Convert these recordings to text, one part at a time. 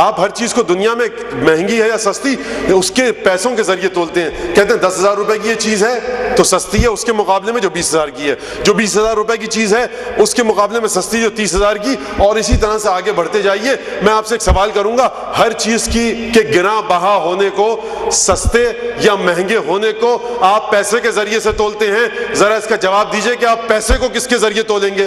آپ ہر چیز کو دنیا میں مہنگی ہے یا سستی اس کے پیسوں کے ذریعے تولتے ہیں. کہتے ہیں 10,000 روپے کی یہ چیز ہے تو سستی ہے اس کے مقابلے میں جو 20,000 کی ہے, جو 20,000 روپے کی چیز ہے اس کے مقابلے میں سستی جو 30,000 کی, اور اسی طرح سے آگے بڑھتے جائیے. میں آپ سے ایک سوال کروں گا, ہر چیز کی کہ گراں بہا ہونے کو, سستے یا مہنگے ہونے کو آپ پیسے کے ذریعے سے تولتے ہیں, ذرا اس کا جواب دیجئے کہ آپ پیسے کو کس کے ذریعے تولیں گے؟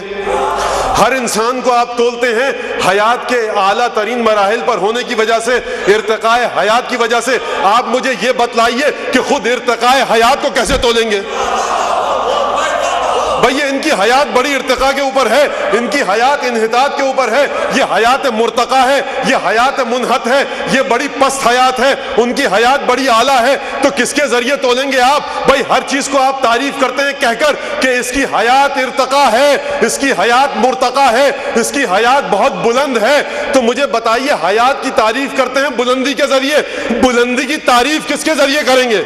ہر انسان کو آپ تولتے ہیں حیات کے اعلیٰ ترین مراحل پر ہونے کی وجہ سے, ارتقاء حیات کی وجہ سے. آپ مجھے یہ بتلائیے کہ خود ارتقاء حیات کو کیسے تولیں گے؟ بھئی ان کی حیات بڑی ارتقاء کے اوپر ہے, ان کی حیات انحطاط کے اوپر ہے, یہ حیات مرتقا ہے, یہ حیات منحط ہے, یہ بڑی پست حیات ہے, ان کی حیات بڑی اعلیٰ ہے. تو کس کے ذریعے تولیں گے آپ؟ بھئی ہر چیز کو آپ تعریف کرتے ہیں کہہ کر کہ اس کی حیات ارتقاء ہے, اس کی حیات مرتقا ہے, اس کی حیات بہت بلند ہے. تو مجھے بتائیے حیات کی تعریف کرتے ہیں بلندی کے ذریعے, بلندی کی تعریف کس کے ذریعے کریں گے؟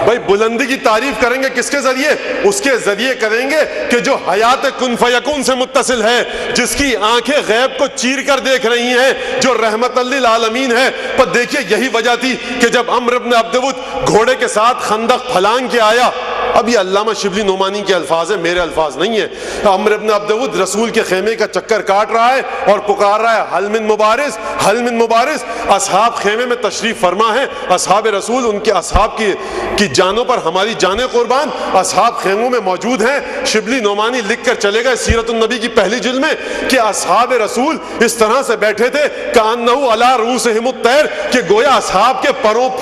بھائی بلندی کی تعریف کریں گے کس کے ذریعے؟ اس کے ذریعے کریں گے کہ جو حیات کن فیکون سے متصل ہے, جس کی آنکھیں غیب کو چیر کر دیکھ رہی ہیں, جو رحمت للعالمین ہے. پر دیکھیے یہی وجہ تھی کہ جب عمرو بن عبدود گھوڑے کے ساتھ خندق پھلانگ کے آیا, اب یہ علامہ شبلی نعمانی کے الفاظ ہیں, میرے الفاظ نہیں ہیں. عمرو بن عبدود رسول کے خیمے کا چکر کاٹ رہا ہے اور پکار رہا ہے حل من مبارز, حل من مبارز. اصحاب خیمے میں تشریف فرما ہیں, اصحاب رسول, ان کے اصحاب کی جانوں پر ہماری جانیں قربان, اصحاب خیموں میں موجود ہیں. شبلی نعمانی لکھ کر چلے گئے سیرت النبی کی پہلی جلد میں کہ اصحاب رسول اس طرح سے بیٹھے تھے کأنہ علی رؤوسہم الطیر, کہ گویا اصحاب کے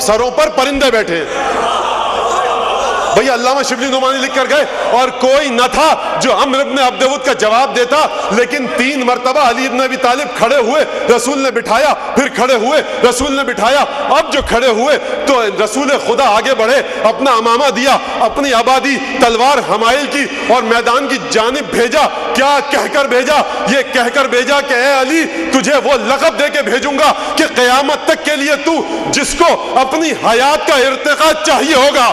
سروں پر پرندے بیٹھے ہیں. بھئی علامہ شبلی نعمانی لکھ کر گئے اور کوئی نہ تھا جو عمرو بن عبدود کا جواب دیتا, لیکن 3 مرتبہ علی بن ابی طالب کھڑے ہوئے, رسول نے بٹھایا, پھر کھڑے ہوئے, رسول نے بٹھایا. اب جو کھڑے ہوئے تو رسول خدا آگے بڑھے, اپنا امامہ دیا, اپنی آبادی تلوار حمائل کی اور میدان کی جانب بھیجا. کیا کہہ کر بھیجا؟ یہ کہہ کر بھیجا کہ اے علی تجھے وہ لقب دے کے بھیجوں گا کہ قیامت تک کے لیے تو جس کو اپنی حیات کا ارتقاء چاہیے ہوگا,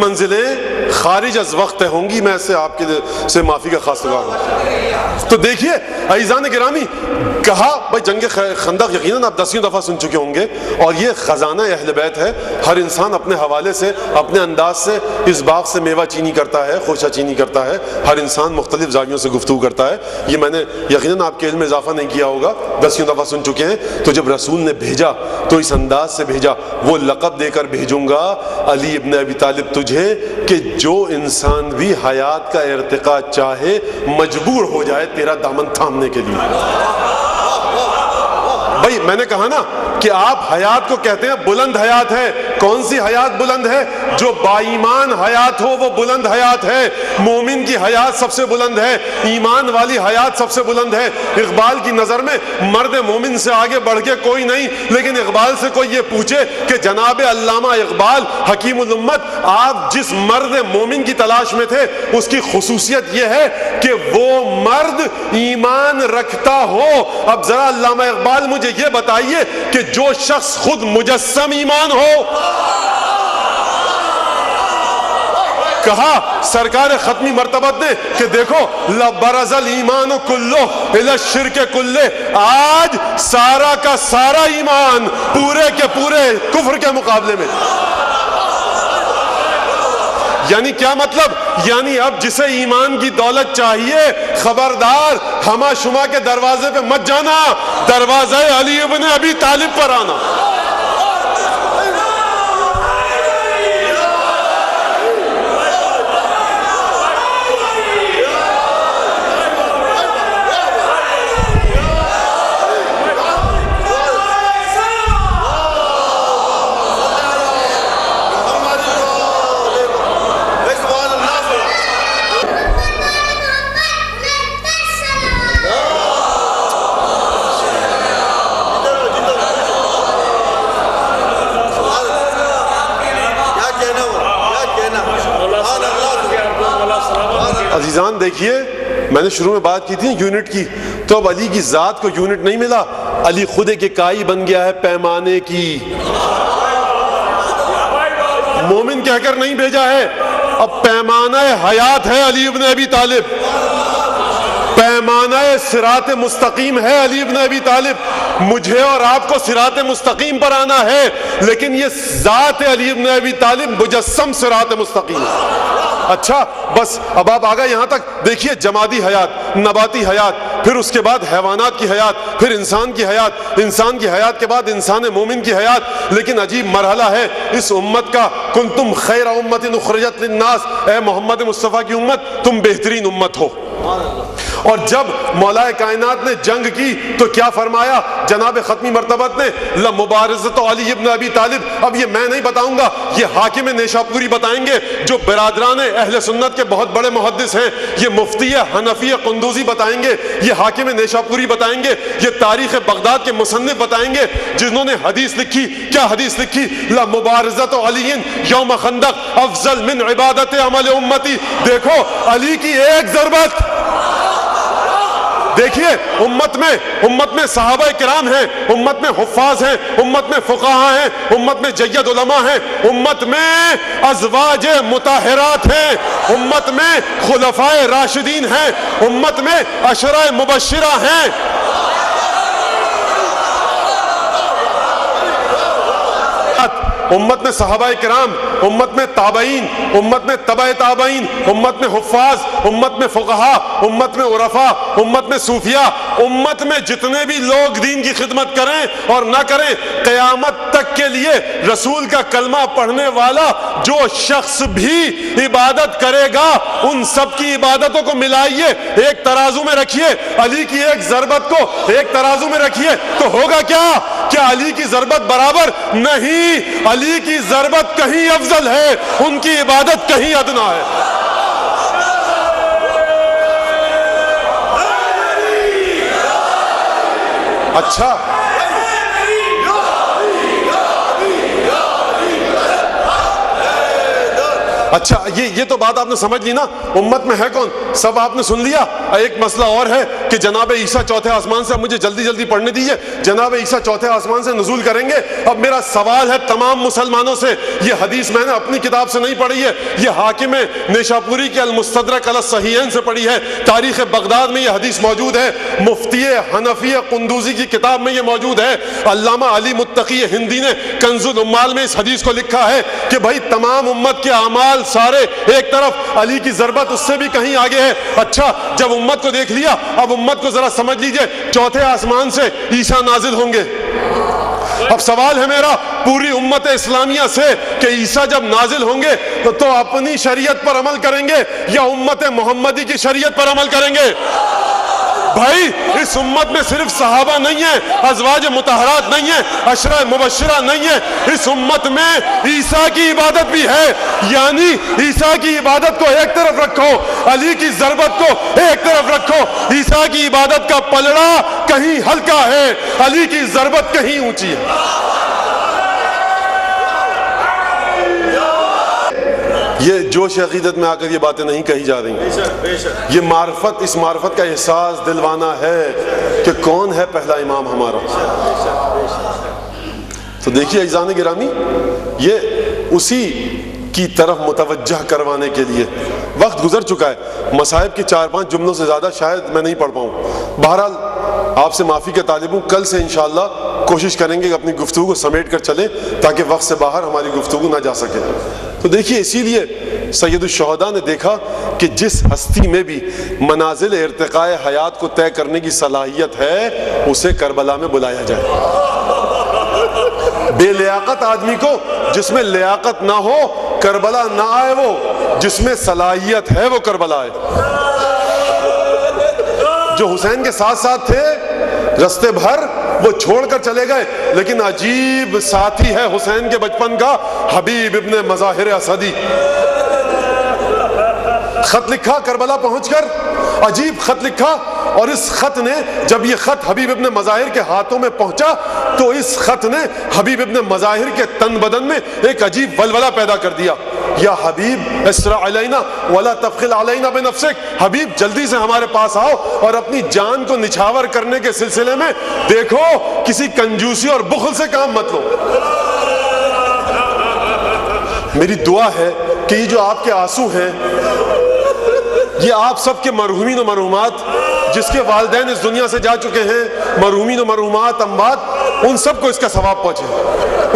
منزلیں خارج از وقت ہوں گی. میں سے آپ کے سے معافی کا خاص تقاضا ہوں. تو دیکھیے عزیزان گرامی, کہا بھائی جنگ خندق یقیناً آپ 10 دفعہ سن چکے ہوں گے, اور یہ خزانہ اہل بیت ہے. ہر انسان اپنے حوالے سے, اپنے انداز سے اس باغ سے میوہ چینی کرتا ہے, خوشہ چینی کرتا ہے. ہر انسان مختلف زاویوں سے گفتگو کرتا ہے. یہ میں نے یقیناً آپ کے علم میں اضافہ نہیں کیا ہوگا, 10 دفعہ سن چکے ہیں. تو جب رسول نے بھیجا تو اس انداز سے بھیجا, وہ لقب دے کر بھیجوں گا علی ابن ابی طالب تجھے, کہ جو انسان بھی حیات کا ارتقاء چاہے مجبور ہو جائے تیرا دامن تھامنے کے لیے. بھائی میں نے کہا نا کہ آپ حیات کو کہتے ہیں بلند حیات ہے. کون سی حیات بلند ہے؟ جو با ایمان حیات ہو وہ بلند حیات ہے. مومن کی حیات سب سے بلند ہے, ایمان والی حیات سب سے بلند ہے. اقبال کی نظر میں مرد مومن سے آگے بڑھ کے کوئی نہیں, لیکن اقبال سے کوئی یہ پوچھے کہ جناب علامہ اقبال حکیم الامت, آپ جس مرد مومن کی تلاش میں تھے اس کی خصوصیت یہ ہے کہ وہ مرد ایمان رکھتا ہو. اب ذرا علامہ اقبال مجھے یہ بتائیے کہ جو شخص خود مجسم ایمان ہو, کہا سرکار ختمی مرتبت نے کہ دیکھو لبرز الایمان کلو الی الشرک کلے, آج سارا کا سارا ایمان پورے کے پورے کفر کے مقابلے میں. یعنی کیا مطلب؟ یعنی اب جسے ایمان کی دولت چاہیے خبردار ہما شما کے دروازے پہ مت جانا, دروازہ علی ابن ابی طالب پر آنا. عزیزان دیکھیے, میں نے شروع میں بات کی تھی یونٹ کی, تو اب علی کی ذات کو یونٹ نہیں ملا, علی خود ایک اکائی بن گیا ہے پیمانے کی. مومن کہہ کر نہیں بھیجا ہے، اب پیمانہ حیات ہے علی ابن ابی طالب، پیمانہ صراط مستقیم ہے علی ابن ابی طالب، مجھے اور آپ کو صراط مستقیم پر آنا ہے، لیکن یہ ذات علی ابن ابی طالب مجسم صراط مستقیم ہے۔ اچھا بس اب آپ آگئے یہاں تک، دیکھیے جمادی حیات، نباتی حیات، پھر اس کے بعد حیوانات کی حیات، پھر انسان کی حیات، انسان کی حیات کے بعد انسان مومن کی حیات۔ لیکن عجیب مرحلہ ہے اس امت کا، کنتم خیر امت اخرجت للناس، اے محمد مصطفیٰ کی امت تم بہترین امت ہو۔ اور جب مولا کائنات نے جنگ کی تو کیا فرمایا جناب ختمی مرتبت نے؟ لمبارزت علی ابن ابی طالب۔ اب یہ میں نہیں بتاؤں گا، یہ حاکم نیشاپوری بتائیں گے جو برادران اہل سنت کے بہت بڑے محدث ہیں، یہ مفتی حنفی قندوزی بتائیں گے، یہ حاکم نیشاپوری بتائیں گے، یہ تاریخ بغداد کے مصنف بتائیں گے جنہوں نے حدیث لکھی۔ کیا حدیث لکھی؟ لمبارزت علی یوم خندق افضل من عبادت عمل امتی۔ دیکھو علی کی ایک ضربت، دیکھیے امت میں صحابہ کرام ہیں، امت میں حفاظ ہیں، امت میں فقہاء ہیں، امت میں جید علماء ہیں، امت میں ازواج مطہرات ہیں، امت میں خلفائے راشدین ہیں، امت میں عشرہ مبشرہ ہیں۔ امت میں صحابہ کرام، امت میں تابعین، امت میں تبع تابعین، امت میں حفاظ، امت میں فقہاء، امت میں عرفاء، امت میں صوفیاء، امت میں جتنے بھی لوگ دین کی خدمت کریں اور نہ کریں، قیامت تک کے لیے رسول کا کلمہ پڑھنے والا جو شخص بھی عبادت کرے گا ان سب کی عبادتوں کو ملائیے، ایک ترازو میں رکھیے، علی کی ایک ضربت کو ایک ترازو میں رکھیے تو ہوگا کیا؟ کیا علی کی ضربت برابر؟ نہیں، علی کی ضربت کہیں افضل ہے، ان کی عبادت کہیں ادنا ہے۔ اچھا اچھا یہ تو بات آپ نے سمجھ لی نا، امت میں ہے کون سب آپ نے سن لیا۔ ایک مسئلہ اور ہے کہ جناب عیسیٰ چوتھے آسمان سے، مجھے جلدی جلدی پڑھنے دیجئے، جناب عیسیٰ چوتھے آسمان سے نزول کریں گے۔ اب میرا سوال ہے تمام مسلمانوں سے، یہ حدیث میں نے اپنی کتاب سے نہیں پڑھی ہے، یہ حاکم نیشاپوری کے المستدرک علی الصحیحین سے پڑھی ہے، تاریخ بغداد میں یہ حدیث موجود ہے، مفتی حنفی قندوزی کی کتاب میں یہ موجود ہے، علامہ علی متقی ہندی نے کنز العمال میں اس حدیث کو لکھا ہے کہ بھائی تمام امت کے اعمال سارے ایک طرف، علی کی ضربت اس سے بھی کہیں آگے ہے۔ اچھا جب امت کو دیکھ لیا، اب امت کو ذرا سمجھ لیجئے، چوتھے آسمان سے عیسیٰ نازل ہوں گے۔ اب سوال ہے میرا پوری امت اسلامیہ سے کہ عیسیٰ جب نازل ہوں گے تو اپنی شریعت پر عمل کریں گے یا امت محمدی کی شریعت پر عمل کریں گے؟ بھائی اس امت میں صرف صحابہ نہیں ہیں، ازواج مطہرات نہیں ہیں، عشرہ مبشرہ نہیں ہیں، اس امت میں عیسیٰ کی عبادت بھی ہے۔ یعنی عیسیٰ کی عبادت کو ایک طرف رکھو، علی کی ضربت کو ایک طرف رکھو، عیسیٰ کی عبادت کا پلڑا کہیں ہلکا ہے، علی کی ضربت کہیں اونچی ہے۔ یہ جوش عقیدت میں آ کر یہ باتیں نہیں کہی جا رہی، یہ معرفت، اس معرفت کا احساس دلوانا ہے کہ کون ہے پہلا امام ہمارا۔ تو دیکھیے اعزان گرامی، یہ اسی کی طرف متوجہ کروانے کے لیے وقت گزر چکا ہے، مصائب کی 4-5 جملوں سے زیادہ شاید میں نہیں پڑھ پاؤں۔ بہرحال آپ سے معافی کے طالب ہوں، کل سے انشاءاللہ کوشش کریں گے کہ اپنی گفتگو کو سمیٹ کر چلیں تاکہ وقت سے باہر ہماری گفتگو نہ جا سکے۔ تو دیکھیے اسی لیے سید الشہداء نے دیکھا کہ جس ہستی میں بھی منازل ارتقاء حیات کو طے کرنے کی صلاحیت ہے اسے کربلا میں بلایا جائے۔ بے لیاقت آدمی کو، جس میں لیاقت نہ ہو کربلا نہ آئے، وہ جس میں صلاحیت ہے وہ کربلا آئے۔ جو حسین کے ساتھ ساتھ تھے رستے بھر وہ چھوڑ کر چلے گئے، لیکن عجیب ساتھی ہے حسین کے بچپن کا، حبیب ابن مظاہر اسدی۔ خط لکھا کربلا پہنچ کر، عجیب خط لکھا، اور اس خط نے جب یہ خط حبیب ابن مظاہر کے ہاتھوں میں پہنچا تو اس خط نے حبیب ابن مظاہر کے تن بدن میں ایک عجیب ولولہ پیدا کر دیا۔ یا حبیب اسرع علینا ولا تبخل علینا بنفسک، حبیب جلدی سے ہمارے پاس آؤ اور اپنی جان کو نچھاور کرنے کے سلسلے میں دیکھو کسی کنجوسی اور بخل سے کام مت لو۔ میری دعا ہے کہ یہ جو آپ کے آنسو ہیں، یہ آپ سب کے مرحومین و مرحومات جس کے والدین اس دنیا سے جا چکے ہیں، مرحومین و مرحومات اموات، ان سب کو اس کا ثواب پہنچے،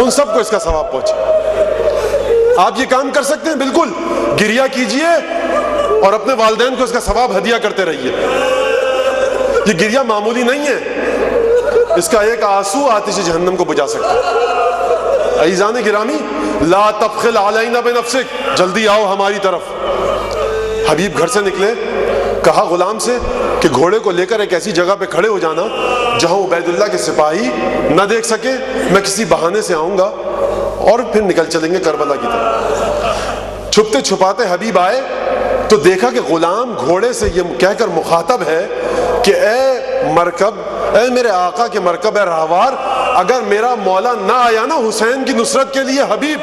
ان سب کو اس کا ثواب پہنچے۔ آپ یہ کام کر سکتے ہیں، بالکل گریہ کیجئے اور اپنے والدین کو اس کا ثواب ہدیہ کرتے رہیے۔ یہ گریہ معمولی نہیں ہے، اس کا ایک آنسو آتش جہنم کو بجھا سکتا ہے۔ عزیزان گرامی، لا تبخل علینا بنفسک، جلدی آؤ ہماری طرف۔ حبیب گھر سے نکلے، کہا غلام سے کہ گھوڑے کو لے کر ایک ایسی جگہ پہ کھڑے ہو جانا جہاں عبید اللہ کے سپاہی نہ دیکھ سکے، میں کسی بہانے سے آؤں گا اور پھر نکل چلیں گے کربلا کی طرف۔ چھپتے چھپاتے حبیب آئے تو دیکھا کہ غلام گھوڑے سے یہ کہہ کر مخاطب ہے کہ اے مرکب، اے میرے آقا کے مرکب، اے راہوار، اگر میرا مولا نہ آیا نا حسین کی نصرت کے لیے حبیب،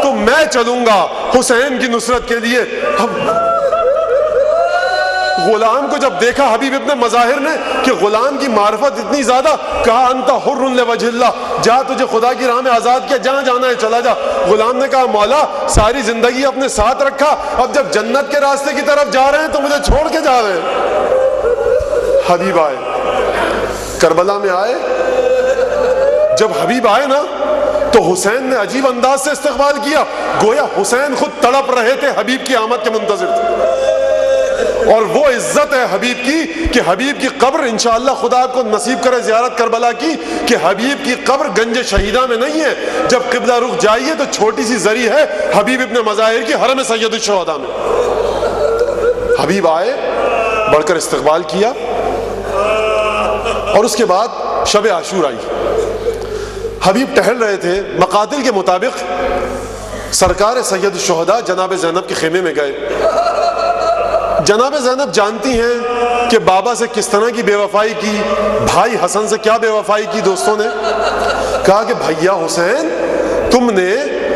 تو میں چلوں گا حسین کی نصرت کے لیے۔ غلام کو جب دیکھا حبیب ابن مظاہر نے کہ غلام کی معرفت اتنی زیادہ، کہا انت حر لوجہ اللہ، جا تجھے خدا کی راہ میں آزاد کیا، جہاں جانا ہے چلا جا۔ غلام نے کہا مولا ساری زندگی اپنے ساتھ رکھا، اب جب جنت کے راستے کی طرف جا رہے ہیں تو مجھے چھوڑ کے جا رہے ہیں۔ حبیب آئے، کربلا میں آئے۔ جب حبیب آئے نا تو حسین نے عجیب انداز سے استقبال کیا، گویا حسین خود تڑپ رہے تھے، حبیب کی آمد کے منتظر تھے۔ اور وہ عزت ہے حبیب کی کہ حبیب کی قبر انشاءاللہ خدا آپ کو نصیب کرے زیارت کربلا کی، کہ حبیب کی قبر گنج شہیدہ میں نہیں ہے، جب قبلہ رخ جائیے تو چھوٹی سی زری ہے حبیب ابن مظاہر کی حرم سید الشہداء میں۔ حبیب آئے، بڑھ کر استقبال کیا، اور اس کے بعد شب عاشور آئی۔ حبیب ٹہل رہے تھے، مقاتل کے مطابق سرکار سید الشہداء جناب زینب کے خیمے میں گئے۔ جناب زینب جانتی ہیں کہ بابا سے کس طرح کی بے وفائی کی، بھائی حسن سے کیا بے وفائی کی۔ دوستوں نے کہا کہ بھیا حسین، تم نے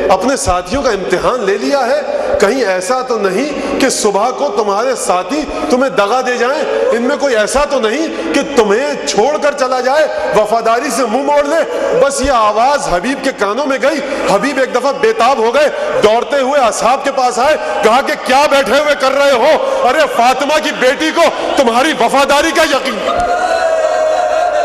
اپنے ساتھیوں کا امتحان لے لیا ہے، کہیں ایسا تو نہیں کہ صبح کو تمہارے ساتھی تمہیں دغا دے جائیں، ان میں کوئی ایسا تو نہیں کہ تمہیں چھوڑ کر چلا جائے، وفاداری سے منہ موڑ لے۔ بس یہ آواز حبیب کے کانوں میں گئی، حبیب ایک دفعہ بےتاب ہو گئے، دوڑتے ہوئے اصحاب کے پاس آئے، کہا کہ کیا بیٹھے ہوئے کر رہے ہو، ارے فاطمہ کی بیٹی کو تمہاری وفاداری کا یقین۔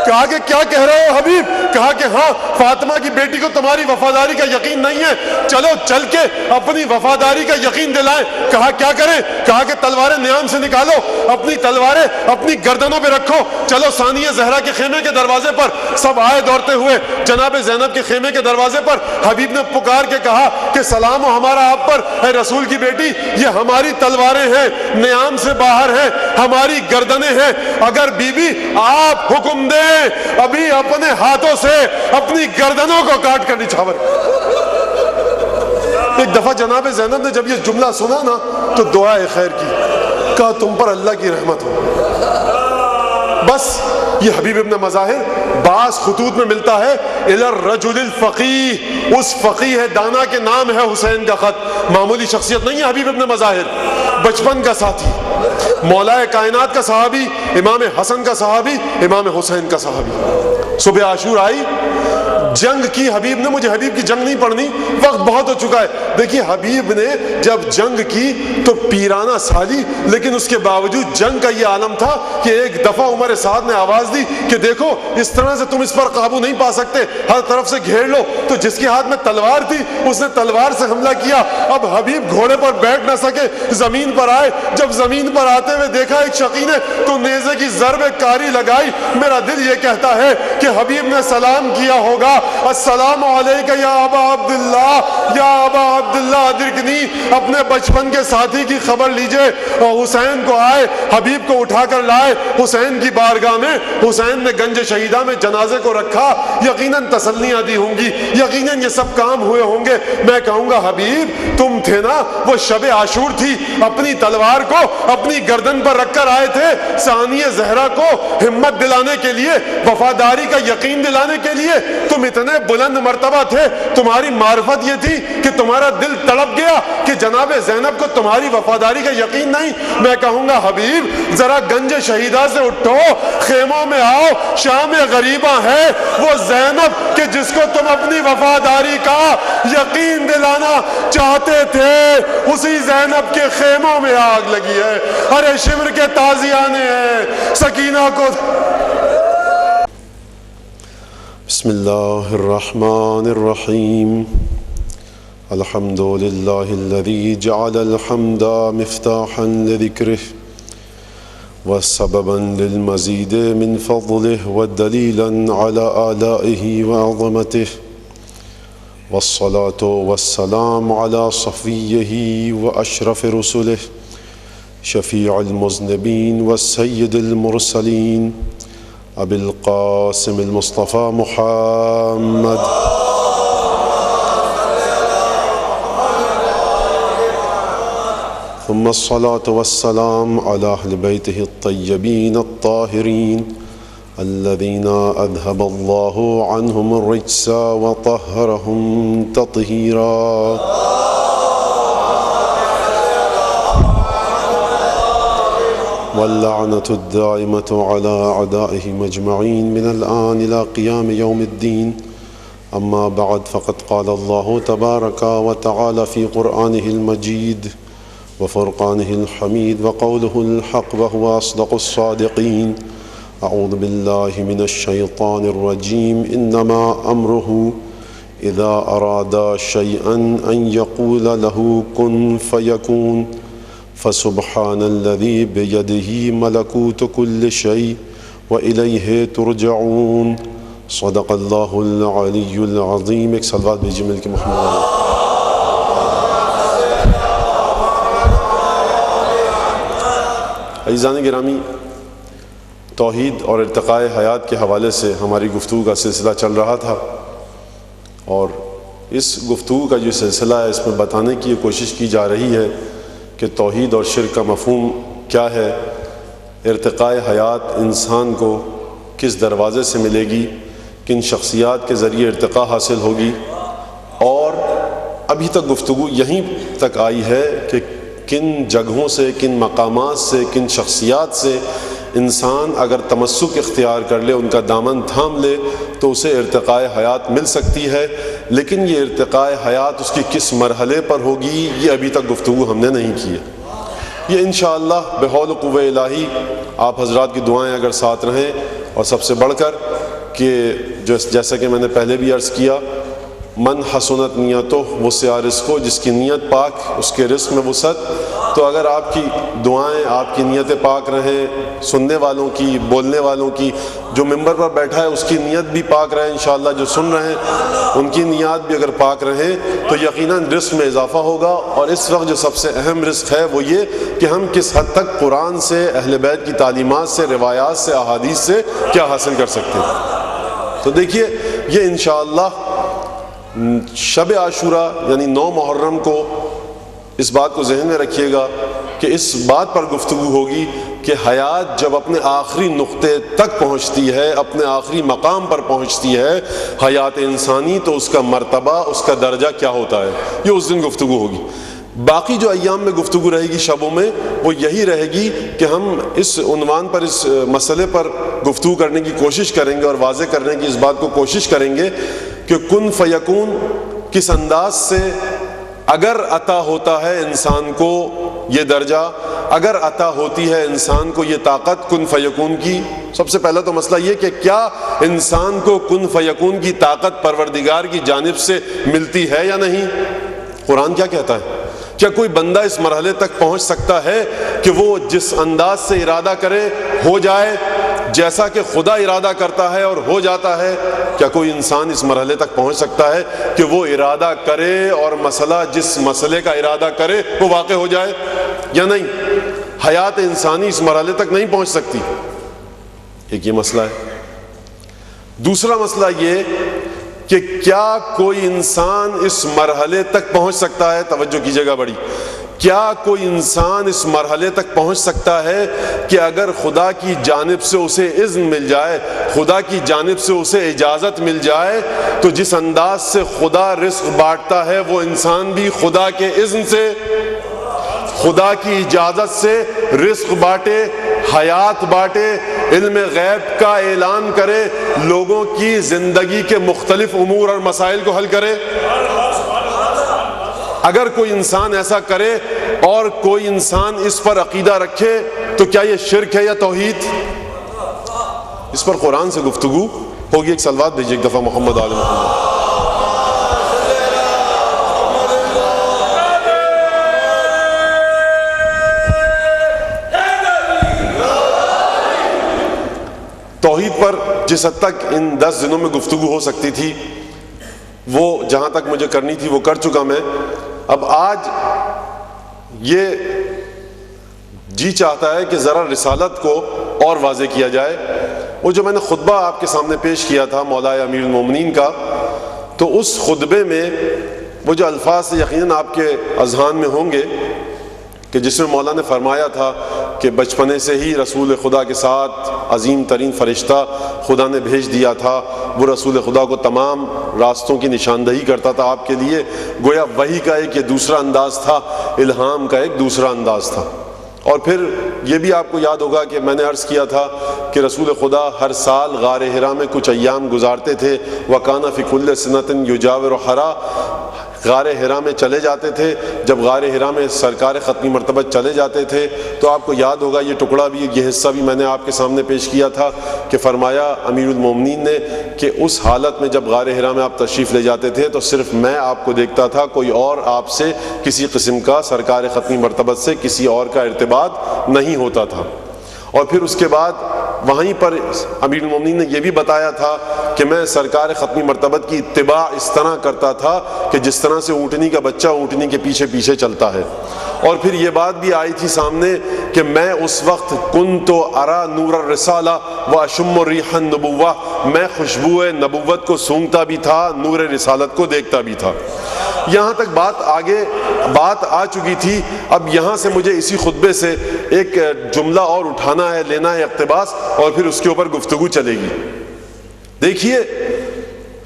کہا کہ کیا کہہ رہے ہو حبیب؟ کہا کہ ہاں، فاطمہ کی بیٹی کو تمہاری وفاداری کا یقین نہیں ہے، چلو چل کے اپنی وفاداری کا یقین دلائیں۔ کہا کیا کریں؟ کہا کہ تلواریں نیام سے نکالو، اپنی تلواریں اپنی گردنوں پہ رکھو، چلو ثانیہ زہرا کے خیمے کے دروازے پر۔ سب آئے دوڑتے ہوئے جناب زینب کے خیمے کے دروازے پر۔ حبیب نے پکار کے کہا کہ سلام ہو ہمارا آپ پر، اے رسول کی بیٹی، یہ ہماری تلواریں ہیں، نیام سے باہر ہیں، ہماری گردنیں ہیں، اگر بی بی آپ حکم دیں ابھی اپنے ہاتھوں سے اپنی گردنوں کو کاٹ کر نچھاور۔ ایک دفعہ جناب زینب نے جب یہ جملہ سنا نا تو دعائے خیر کی، کہا تم پر اللہ کی رحمت ہو۔ بس یہ حبیب ابن مظاہر بعض خطوط میں ملتا ہے الی الرجل الفقیہ، اس فقیہ دانا کے نام ہے حسین کا خط۔ معمولی شخصیت نہیں ہے حبیب ابن مظاہر، بچپن کا ساتھی، مولا کائنات کا صحابی، امام حسن کا صحابی، امام حسین کا صحابی۔ صبح عاشور آئی، جنگ کی حبیب نے، مجھے حبیب کی جنگ نہیں پڑھنی، وقت بہت ہو چکا ہے۔ دیکھیے حبیب نے جب جنگ کی تو پیرانہ سالی، لیکن اس کے باوجود جنگ کا یہ عالم تھا کہ ایک دفعہ عمر سعد نے آواز دی کہ دیکھو اس طرح سے تم اس پر قابو نہیں پا سکتے، ہر طرف سے گھیر لو۔ تو جس کے ہاتھ میں تلوار تھی اس نے تلوار سے حملہ کیا۔ اب حبیب گھوڑے پر بیٹھ نہ سکے، زمین پر آئے۔ جب زمین پر آتے ہوئے دیکھا ایک شقی نے تو نیزے کی ضرب کاری لگائی۔ میرا دل یہ کہتا ہے کہ حبیب نے سلام کیا ہوگا، السلام علیکہ یا ابا عبداللہ، یا ابا عبداللہ ادرکنی، اپنے بچپن کے ساتھی کی خبر لیجئے۔ اور حسین کو آئے، حبیب کو اٹھا کر لائے حسین کی بارگاہ میں۔ حسین نے گنج شہیدہ میں جنازے کو رکھا، یقیناً تسلیاں دی ہوں گی، یقیناً یہ سب کام ہوئے ہوں گے۔ میں کہوں گا حبیب تم تھے نا وہ شب عاشور تھی، اپنی تلوار کو اپنی گردن پر رکھ کر آئے تھے ثانیہ زہرا کو ہمت دلانے کے لیے، وفاداری کا یقین دلانے کے لیے۔ تم اتنے بلند مرتبہ تھے، تمہاری معرفت یہ تھی کہ تمہارا دل تڑپ گیا کہ جناب زینب کو تمہاری وفاداری کا یقین نہیں۔ میں کہوں گا حبیب ذرا گنج شہیدہ سے اٹھو، خیموں میں آؤ، شام غریباں ہے وہ زینب کہ جس کو تم اپنی وفاداری کا یقین دلانا چاہتے تھے، اسی زینب کے خیموں میں آگ لگی ہے۔ ارے شمر کے تازیانے ہیں، سکینہ کو۔ بسم اللہ الرحمن الرحیم، الحمد للہ الذی جعل الحمد مفتاحا لذکرہ وسببا للمزید من فضله ودلیلا على آلائه وعظمته، والصلاة والسلام على صفیہ واشرف رسله شفیع المذنبین والسید المرسلین ابی القاسم المصطفى محمد ثم الصلاة والسلام على أهل بيته الطيبين الطاهرين الذين أذهب الله عنهم الرجس وطهرهم تطهيرا، واللعنة الدائمة على أعدائهم أجمعين من الآن إلى قيام يوم الدين. أما بعد، فقد قال الله تبارك وتعالى في قرآنه المجيد وفرقانه الحميد وقوله الحق وهو أصدق الصادقين. أعوذ بالله من الشيطان الرجيم. إنما أمره إذا أراد شيئا أن يقول له كن فيكون، فسبحان الذي بيده ملكوت كل شيء وإليه ترجعون. صدق الله العلي العظيم. ایک صلوات بھیجیے مل کے محمد۔ عزیزان گرامی، توحید اور ارتقاء حیات کے حوالے سے ہماری گفتگو کا سلسلہ چل رہا تھا، اور اس گفتگو کا جو سلسلہ ہے اس میں بتانے کی کوشش کی جا رہی ہے کہ توحید اور شرک کا مفہوم کیا ہے، ارتقاء حیات انسان کو کس دروازے سے ملے گی، کن شخصیات کے ذریعے ارتقاء حاصل ہوگی، اور ابھی تک گفتگو یہیں تک آئی ہے کہ کن جگہوں سے، کن مقامات سے، کن شخصیات سے انسان اگر تمسک اختیار کر لے، ان کا دامن تھام لے تو اسے ارتقاء حیات مل سکتی ہے۔ لیکن یہ ارتقاء حیات اس کی کس مرحلے پر ہوگی، یہ ابھی تک گفتگو ہم نے نہیں کی ہے۔ یہ انشاءاللہ بحول قوہ الہی آپ حضرات کی دعائیں اگر ساتھ رہیں، اور سب سے بڑھ کر کہ جیسا کہ میں نے پہلے بھی عرض کیا، من حسنت نیتو وسع رزقو، جس کی نیت پاک اس کے رزق میں وسعت۔ تو اگر آپ کی دعائیں، آپ کی نیتیں پاک رہیں، سننے والوں کی، بولنے والوں کی، جو ممبر پر بیٹھا ہے اس کی نیت بھی پاک رہے انشاءاللہ، جو سن رہے ہیں ان کی نیات بھی اگر پاک رہیں تو یقیناً رزق میں اضافہ ہوگا۔ اور اس وقت جو سب سے اہم رزق ہے وہ یہ کہ ہم کس حد تک قرآن سے، اہل بیت کی تعلیمات سے، روایات سے، احادیث سے کیا حاصل کر سکتے ہیں۔ تو دیکھیے، یہ انشاءاللہ شب عاشورہ یعنی 9 محرم کو اس بات کو ذہن میں رکھیے گا کہ اس بات پر گفتگو ہوگی کہ حیات جب اپنے آخری نقطے تک پہنچتی ہے، اپنے آخری مقام پر پہنچتی ہے حیات انسانی، تو اس کا مرتبہ، اس کا درجہ کیا ہوتا ہے، یہ اس دن گفتگو ہوگی۔ باقی جو ایام میں گفتگو رہے گی، شبوں میں، وہ یہی رہے گی کہ ہم اس عنوان پر، اس مسئلے پر گفتگو کرنے کی کوشش کریں گے اور واضح کرنے کی اس بات کو کوشش کریں گے کہ کن فیکون کس انداز سے اگر عطا ہوتا ہے انسان کو یہ درجہ، اگر عطا ہوتی ہے انسان کو یہ طاقت کن فیکون کی۔ سب سے پہلا تو مسئلہ یہ کہ کیا انسان کو کن فیکون کی طاقت پروردگار کی جانب سے ملتی ہے یا نہیں؟ قرآن کیا کہتا ہے؟ کیا کوئی بندہ اس مرحلے تک پہنچ سکتا ہے کہ وہ جس انداز سے ارادہ کرے ہو جائے، جیسا کہ خدا ارادہ کرتا ہے اور ہو جاتا ہے؟ کیا کوئی انسان اس مرحلے تک پہنچ سکتا ہے کہ وہ ارادہ کرے اور مسئلہ جس مسئلے کا ارادہ کرے وہ واقع ہو جائے یا نہیں؟ حیات انسانی اس مرحلے تک نہیں پہنچ سکتی۔ ایک یہ مسئلہ ہے۔ دوسرا مسئلہ یہ کہ کیا کوئی انسان اس مرحلے تک پہنچ سکتا ہے، توجہ کیجیے گا بڑی، کیا کوئی انسان اس مرحلے تک پہنچ سکتا ہے کہ اگر خدا کی جانب سے اسے اذن مل جائے، خدا کی جانب سے اسے اجازت مل جائے، تو جس انداز سے خدا رزق بانٹتا ہے وہ انسان بھی خدا کے اذن سے، خدا کی اجازت سے رزق بانٹے، حیات بانٹے، علم غیب کا اعلان کرے، لوگوں کی زندگی کے مختلف امور اور مسائل کو حل کرے؟ اگر کوئی انسان ایسا کرے اور کوئی انسان اس پر عقیدہ رکھے تو کیا یہ شرک ہے یا توحید؟ اس پر قرآن سے گفتگو ہوگی۔ ایک صلوات بھیجیے ایک دفعہ محمد آل محمد۔ توحید پر جس حد تک ان 10 دنوں میں گفتگو ہو سکتی تھی وہ جہاں تک مجھے کرنی تھی وہ کر چکا میں۔ اب آج یہ جی چاہتا ہے کہ ذرا رسالت کو اور واضح کیا جائے۔ وہ جو میں نے خطبہ آپ کے سامنے پیش کیا تھا مولا امیر المومنین کا، تو اس خطبے میں وہ جو الفاظ یقیناً آپ کے اذہان میں ہوں گے کہ جس میں مولا نے فرمایا تھا کہ بچپنے سے ہی رسول خدا کے ساتھ عظیم ترین فرشتہ خدا نے بھیج دیا تھا، وہ رسول خدا کو تمام راستوں کی نشاندہی کرتا تھا آپ کے لیے، گویا وحی کا ایک یہ دوسرا انداز تھا، الہام کا ایک دوسرا انداز تھا۔ اور پھر یہ بھی آپ کو یاد ہوگا کہ میں نے عرض کیا تھا کہ رسول خدا ہر سال غار حرا میں کچھ ایام گزارتے تھے، وَكَانَ فِي كُلِّ سَنَةٍ يُجَاوِرُ حَرَا، غار حرا میں چلے جاتے تھے۔ جب غار حرا میں سرکار ختمی مرتبہ چلے جاتے تھے تو آپ کو یاد ہوگا یہ ٹکڑا بھی، یہ حصہ بھی میں نے آپ کے سامنے پیش کیا تھا کہ فرمایا امیر المومنین نے کہ اس حالت میں جب غار حرا میں آپ تشریف لے جاتے تھے تو صرف میں آپ کو دیکھتا تھا، کوئی اور آپ سے کسی قسم کا سرکار ختمی مرتبہ سے کسی اور کا ارتباط نہیں ہوتا تھا۔ اور پھر اس کے بعد وہیں پر امیر المومنین نے یہ بھی بتایا تھا کہ میں سرکار ختمی مرتبت کی اتباع اس طرح کرتا تھا کہ جس طرح سے اونٹنی کا بچہ اونٹنی کے پیچھے پیچھے چلتا ہے۔ اور پھر یہ بات بھی آئی تھی سامنے کہ میں اس وقت کنت ارا نور الرسالہ واشم ریح النبوہ، میں خوشبو نبوت کو سونگھتا بھی تھا، نور رسالت کو دیکھتا بھی تھا۔ یہاں تک بات آ چکی تھی۔ اب یہاں سے مجھے اسی خطبے سے ایک جملہ اور اٹھانا ہے، لینا ہے اقتباس، اور پھر اس کے اوپر گفتگو چلے گی۔ دیکھیے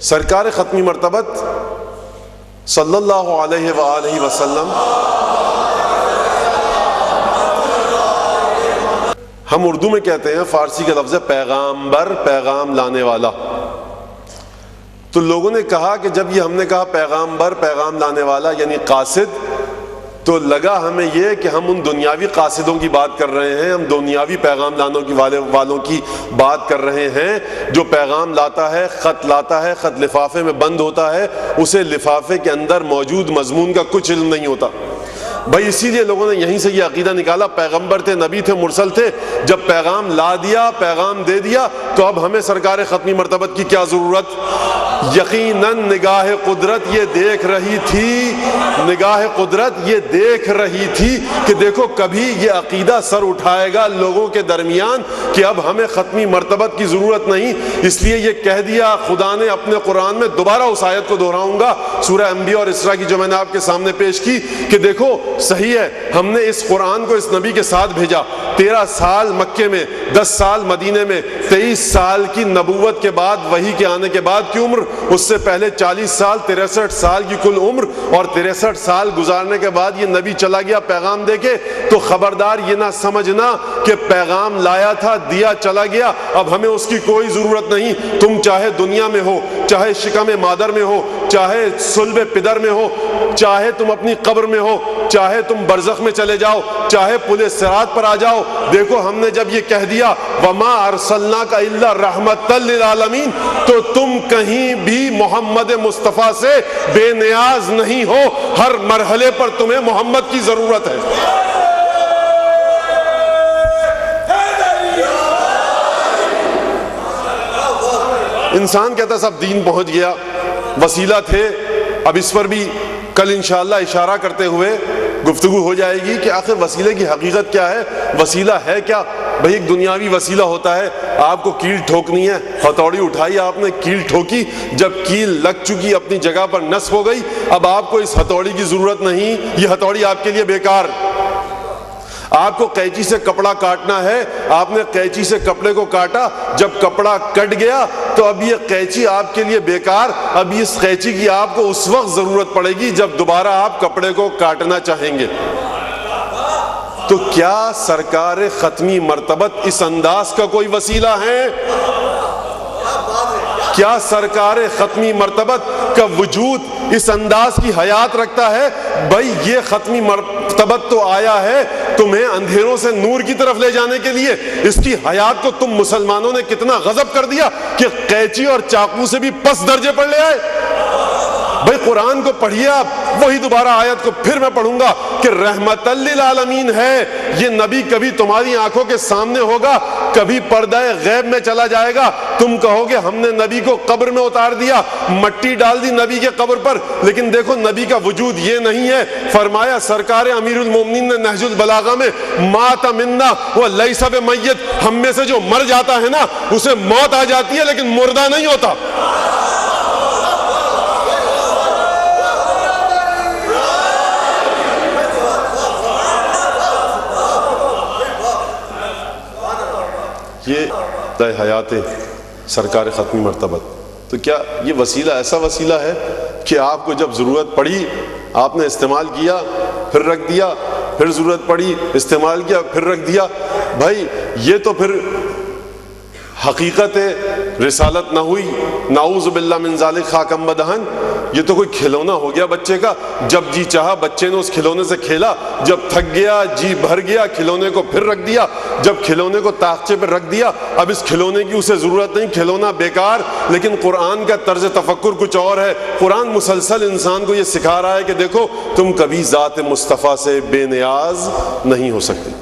سرکار ختمی مرتبت صلی اللہ علیہ وآلہ وسلم، ہم اردو میں کہتے ہیں، فارسی کا لفظ ہے پیغامبر، پیغام لانے والا۔ تو لوگوں نے کہا کہ جب یہ ہم نے کہا پیغامبر، پیغام لانے والا یعنی قاصد، تو لگا ہمیں یہ کہ ہم ان دنیاوی قاصدوں کی بات کر رہے ہیں، ہم دنیاوی پیغام والوں کی بات کر رہے ہیں۔ جو پیغام لاتا ہے، خط لاتا ہے، خط لفافے میں بند ہوتا ہے، اسے لفافے کے اندر موجود مضمون کا کچھ علم نہیں ہوتا۔ بھائی اسی لیے لوگوں نے یہیں سے یہ عقیدہ نکالا پیغمبر تھے، نبی تھے، مرسل تھے، جب پیغام لا دیا، پیغام دے دیا، تو اب ہمیں سرکار ختمی مرتبت کی کیا ضرورت؟ یقیناً نگاہ قدرت یہ دیکھ رہی تھی، نگاہ قدرت یہ دیکھ رہی تھی کہ دیکھو کبھی یہ عقیدہ سر اٹھائے گا لوگوں کے درمیان کہ اب ہمیں ختمی مرتبت کی ضرورت نہیں۔ اس لیے یہ کہہ دیا خدا نے اپنے قرآن میں، دوبارہ اس آیت کو دہراؤں گا سورہ انبیاء اور اسراء کی جو میں نے آپ کے سامنے پیش کی، کہ دیکھو صحیح ہے ہم نے اس قرآن کو اس نبی کے ساتھ بھیجا، 13 سال مکے میں، 10 سال مدینے میں، 23 سال کی نبوت کے بعد، وحی کے آنے کے بعد کی عمر، اس سے پہلے 40 سال، 63 سال کی کل عمر، اور 63 سال گزارنے کے بعد یہ نبی چلا گیا پیغام دے کے۔ تو خبردار یہ نہ سمجھنا کہ پیغام لایا تھا، دیا چلا گیا، اب ہمیں اس کی کوئی ضرورت نہیں۔ تم چاہے دنیا میں ہو، چاہے شکم مادر میں ہو، چاہے صلب پدر میں ہو، چاہے تم اپنی قبر میں ہو، چاہے تم برزخ میں چلے جاؤ، چاہے پل صراط پر آ جاؤ، دیکھو ہم نے جب یہ کہہ دیا وَمَا أَرْسَلْنَاكَ إِلَّا رَحْمَةً لِلْعَالَمِينَ، تو تم کہیں بھی محمد مصطفیٰ سے بے نیاز نہیں ہو، ہر مرحلے پر تمہیں محمد کی ضرورت ہے۔ انسان کہتا ہے صاحب دین پہنچ گیا، وسیلہ تھے، اب اس پر بھی کل انشاءاللہ اشارہ کرتے ہوئے گفتگو ہو جائے گی کہ آخر وسیلے کی حقیقت کیا ہے، وسیلہ ہے کیا۔ بھائی ایک دنیاوی وسیلہ ہوتا ہے، آپ کو کیل ٹھوکنی ہے، ہتھوڑی اٹھائی آپ نے، کیل ٹھوکی، جب کیل لگ چکی اپنی جگہ پر نصب ہو گئی، اب آپ کو اس ہتھوڑی کی ضرورت نہیں، یہ ہتھوڑی آپ کے لیے بیکار۔ آپ کو قینچی سے کپڑا کاٹنا ہے، آپ نے قینچی سے کپڑے کو کاٹا، جب کپڑا کٹ گیا تو اب یہ قینچی آپ کے لیے بیکار، اب اس قینچی کی آپ کو اس وقت ضرورت پڑے گی جب دوبارہ آپ کپڑے کو کاٹنا چاہیں گے۔ تو کیا سرکار ختمی مرتبت اس انداز کا کوئی وسیلہ ہے؟ کیا سرکار ختمی مرتبت کا وجود اس انداز کی حیات رکھتا ہے؟ بھائی یہ ختمی مرتبت تو آیا ہے تمہیں اندھیروں سے نور کی طرف لے جانے کے لیے، اس کی حیات کو تم مسلمانوں نے کتنا غضب کر دیا کہ قینچی اور چاقو سے بھی پس درجے پر لے آئے۔ بھائی قرآن کو پڑھیے آپ، وہی دوبارہ آیت کو پھر میں پڑھوں گا کہ رحمت للعالمین ہے، یہ نبی کبھی تمہاری آنکھوں کے سامنے ہوگا، کبھی پردہ غیب میں چلا جائے گا، تم کہو گے ہم نے نبی کو قبر میں اتار دیا، مٹی ڈال دی نبی کے قبر پر، لیکن دیکھو نبی کا وجود یہ نہیں ہے۔ فرمایا سرکار امیر المومنین نے نہج البلاغہ میں، مات منا ولیس بمیت، ہم میں سے جو مر جاتا ہے نا اسے موت آ جاتی ہے لیکن مردہ نہیں ہوتا۔ یہ حیات سرکار ختمی مرتبت۔ تو کیا یہ وسیلہ ایسا وسیلہ ہے کہ آپ کو جب ضرورت پڑی آپ نے استعمال کیا پھر رکھ دیا، پھر ضرورت پڑی استعمال کیا پھر رکھ دیا؟ بھائی یہ تو پھر حقیقت رسالت نہ ہوئی، نعوذ باللہ من ذالک خاکم بدہن۔ یہ تو کوئی کھلونا ہو گیا بچے کا، جب جی چاہا بچے نے اس کھلونے سے کھیلا، جب تھک گیا جی بھر گیا کھلونے کو پھر رکھ دیا، جب کھلونے کو تاخچے پہ رکھ دیا اب اس کھلونے کی اسے ضرورت نہیں، کھلونا بیکار۔ لیکن قرآن کا طرز تفکر کچھ اور ہے، قرآن مسلسل انسان کو یہ سکھا رہا ہے کہ دیکھو تم کبھی ذات مصطفیٰ سے بے نیاز نہیں ہو سکتے۔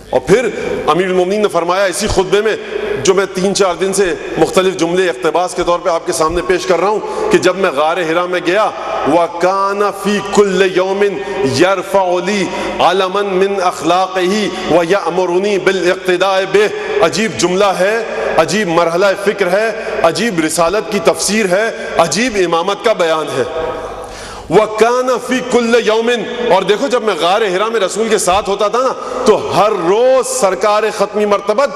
اور پھر امیر المومنین نے فرمایا اسی خطبے میں، جو میں 3-4 دن سے مختلف جملے اقتباس کے طور پہ آپ کے سامنے پیش کر رہا ہوں، کہ جب میں غار حرا میں گیا، وَكَانَ فِي كُلِّ يَوْمٍ يَرْفَعُ لِي عَلَمًا مِّنْ أَخْلَاقِهِ وَيَأْمُرُنِي بِالْاِقْتِدَاءِ بِهِ۔ عجیب جملہ ہے، عجیب مرحلہ فکر ہے، عجیب رسالت کی تفسیر ہے، عجیب امامت کا بیان ہے۔ وَكَانَ فِي كُلِّ يَوْمٍ، اور دیکھو جب میں غار حرا میں رسول کے ساتھ ہوتا تھا نا تو ہر روز سرکار ختمی مرتبت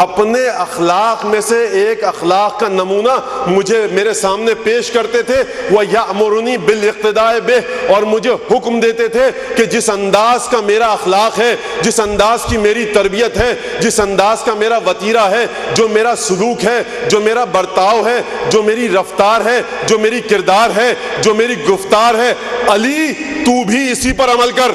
اپنے اخلاق میں سے ایک اخلاق کا نمونہ مجھے میرے سامنے پیش کرتے تھے، وَيَأْمُرُنِي بِالْاِقْتِدَاءِ بِهِ، اور مجھے حکم دیتے تھے کہ جس انداز کا میرا اخلاق ہے، جس انداز کی میری تربیت ہے، جس انداز کا میرا وتیرہ ہے، جو میرا سلوک ہے، جو میرا برتاؤ ہے، جو میری رفتار ہے، جو میری کردار ہے، جو میری گفتار ہے، علی تو بھی اسی پر عمل کر۔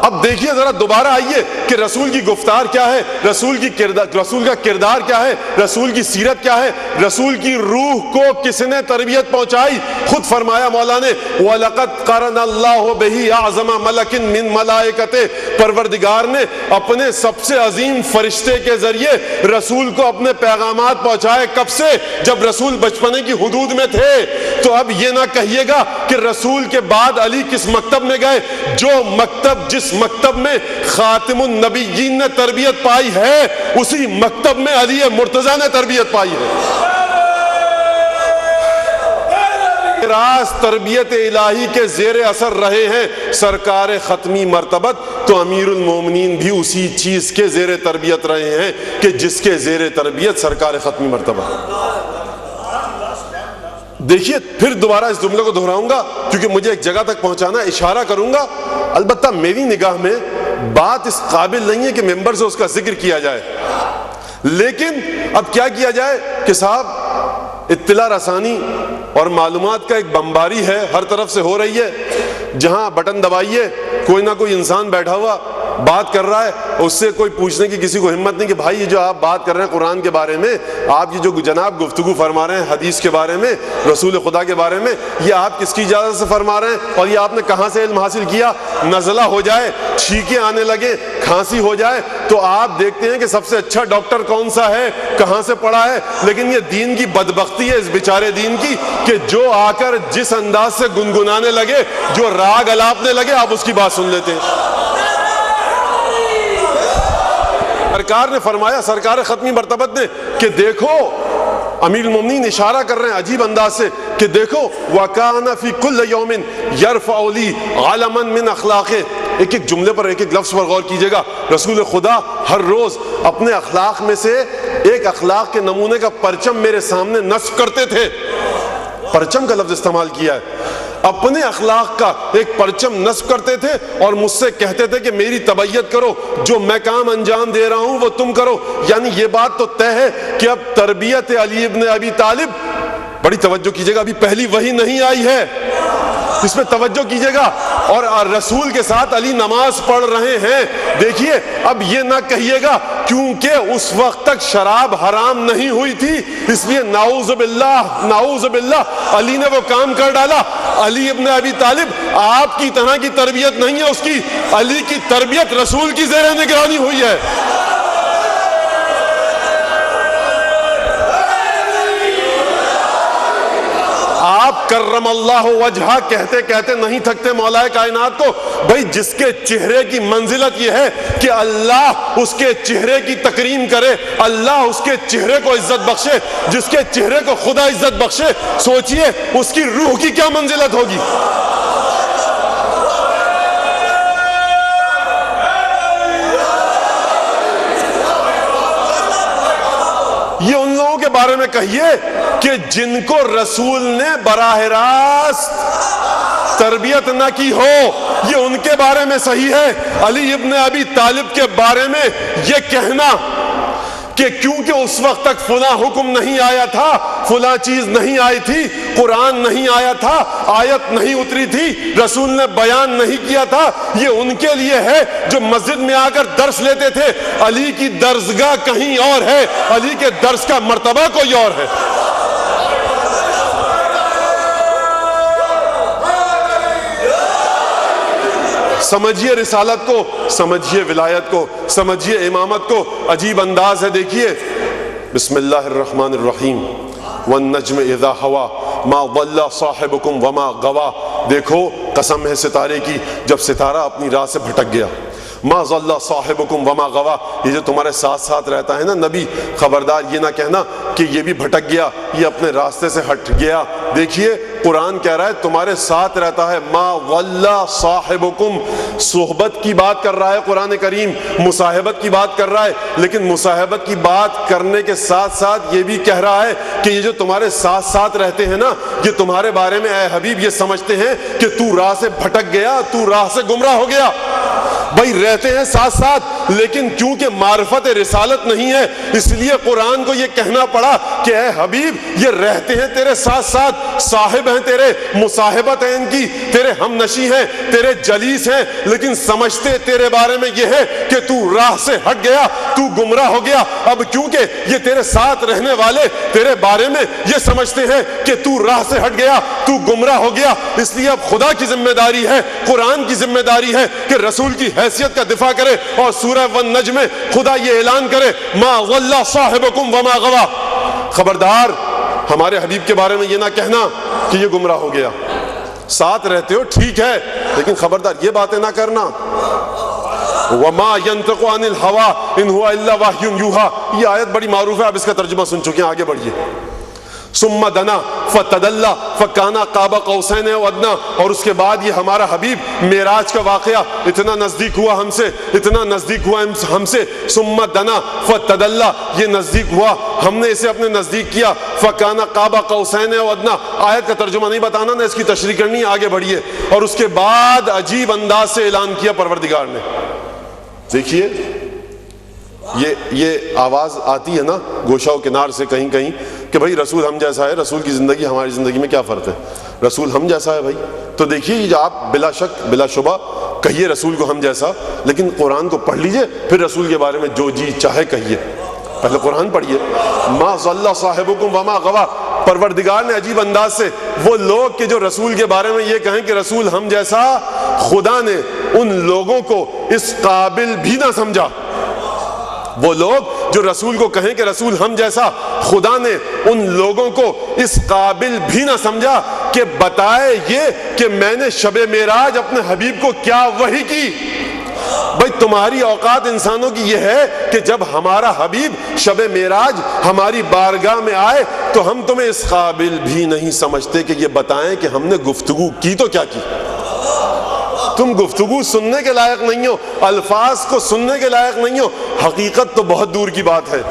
اب دیکھیے ذرا دوبارہ آئیے کہ رسول کی گفتار کیا ہے، رسول کا کردار کیا ہے، رسول کی سیرت کیا ہے، رسول کی روح کو کس نے تربیت پہنچائی؟ خود فرمایا مولا نے، وَلَقَدْ قَرَنَ اللَّهُ بِهِ أَعْظَمَ مَلَكٍ مِّن مَلَائِكَتِهِ، پروردگار نے اپنے سب سے عظیم فرشتے کے ذریعے رسول کو اپنے پیغامات پہنچائے۔ کب سے؟ جب رسول بچپنے کی حدود میں تھے۔ تو اب یہ نہ کہیے گا کہ رسول کے بعد علی کس مکتب میں گئے، جو مکتب جس مکتب میں خاتم النبیین نے تربیت پائی ہے اسی مکتب میں علی مرتضیٰ نے تربیت پائی ہے۔ راز تربیت الہی کے زیر اثر رہے ہیں سرکار ختمی مرتبت، تو امیر المومنین بھی اسی چیز کے زیر تربیت رہے ہیں کہ جس کے زیر تربیت سرکار ختمی مرتبت۔ دیکھیے پھر دوبارہ اس جملے کو دہراؤں گا کیونکہ مجھے ایک جگہ تک پہنچانا، اشارہ کروں گا، البتہ میری نگاہ میں بات اس قابل نہیں ہے کہ ممبر سے اس کا ذکر کیا جائے، لیکن اب کیا کیا جائے کہ صاحب اطلاع رسانی اور معلومات کا ایک بمباری ہے، ہر طرف سے ہو رہی ہے، جہاں بٹن دبائیے کوئی نہ کوئی انسان بیٹھا ہوا بات کر رہا ہے، اس سے کوئی پوچھنے کی کسی کو ہمت نہیں کہ بھائی یہ جو آپ بات کر رہے ہیں قرآن کے بارے میں، آپ یہ جو جناب گفتگو فرما رہے ہیں حدیث کے بارے میں، رسول خدا کے بارے میں، یہ آپ کس کی اجازت سے فرما رہے ہیں اور یہ آپ نے کہاں سے علم حاصل کیا؟ نزلہ ہو جائے، چھینکیں آنے لگے، کھانسی ہو جائے تو آپ دیکھتے ہیں کہ سب سے اچھا ڈاکٹر کون سا ہے، کہاں سے پڑھا ہے، لیکن یہ دین کی بدبختی ہے اس بیچارے دین کی کہ جو آ کر جس انداز سے گنگنانے لگے، جو راگ الاپنے لگے، آپ اس کی بات سن لیتے ہیں۔ سرکار نے فرمایا، سرکار ختمی مرتبت نے، کہ دیکھو امیر المومنین اشارہ کر رہے ہیں عجیب انداز سے کہ دیکھو وَكَانَ فِي كُلِّ يَوْمٍ يَرْفَعُ لِي عَلَمًا مِّنْ أَخْلَاقِهِ. ایک ایک جملے پر ایک ایک لفظ پر غور کیجئے گا. رسول خدا ہر روز اپنے اخلاق میں سے ایک اخلاق کے نمونے کا پرچم میرے سامنے نصب کرتے تھے. پرچم کا لفظ استعمال کیا ہے. اپنے اخلاق کا ایک پرچم نصب کرتے تھے اور مجھ سے کہتے تھے کہ میری تبعیت کرو، جو میں کام انجام دے رہا ہوں وہ تم کرو. یعنی یہ بات تو طے ہے کہ اب تربیت علی ابن ابی طالب، بڑی توجہ کیجئے گا، ابھی پہلی وحی نہیں آئی ہے، اس میں توجہ کیجئے گا. اور رسول کے ساتھ علی نماز پڑھ رہے ہیں. دیکھیے اب یہ نہ کہیے گا کیونکہ اس وقت تک شراب حرام نہیں ہوئی تھی اس لیے نعوذ باللہ علی نے وہ کام کر ڈالا. علی ابن ابی طالب آپ کی طرح کی تربیت نہیں ہے اس کی، علی کی تربیت رسول کی زیر نگرانی ہوئی ہے. آپ کرم اللہ وجہہ کہتے کہتے نہیں تھکتے مولا کائنات کو. بھئی جس کے چہرے کی منزلت یہ ہے کہ اللہ اس کے چہرے کی تکریم کرے، اللہ اس کے چہرے کو عزت بخشے، جس کے چہرے کو خدا عزت بخشے، سوچئے اس کی روح کی کیا منزلت ہوگی. یہ ان لوگوں کے بارے میں کہیے کہ جن کو رسول نے براہ راست تربیت نہ کی ہو، یہ ان کے بارے میں صحیح ہے. علی ابن ابی طالب کے بارے میں یہ کہنا کہ کیونکہ اس وقت تک فلاں حکم نہیں آیا تھا، فلاں چیز نہیں آئی تھی، قرآن نہیں آیا تھا، آیت نہیں اتری تھی، رسول نے بیان نہیں کیا تھا، یہ ان کے لیے ہے جو مسجد میں آ کر درس لیتے تھے. علی کی درسگاہ کہیں اور ہے، علی کے درس کا مرتبہ کوئی اور ہے. سمجھیے رسالت کو، سمجھیے ولایت کو، سمجھیے امامت کو. عجیب انداز ہے. دیکھیے بسم اللہ الرحمن الرحیم والنجم اذا ہوا ما ضل صاحبکم وما غوا. دیکھو قسم ہے ستارے کی، جب ستارہ اپنی راہ سے بھٹک گیا. ما ضل صاحبکم وما غوا، یہ جو تمہارے ساتھ ساتھ رہتا ہے نا نبی، خبردار یہ نہ کہنا کہ یہ بھی بھٹک گیا، یہ اپنے راستے سے ہٹ گیا. دیکھیے قرآن کہہ رہا ہے تمہارے ساتھ رہتا ہے. ما ضل صاحبکم، صحبت کی بات کر رہا ہے قرآن کریم، مصاحبت کی بات کر رہا ہے، لیکن مصاحبت کی بات کرنے کے ساتھ ساتھ یہ بھی کہہ رہا ہے کہ یہ جو تمہارے ساتھ ساتھ رہتے ہیں نا، یہ تمہارے بارے میں اے حبیب یہ سمجھتے ہیں کہ تو راہ سے بھٹک گیا، تو راہ سے گمراہ ہو گیا. بھائی رہتے ہیں ساتھ ساتھ، لیکن کیونکہ معرفت رسالت نہیں ہے اس لیے قرآن کو یہ کہنا پڑا کہ اے حبیب یہ رہتے ہیں تیرے ساتھ ساتھ، صاحب ہیں تیرے، مصاحبت ہے ان کی، تیرے ہم نشی ہیں، تیرے جلیس ہیں، لیکن سمجھتے تیرے بارے میں یہ ہے کہ تو راہ سے ہٹ گیا، تو گمراہ ہو گیا. اب کیونکہ یہ تیرے ساتھ رہنے والے تیرے بارے میں یہ سمجھتے ہیں کہ تو راہ سے ہٹ گیا، تو گمراہ ہو گیا، اس لیے اب خدا کی ذمہ داری ہے، قرآن کی ذمہ داری ہے کہ رسول کی حیثیت کا دفاع کرے. اور سورہ والنجم میں خدا یہ اعلان کرے ما ضل صاحبکم وما غوا. خبردار ہمارے حبیب کے بارے میں یہ نہ کہنا کہ یہ گمراہ ہو گیا. ساتھ رہتے ہو ٹھیک ہے، لیکن خبردار یہ باتیں نہ کرنا. وما ينطق عن الهوى ان هو الا وحي يوحى، یہ آیت بڑی معروف ہے، آپ اس کا ترجمہ سن چکے ہیں. آگے بڑھیے. ثم دنا فتدلى فكان قاب قوسين او ادنى، اور اس کے بعد یہ ہمارا حبیب معراج کا واقعہ اتنا نزدیک ہوا ہم سے، اتنا نزدیک ہوا ہم سے. ثم دنا فتدلى، یہ نزدیک ہوا، ہم نے اسے اپنے نزدیک کیا. فكان قاب قوسين او ادنى، آیت کا ترجمہ نہیں بتانا نہ اس کی تشریح کرنی. آگے بڑھیے. اور اس کے بعد عجیب انداز سے اعلان کیا پروردگار نے. دیکھیے یہ آواز آتی ہے نا گوشہ و کنار سے کہیں کہیں کہ بھائی رسول ہم جیسا ہے. رسول کی زندگی ہماری زندگی میں کیا فرق ہے؟ رسول ہم جیسا ہے بھائی. تو دیکھیے یہ آپ بلا شک بلا شبہ کہیے رسول کو ہم جیسا، لیکن قرآن کو پڑھ لیجئے پھر رسول کے بارے میں جو جی چاہے کہیے. پہلے قرآن پڑھیے. ما ضل صاحبکم وما غوا. پروردگار نے عجیب انداز سے وہ لوگ کہ جو رسول کے بارے میں یہ کہیں کہ رسول ہم جیسا، خدا نے ان لوگوں کو اس قابل بھی نہ سمجھا. وہ لوگ جو رسول کو کہیں کہ رسول ہم جیسا، خدا نے ان لوگوں کو اس قابل بھی نہ سمجھا کہ بتائے یہ کہ میں نے شب معراج اپنے حبیب کو کیا وحی کی. بھائی تمہاری اوقات انسانوں کی یہ ہے کہ جب ہمارا حبیب شب معراج ہماری بارگاہ میں آئے تو ہم تمہیں اس قابل بھی نہیں سمجھتے کہ یہ بتائیں کہ ہم نے گفتگو کی تو کیا کی. تم گفتگو سننے کے لائق نہیں ہو, الفاظ کو سننے کے لائق نہیں ہو, حقیقت تو بہت دور کی بات ہے.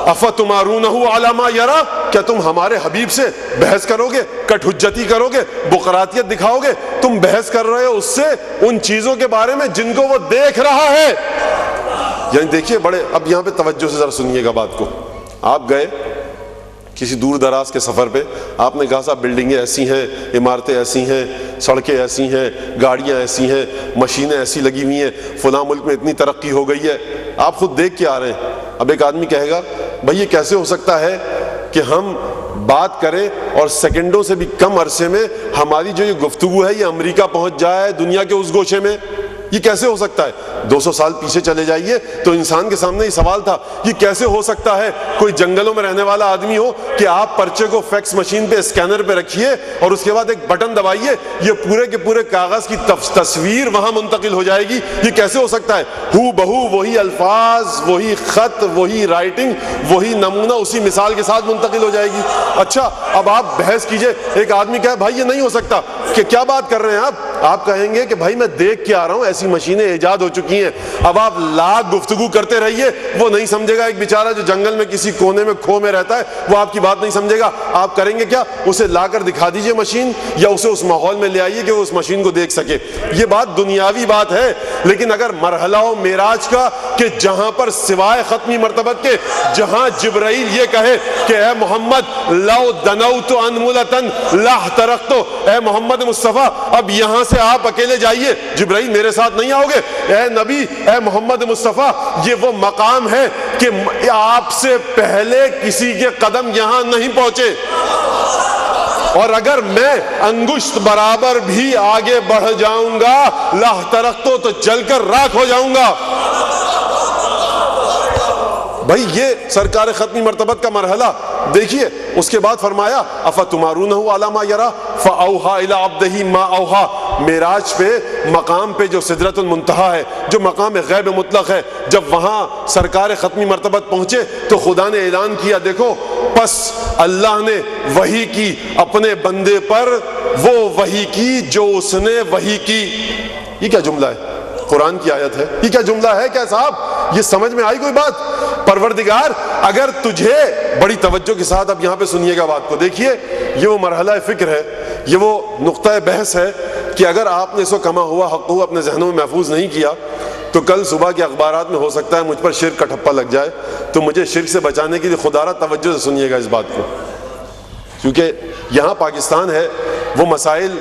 افتمارونہ علی ما یرا, کیا تم ہمارے حبیب سے بحث کرو گے, کٹ حجتی کرو گے, بقراتیت دکھاؤ گے؟ تم بحث کر رہے ہو اس سے ان چیزوں کے بارے میں جن کو وہ دیکھ رہا ہے. یعنی دیکھیے بڑے, اب یہاں پہ توجہ سے ذرا سنیے گا بات کو. آپ گئے کسی دور دراز کے سفر پہ, آپ نے کہا صاحب بلڈنگیں ایسی ہیں, عمارتیں ایسی ہیں, سڑکیں ایسی ہیں, گاڑیاں ایسی ہیں, مشینیں ایسی لگی ہوئی ہیں, فلاں ملک میں اتنی ترقی ہو گئی ہے. آپ خود دیکھ کے آ رہے ہیں. اب ایک آدمی کہے گا بھائی یہ کیسے ہو سکتا ہے کہ ہم بات کریں اور سیکنڈوں سے بھی کم عرصے میں ہماری جو یہ گفتگو ہے یہ امریکہ پہنچ جائے, دنیا کے اس گوشے میں؟ یہ کیسے ہو سکتا ہے؟ 200 سال پیچھے چلے جائیے تو انسان کے سامنے یہ سوال تھا, یہ کیسے ہو سکتا ہے کوئی جنگلوں میں رہنے والا آدمی ہو کہ آپ پرچے کو فیکس مشین پہ اسکینر پہ رکھیے اور اس کے بعد ایک بٹن دبائیے, یہ پورے کے پورے کاغذ کی تصویر وہاں منتقل ہو جائے گی. یہ کیسے ہو سکتا ہے؟ ہو بہو وہی الفاظ, وہی خط, وہی رائٹنگ, وہی نمونہ اسی مثال کے ساتھ منتقل ہو جائے گی. اچھا اب آپ بحث کیجئے, ایک آدمی کہے بھائی یہ نہیں ہو سکتا, کہ کیا بات کر رہے ہیں آپ کہیں گے کہ بھائی میں دیکھ کے آ رہا ہوں ایسی مشینیں ایجاد ہو چکی ہیں. اب آپ لاکھ گفتگو کرتے رہیے, وہ نہیں سمجھے گا. ایک بیچارہ جو جنگل میں کسی کونے میں کھو میں رہتا ہے وہ آپ کی بات نہیں سمجھے گا. آپ کریں گے کیا؟ اسے لا کر دکھا دیجئے مشین, یا اسے اس ماحول میں لے آئیے کہ وہ اس مشین کو دیکھ سکے. یہ بات دنیاوی بات ہے. لیکن اگر مرحلہ و معراج کا کہ جہاں پر سوائے ختمی مرتبت کے جہاں جبرائیل یہ کہے کہ اے محمد لو دنوت انملتن لاحترقت, اے محمد مصطفیٰ اب یہاں سے آپ اکیلے جائیے, جبرائیل میرے ساتھ نہیں آؤ گے, اے نبی اے محمد مصطفیٰ یہ وہ مقام ہے کہ آپ سے پہلے کسی کے قدم یہاں نہیں پہنچے, اور اگر میں انگشت برابر بھی آگے بڑھ جاؤں گا لاحترقت تو جل کر راکھ ہو جاؤں گا. بھائی یہ سرکار ختمی مرتبت کا مرحلہ دیکھیے. اس کے بعد فرمایا افتمارونہ علی ما یرا فاوحی الی عبدہ ما اوحی. معراج پہ مقام پہ جو سدرۃ المنتہا ہے, جو مقام غیب مطلق ہے, جب وہاں سرکار ختمی مرتبت پہنچے تو خدا نے اعلان کیا دیکھو پس اللہ نے وحی کی اپنے بندے پر, وہ وحی کی جو اس نے وحی کی. یہ کیا جملہ ہے؟ قرآن کی آیت ہے. یہ کیا جملہ ہے کیا صاحب؟ یہ سمجھ میں آئی کوئی بات؟ پروردگار اگر تجھے, بڑی توجہ کے ساتھ اب یہاں پہ سنیے گا بات کو, دیکھیے یہ وہ مرحلہ فکر ہے, یہ وہ نقطہ بحث ہے کہ اگر آپ نے اس کو کما ہوا حق ہوا اپنے ذہنوں میں محفوظ نہیں کیا تو کل صبح کے اخبارات میں ہو سکتا ہے مجھ پر شرک کا ٹھپا لگ جائے. تو مجھے شرک سے بچانے کے لیے خدا را توجہ سے سنیے گا اس بات کو, کیونکہ یہاں پاکستان ہے, وہ مسائل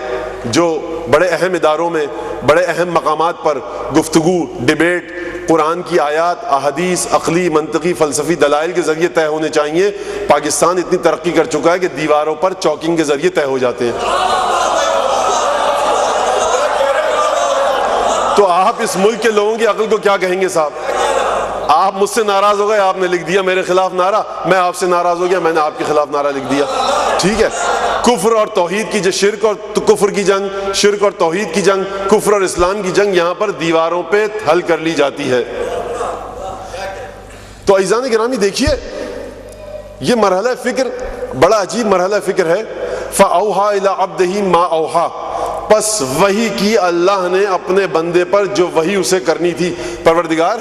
جو بڑے اہم اداروں میں بڑے اہم مقامات پر گفتگو, ڈیبیٹ, قرآن کی آیات, احادیث, عقلی, منطقی, فلسفی دلائل کے ذریعے طے ہونے چاہیے. پاکستان اتنی ترقی کر چکا ہے کہ دیواروں پر چوکنگ کے ذریعے طے ہو جاتے ہیں. تو آپ اس ملک کے لوگوں کی عقل کو کیا کہیں گے صاحب؟ آپ مجھ سے ناراض ہو گئے, آپ نے لکھ دیا میرے خلاف نعرہ, میں آپ سے ناراض ہو گیا, میں نے آپ کے خلاف نعرہ لکھ دیا. ٹھیک ہے, کفر اور توحید کی جو شرک اور کفر کی جنگ, شرک اور توحید کی جنگ, کفر اور اسلام کی جنگ یہاں پر دیواروں پہ حل کر لی جاتی ہے. تو عزیزان گرامی دیکھیے یہ مرحلہ فکر بڑا عجیب مرحلہ فکر ہے. فَأَوْحَى إِلَىٰ عَبْدِهِ مَا أَوْحَىٰ, پس وحی کی اللہ نے اپنے بندے پر جو وحی اسے کرنی تھی. پروردگار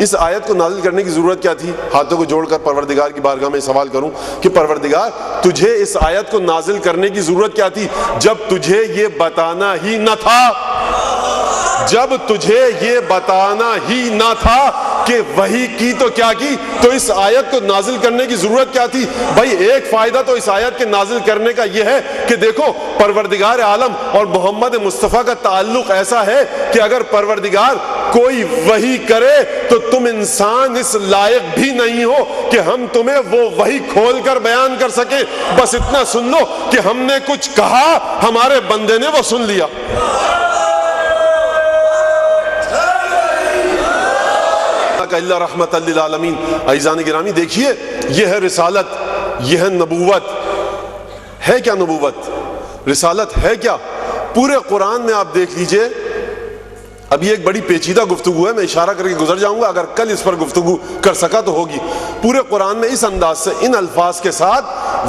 اس آیت کو نازل کرنے کی ضرورت کیا تھی؟ ہاتھوں کو جوڑ کر پروردگار کی بارگاہ میں سوال کروں کہ پروردگار تجھے اس آیت کو نازل کرنے کی ضرورت کیا تھی جب تجھے یہ بتانا ہی نہ تھا, جب تجھے یہ بتانا ہی نہ تھا کہ وحی کی تو کیا کی, تو اس آیت کو نازل کرنے کی ضرورت کیا تھی؟ بھائی ایک فائدہ تو اس آیت کے نازل کرنے کا یہ ہے کہ دیکھو پروردگار عالم اور محمد مصطفیٰ کا تعلق ایسا ہے کہ اگر پروردگار کوئی وحی کرے تو تم انسان اس لائق بھی نہیں ہو کہ ہم تمہیں وہ وحی کھول کر بیان کر سکیں. بس اتنا سن لو کہ ہم نے کچھ کہا, ہمارے بندے نے وہ سن لیا. اللہ رحمت للعالمین. عزیزان گرامی دیکھیے یہ ہے رسالت, یہ ہے نبوت. ہے کیا نبوت؟ رسالت ہے کیا؟ پورے قرآن میں آپ دیکھ لیجئے اب یہ ایک بڑی پیچیدہ گفتگو ہے، میں اشارہ کر کے گزر جاؤں گا، اگر کل اس پر گفتگو کر سکا تو ہوگی۔ پورے قرآن میں اس انداز سے ان الفاظ کے ساتھ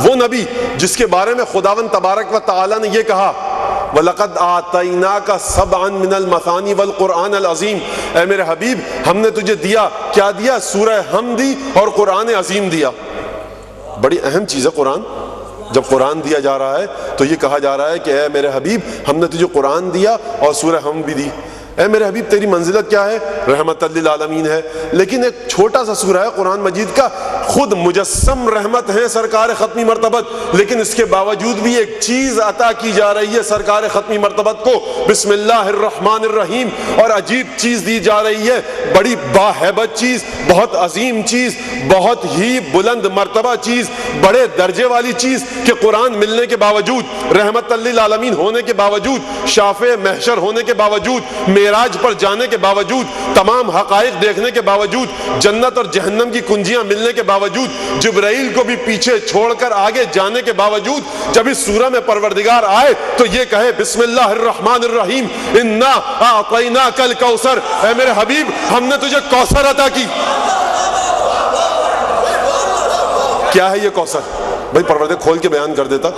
وہ نبی جس کے بارے میں خداوند تبارک و تعالی نے یہ کہا وَلَقَدْ آتَيْنَاكَ سَبْعًا مِنَ الْمَثَانِي وَالْقُرْآنَ الْعَظِيمِ، اے میرے حبیب ہم نے تجھے دیا، کیا دیا؟ سورہ حمد دی اور قرآن عظیم دیا۔ بڑی اہم چیز ہے قرآن۔ جب قرآن دیا جا رہا ہے تو یہ کہا جا رہا ہے کہ اے میرے حبیب ہم نے تجھے قرآن دیا اور سورہ حمد بھی دی۔ اے میرے حبیب تیری منزلت کیا ہے؟ رحمت للعالمین ہے۔ لیکن ایک چھوٹا سا سورہ ہے قرآن مجید کا، خود مجسم رحمت ہے سرکار ختمی مرتبت، لیکن اس کے باوجود بھی ایک چیز عطا کی جا رہی ہے سرکار ختمی مرتبت کو، بسم اللہ الرحمن الرحیم، اور عجیب چیز دی جا رہی ہے، بڑی باہیبت چیز، بہت عظیم چیز، بہت ہی بلند مرتبہ چیز، بڑے درجے والی چیز کہ قرآن ملنے کے باوجود، رحمت للعالمین ہونے کے باوجود، شافع محشر ہونے کے باوجود، معراج پر جانے کے باوجود، تمام حقائق دیکھنے کے باوجود، جنت اور جہنم کی کنجیاں ملنے کے باوجود، جبرائیل کو بھی پیچھے چھوڑ کر آگے جانے کے باوجود، جب اس سورہ میں پروردگار آئے تو یہ کہے بسم اللہ الرحمن الرحیم انا اعطیناک الکوثر، اے میرے حبیب ہم نے تجھے کوثر عطا کی۔ کیا ہے یہ کوثر؟ بھائی پروردگار کھول کے بیان کر دیتا،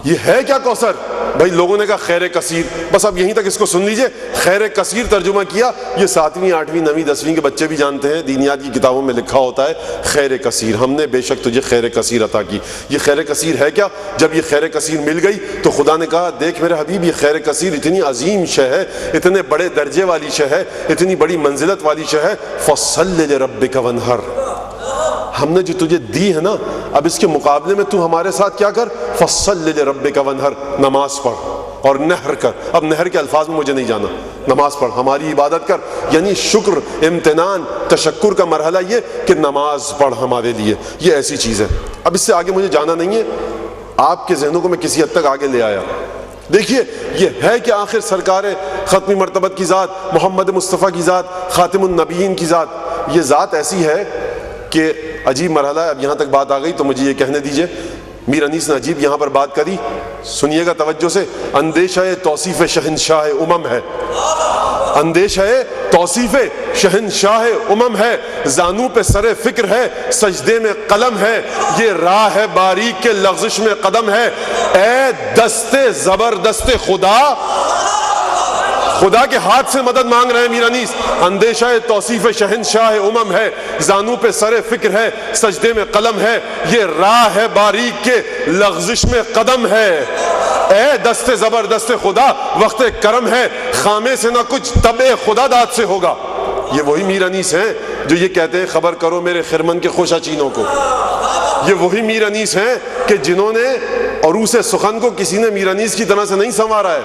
یہ ہے کیا کوثر؟ بھائی لوگوں نے کہا خیر کثیر، بس اب یہیں تک اس کو سن لیجئے، خیر کثیر ترجمہ کیا، یہ 7ویں 8ویں 9ویں 10ویں کے بچے بھی جانتے ہیں، دینیات کی کتابوں میں لکھا ہوتا ہے خیر کثیر، ہم نے بے شک تجھے خیر کثیر عطا کی۔ یہ خیر کثیر ہے کیا؟ جب یہ خیر کثیر مل گئی تو خدا نے کہا دیکھ میرے حبیب یہ خیر کثیر اتنی عظیم شے ہے، اتنے بڑے درجے والی شے ہے، اتنی بڑی منزلت والی شے ہے، فصل لربک وانحر، ہم نے جو تجھے دی ہے نا، اب اس کے مقابلے میں تو ہمارے ساتھ کیا کر، فصل لربک وانحر، نماز پڑھ اور نحر کر۔ اب نحر کے الفاظ میں مجھے نہیں جانا، نماز پڑھ، ہماری عبادت کر، یعنی شکر، امتنان، تشکر کا مرحلہ یہ کہ نماز پڑھ ہمارے لیے، یہ ایسی چیز ہے۔ اب اس سے آگے مجھے جانا نہیں ہے، آپ کے ذہنوں کو میں کسی حد تک آگے لے آیا۔ دیکھیے یہ ہے کہ آخر سرکار ختمی مرتبت کی ذات، محمد مصطفیٰ کی ذات، خاتم النبیین کی ذات، یہ ذات ایسی ہے کہ عجیب مرحلہ ہے۔ اب یہاں تک بات آ گئی تو مجھے یہ کہنے دیجئے، میر انیس نے عجیب یہاں پر بات کری، سنیے گا توجہ سے، اندیشہ توصیف شہنشاہ امم ہے، اندیشہ توصیف شہنشاہ امم ہے، زانو پہ سر فکر ہے، سجدے میں قلم ہے، یہ راہ ہے باریک کے لغزش میں قدم ہے، اے دست زبردست خدا، خدا کے ہاتھ سے مدد مانگ رہے ہیں میر انیس، اندیشہ توصیف شہنشاہ امم ہے، زانو پہ سر فکر ہے، سجدے میں قلم ہے، یہ راہ ہے باریک کے لغزش میں قدم ہے، اے دست زبردست خدا وقت کرم ہے، خامے سے نہ کچھ طبع خدا داد سے ہوگا۔ یہ وہی میر انیس ہیں جو یہ کہتے ہیں خبر کرو میرے خرمن کے خوشا چینوں کو، یہ وہی میر انیس ہیں کہ جنہوں نے عروس سخن کو کسی نے میر انیس کی طرح سے نہیں سنوارا ہے،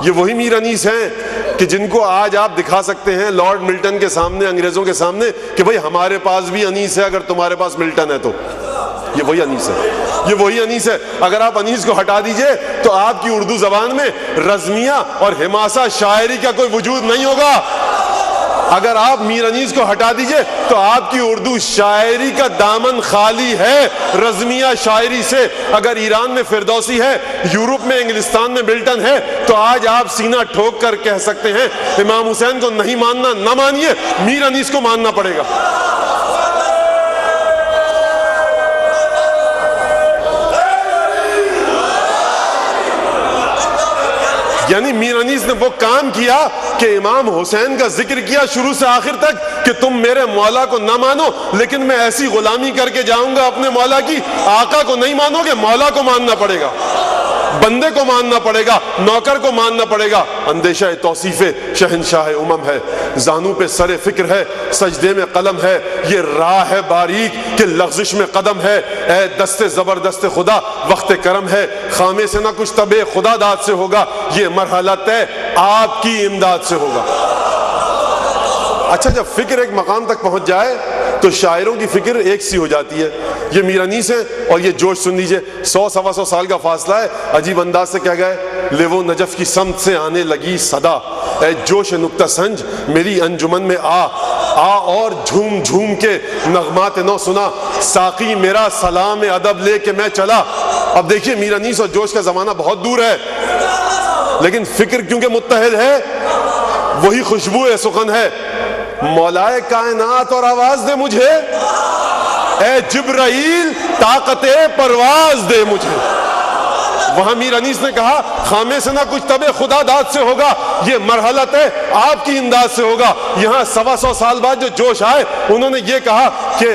یہ وہی میر انیس ہیں کہ جن کو آج آپ دکھا سکتے ہیں لارڈ ملٹن کے سامنے، انگریزوں کے سامنے کہ بھئی ہمارے پاس بھی انیس ہے اگر تمہارے پاس ملٹن ہے تو، یہ وہی انیس ہے، یہ وہی انیس ہے۔ اگر آپ انیس کو ہٹا دیجئے تو آپ کی اردو زبان میں رزمیہ اور حماسہ شاعری کا کوئی وجود نہیں ہوگا، اگر آپ میر انیس کو ہٹا دیجئے تو آپ کی اردو شاعری کا دامن خالی ہے رزمیہ شاعری سے۔ اگر ایران میں فردوسی ہے، یورپ میں انگلستان میں ملٹن ہے، تو آج آپ سینہ ٹھوک کر کہہ سکتے ہیں امام حسین کو نہیں ماننا نہ مانیے، میر انیس کو ماننا پڑے گا۔ یعنی میر انیس نے وہ کام کیا کہ امام حسین کا ذکر کیا شروع سے آخر تک کہ تم میرے مولا کو نہ مانو لیکن میں ایسی غلامی کر کے جاؤں گا اپنے مولا کی، آقا کو نہیں مانو گے، مولا کو ماننا پڑے گا، بندے کو ماننا پڑے گا، نوکر کو ماننا پڑے گا۔ اندیشہ توصیف شہنشاہ امم ہے، زانو پہ سر فکر ہے، سجدے میں قلم ہے، یہ راہ ہے باریک کہ لغزش میں قدم ہے، اے دست زبردست خدا وقت کرم ہے، خامے سے نہ کچھ طبع خدا داد سے ہوگا، یہ مرحلہ طے آپ کی امداد سے ہوگا۔ اچھا جب فکر ایک مقام تک پہنچ جائے تو شاعروں کی فکر ایک سی ہو جاتی ہے۔ یہ میر انیس ہے اور یہ جوش سن لیجئے، 100-125 سال کا فاصلہ ہے، عجیب انداز سے کہہ گئے، لیو نجف کی سمت سے آنے لگی صدا، اے جوش نکتہ سنج میری انجمن میں آ اور جھوم جھوم کے نغمات نو سنا، ساقی میرا سلام ادب لے کے میں چلا۔ اب دیکھیے میر انیس اور جوش کا زمانہ بہت دور ہے، لیکن فکر کیونکہ متحد ہے وہی خوشبو سخن ہے. مولائے کائنات اور آواز دے مجھے، اے جبرائیل طاقت پرواز دے مجھے. وہاں میر انیس نے کہا خامے سے نہ کچھ تب خدا داد سے ہوگا، یہ مرحلہ ہے آپ کی امداد سے ہوگا. یہاں 125 سال بعد جو جوش آئے انہوں نے یہ کہا کہ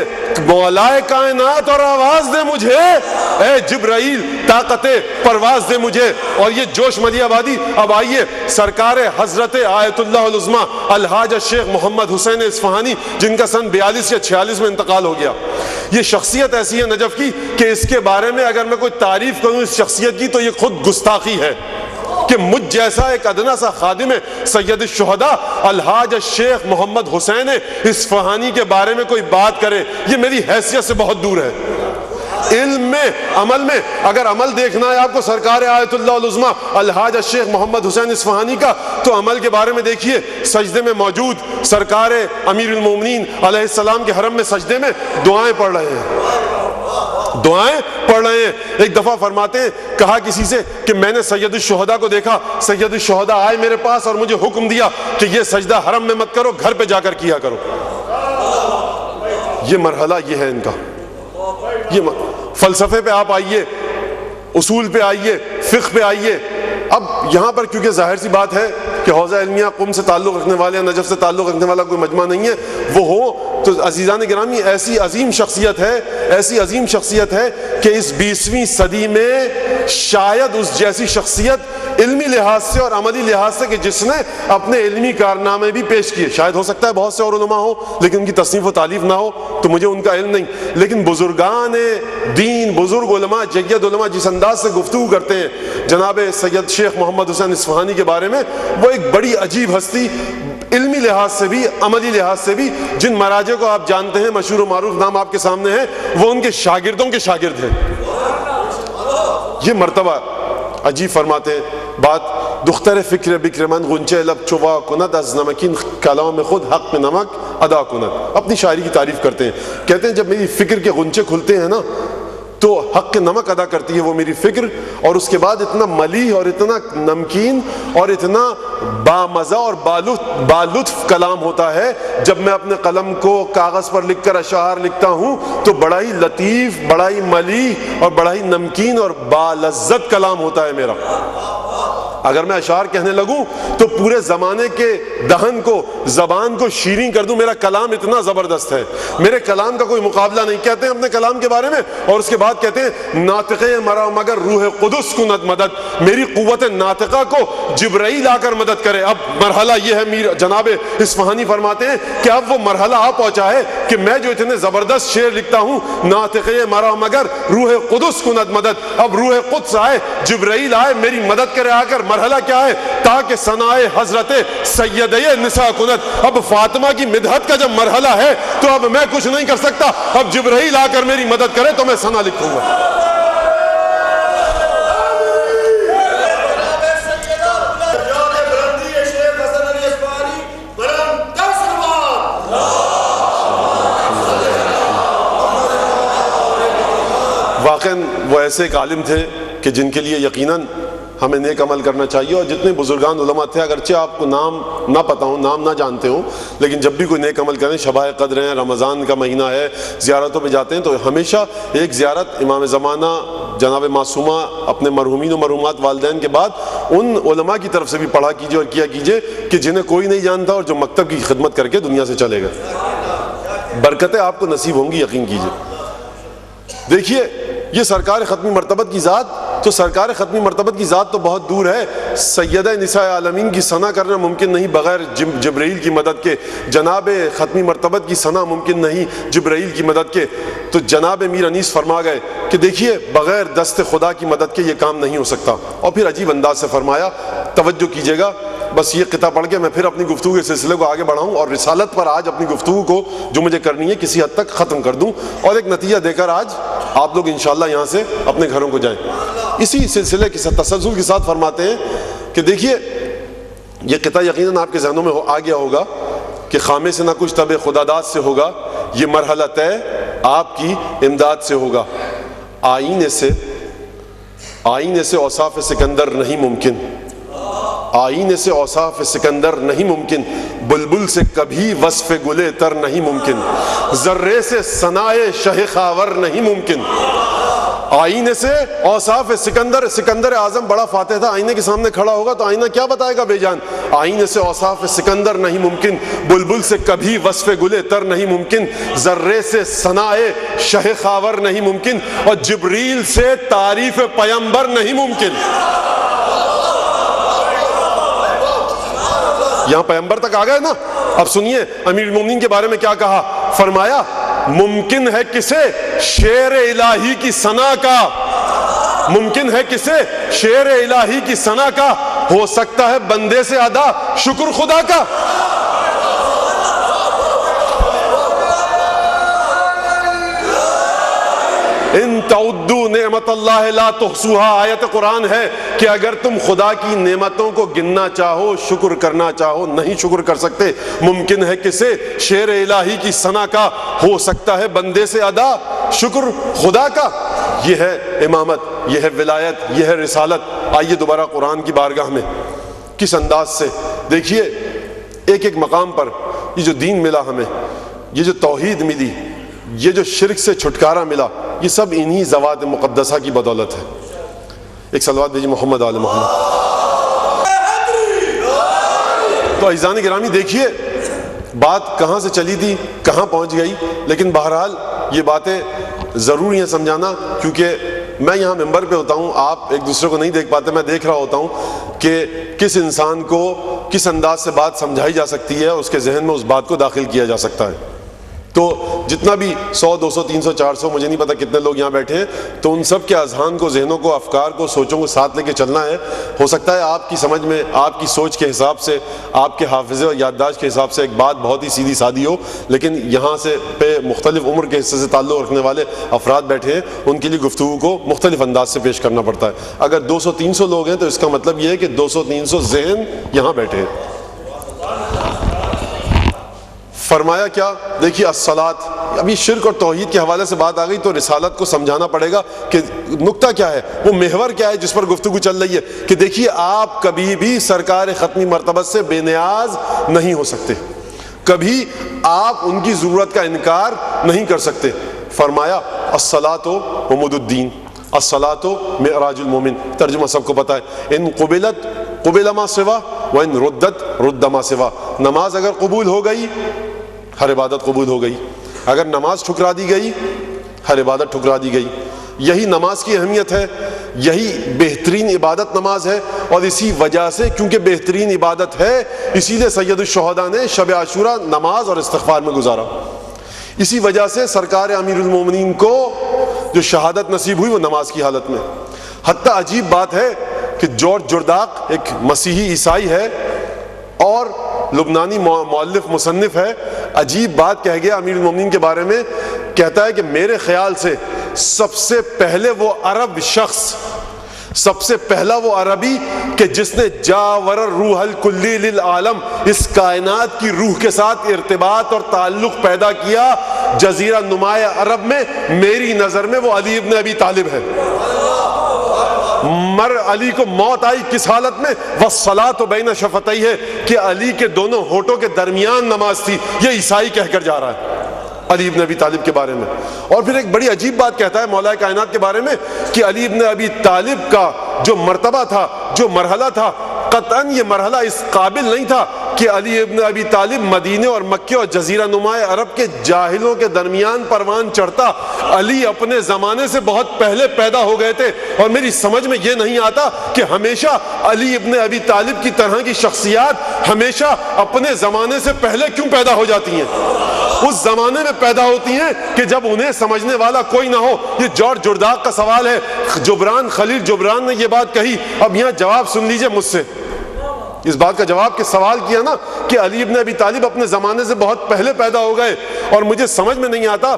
مولائے کائنات اور آواز دے مجھے، اے جبرائیل طاقت پرواز دے مجھے. اور یہ جوش مدی آبادی. اب آئیے سرکار حضرت آیت اللہ العظمیٰ الحاج الشیخ محمد حسین اصفہانی جن کا سن 42 یا 46 میں انتقال ہو گیا. یہ شخصیت ایسی ہے نجف کی کہ اس کے بارے میں اگر میں کوئی تعریف کروں اس شخصیت کی تو یہ خود گستاخی ہے کہ مجھ جیسا ایک ادنا سا خادم سید الشہداء الحاج الشیخ محمد حسین اصفہانی کے بارے میں کوئی بات کرے، یہ میری حیثیت سے بہت دور ہے. علم میں، عمل میں، اگر عمل دیکھنا ہے آپ کو سرکار آیت اللہ العظمیٰ الحاج الشیخ محمد حسین اصفہانی کا، تو عمل کے بارے میں دیکھیے. سجدے میں موجود سرکار امیر المومنین علیہ السلام کے حرم میں سجدے میں دعائیں پڑھ رہے ہیں، دعائیں پڑھ رہے ہیں. ایک دفعہ فرماتے ہیں کہا کسی سے کہ میں نے سید الشہداء کو دیکھا، سید الشہداء آئے میرے پاس اور مجھے حکم دیا کہ یہ سجدہ حرم میں مت کرو، گھر پہ جا کر کیا کرو. یہ مرحلہ یہ ہے ان کا. یہ فلسفے پہ آپ آئیے، اصول پہ آئیے، فقہ پہ آئیے. اب یہاں پر کیونکہ ظاہر سی بات ہے کہ حوزہ علمیہ قم سے تعلق رکھنے والے، نجف سے تعلق رکھنے والا کوئی مجمع نہیں ہے، وہ ہو تو عزیزان گرامی ایسی عظیم شخصیت ہے، ایسی عظیم شخصیت ہے کہ اس 20ویں صدی میں شاید اس جیسی شخصیت علمی لحاظ سے اور عملی لحاظ سے کہ جس نے اپنے علمی کارنامے بھی پیش کیے، شاید ہو سکتا ہے بہت سے اور علماء ہوں لیکن ان کی تصنیف و تالیف نہ ہو تو مجھے ان کا علم نہیں، لیکن بزرگان دین، بزرگ علماء، جید علماء جس انداز سے گفتگو کرتے ہیں جناب سید شیخ محمد حسین اصفہانی کے بارے میں، وہ ایک بڑی عجیب ہستی، علمی لحاظ سے بھی، عملی لحاظ سے بھی. جن مراجع کو آپ جانتے ہیں، مشہور و معروف نام آپ کے سامنے ہیں، وہ ان کے شاگردوں کے شاگرد ہیں. یہ مرتبہ عجیب فرماتے ہیں بات. دختر فکر بکر من غنچہ لب چوا کند از نمکین کلام خود حق میں نمک ادا کند. اپنی شاعری کی تعریف کرتے ہیں، کہتے ہیں جب میری فکر کے غنچے کھلتے ہیں نا تو حق کے نمک ادا کرتی ہے وہ میری فکر، اور اس کے بعد اتنا ملیح اور اتنا نمکین اور اتنا بامزہ اور بالطف کلام ہوتا ہے. جب میں اپنے قلم کو کاغذ پر لکھ کر اشعار لکھتا ہوں تو بڑا ہی لطیف، بڑا ہی ملیح اور بڑا ہی نمکین اور بالذت کلام ہوتا ہے میرا. اگر میں اشعار کہنے لگوں تو پورے زمانے کے دہن کو، زبان کو شیریں کر دوں. میرا کلام اتنا زبردست ہے، میرے کلام کا کوئی مقابلہ نہیں. کہتے ہیں اپنے کلام کے بارے میں، اور اس کے بعد کہتے ہیں ناطقے مرا مگر روح قدس کند مدد. میری قوت ناطقہ کو جبرائیل آ کر مدد کرے. اب مرحلہ یہ ہے، جناب اصفہانی فرماتے ہیں کہ اب وہ مرحلہ آ پہنچا ہے کہ میں جو اتنے زبردست شعر لکھتا ہوں، ناطقے مرا مگر روح قدس کند مدد. اب روح قدس آئے، جبرائیل آئے، میری مدد کرے آ کر. مرحلہ کیا ہے؟ تاکہ ثنائے حضرت سیدہ نساء کنت. اب فاطمہ کی مدحت کا جب مرحلہ ہے تو اب میں کچھ نہیں کر سکتا، اب جبرائیل آ کر میری مدد کرے تو میں ثنا لکھوں گا. واقعاً وہ ایسے ایک عالم تھے کہ جن کے لیے یقیناً ہمیں نیک عمل کرنا چاہیے. اور جتنے بزرگان علماء تھے، اگرچہ آپ کو نام نہ پتہ ہوں، نام نہ جانتے ہوں، لیکن جب بھی کوئی نیک عمل کریں، شبہ قدر ہیں، رمضان کا مہینہ ہے، زیارتوں پہ جاتے ہیں تو ہمیشہ ایک زیارت امام زمانہ جناب معصومہ اپنے مرحومین و مرحومات والدین کے بعد ان علماء کی طرف سے بھی پڑھا کیجئے اور کیا کیجئے کہ جنہیں کوئی نہیں جانتا اور جو مکتب کی خدمت کر کے دنیا سے چلے گئے. برکتیں آپ کو نصیب ہوں گی، یقین کیجئے. دیکھیے یہ سرکار ختمی مرتبت کی ذات، تو سرکار ختمی مرتبت کی ذات تو بہت دور ہے. سیدہ نساء عالمین کی ثنا کرنا ممکن نہیں بغیر جبرائیل کی مدد کے. جناب ختمی مرتبت کی ثنا ممکن نہیں جبرائیل کی مدد کے. تو جناب میر انیس فرما گئے کہ دیکھیے بغیر دست خدا کی مدد کے یہ کام نہیں ہو سکتا. اور پھر عجیب انداز سے فرمایا، توجہ کیجیے گا، بس یہ قطعہ پڑھ کے میں پھر اپنی گفتگو کے سلسلے کو آگے بڑھاؤں اور رسالت پر آج اپنی گفتگو کو جو مجھے کرنی ہے کسی حد تک ختم کر دوں اور ایک نتیجہ دے کر آج آپ لوگ انشاءاللہ یہاں سے اپنے گھروں کو جائیں. اسی سلسلے کے تسلسل کے ساتھ فرماتے ہیں کہ دیکھیے یہ قطعہ یقیناً آپ کے ذہنوں میں آ گیا ہوگا کہ خامے سے نہ کچھ تب خدا داد سے ہوگا، یہ مرحلہ طے آپ کی امداد سے ہوگا. آئینے سے اوصاف سکندر نہیں ممکن. آئینے سے اوصاف سکندر نہیں ممکن، بلبل سے کبھی وصف گلے تر نہیں ممکن، ذرے سے ثنائے شہ خاور نہیں ممکن۔ آئینے سے اوصاف سکندر، سکندر اعظم بڑا فاتح تھا، آئینے کے سامنے کھڑا ہوگا تو آئینہ کیا بتائے گا بے جان؟ آئینے سے اوصاف سکندر نہیں ممکن، بلبل سے کبھی وصف گلے تر نہیں ممکن، ذرے سے ثنائے شہ خاور نہیں ممکن، اور جبریل سے تعریف پیمبر نہیں ممکن۔ یہاں پیمبر تک آ گئے نا؟ اب سنیے امیر المومنین کے بارے میں کیا کہا، فرمایا ممکن ہے کسے شعر الہی کی ثنا کا، ممکن ہے کسے شعر الہی کی ثنا کا، ہو سکتا ہے بندے سے ادا شکر خدا کا۔ ان تعدوا نعمت اللہ لا تحصوها، آیت قرآن ہے کہ اگر تم خدا کی نعمتوں کو گننا چاہو، شکر کرنا چاہو، نہیں شکر کر سکتے۔ ممکن ہے کسے شعر الہی کی ثنا کا، ہو سکتا ہے بندے سے ادا شکر خدا کا۔ یہ ہے امامت، یہ ہے ولایت، یہ ہے رسالت۔ آئیے دوبارہ قرآن کی بارگاہ میں کس انداز سے دیکھیے ایک ایک مقام پر یہ جو دین ملا ہمیں، یہ جو توحید ملی، یہ جو شرک سے چھٹکارا ملا، یہ سب انہی ذوات مقدسہ کی بدولت ہے۔ ایک صلوات بھیجیے محمد آل محمد۔ تو عزیزان گرامی دیکھیے بات کہاں سے چلی تھی کہاں پہنچ گئی، لیکن بہرحال یہ باتیں ضروری ہیں سمجھانا، کیونکہ میں یہاں ممبر پہ ہوتا ہوں، آپ ایک دوسرے کو نہیں دیکھ پاتے، میں دیکھ رہا ہوتا ہوں کہ کس انسان کو کس انداز سے بات سمجھائی جا سکتی ہے، اس کے ذہن میں اس بات کو داخل کیا جا سکتا ہے۔ تو جتنا بھی 100 200 300 400 مجھے نہیں پتا کتنے لوگ یہاں بیٹھے ہیں، تو ان سب کے اذہان کو، ذہنوں کو، افکار کو، سوچوں کو ساتھ لے کے چلنا ہے۔ ہو سکتا ہے آپ کی سمجھ میں، آپ کی سوچ کے حساب سے، آپ کے حافظے اور یادداشت کے حساب سے ایک بات بہت ہی سیدھی سادی ہو، لیکن یہاں سے پہ مختلف عمر کے حصے سے تعلق رکھنے والے افراد بیٹھے ہیں، ان کے لیے گفتگو کو مختلف انداز سے پیش کرنا پڑتا ہے۔ اگر 200 300 لوگ ہیں تو اس کا مطلب یہ ہے کہ 200 300 ذہن یہاں بیٹھے ہیں۔ فرمایا کیا؟ دیکھیے الصلاۃ، ابھی شرک اور توحید کے حوالے سے بات آ گئی تو رسالت کو سمجھانا پڑے گا کہ نقطہ کیا ہے، وہ محور کیا ہے جس پر گفتگو چل رہی ہے، کہ دیکھیے آپ کبھی بھی سرکار ختمی مرتبت سے بے نیاز نہیں ہو سکتے، کبھی آپ ان کی ضرورت کا انکار نہیں کر سکتے۔ فرمایا الصلاۃ عمود الدین، الصلاۃ معراج المومن، ترجمہ سب کو پتہ ہے، ان قبلت قبل ما سوا وان ردت رد ما سوا، نماز اگر قبول ہو گئی ہر عبادت قبول ہو گئی، اگر نماز ٹھکرا دی گئی ہر عبادت ٹھکرا دی گئی۔ یہی نماز کی اہمیت ہے، یہی بہترین عبادت نماز ہے، اور اسی وجہ سے کیونکہ بہترین عبادت ہے اسی لیے سید الشہداء نے شب عاشورہ نماز اور استغفار میں گزارا۔ اسی وجہ سے سرکار امیر المومنین کو جو شہادت نصیب ہوئی وہ نماز کی حالت میں۔ حتیٰ عجیب بات ہے کہ جارج جرداق ایک مسیحی عیسائی ہے اور لبنانی مؤلف مصنف ہے، عجیب بات کہہ گیا امیر المومنین کے بارے میں، کہتا ہے کہ میرے خیال سے سب سے پہلے وہ عرب شخص، سب سے پہلا وہ عربی کہ جس نے جاور الروح الکلی للعالم، اس کائنات کی روح کے ساتھ ارتباط اور تعلق پیدا کیا جزیرہ نمائے عرب میں، میری نظر میں وہ علی ابن ابی طالب ہے۔ مر علی کو موت آئی کس حالت میں؟ والصلاۃ بین شفتیہ، کہ علی کے دونوں ہونٹوں کے درمیان نماز تھی۔ یہ عیسائی کہہ کر جا رہا ہے علی ابن ابی طالب کے بارے میں۔ اور پھر ایک بڑی عجیب بات کہتا ہے مولا کائنات کے بارے میں کہ علی ابن ابی طالب کا جو مرتبہ تھا، جو مرحلہ تھا، قطعاً یہ مرحلہ اس قابل نہیں تھا کہ علی ابن ابی طالب مدینے اور مکے اور جزیرہ نمائے عرب کے جاہلوں کے درمیان پروان چڑھتا۔ علی اپنے زمانے سے بہت پہلے پیدا ہو گئے تھے، اور میری سمجھ میں یہ نہیں آتا کہ ہمیشہ علی ابن ابی طالب کی طرح کی شخصیات ہمیشہ اپنے زمانے سے پہلے کیوں پیدا ہو جاتی ہیں؟ اس زمانے میں پیدا ہوتی ہیں کہ جب انہیں سمجھنے والا کوئی نہ ہو۔ یہ جارج جرداق کا سوال ہے، جبران خلیل جبران نے یہ بات کہی۔ اب یہاں جواب سن لیجئے مجھ سے، اس بات کا جواب کہ سوال کیا نا کہ علی ابن ابی طالب اپنے زمانے سے بہت پہلے پیدا ہو گئے، اور مجھے سمجھ میں نہیں آتا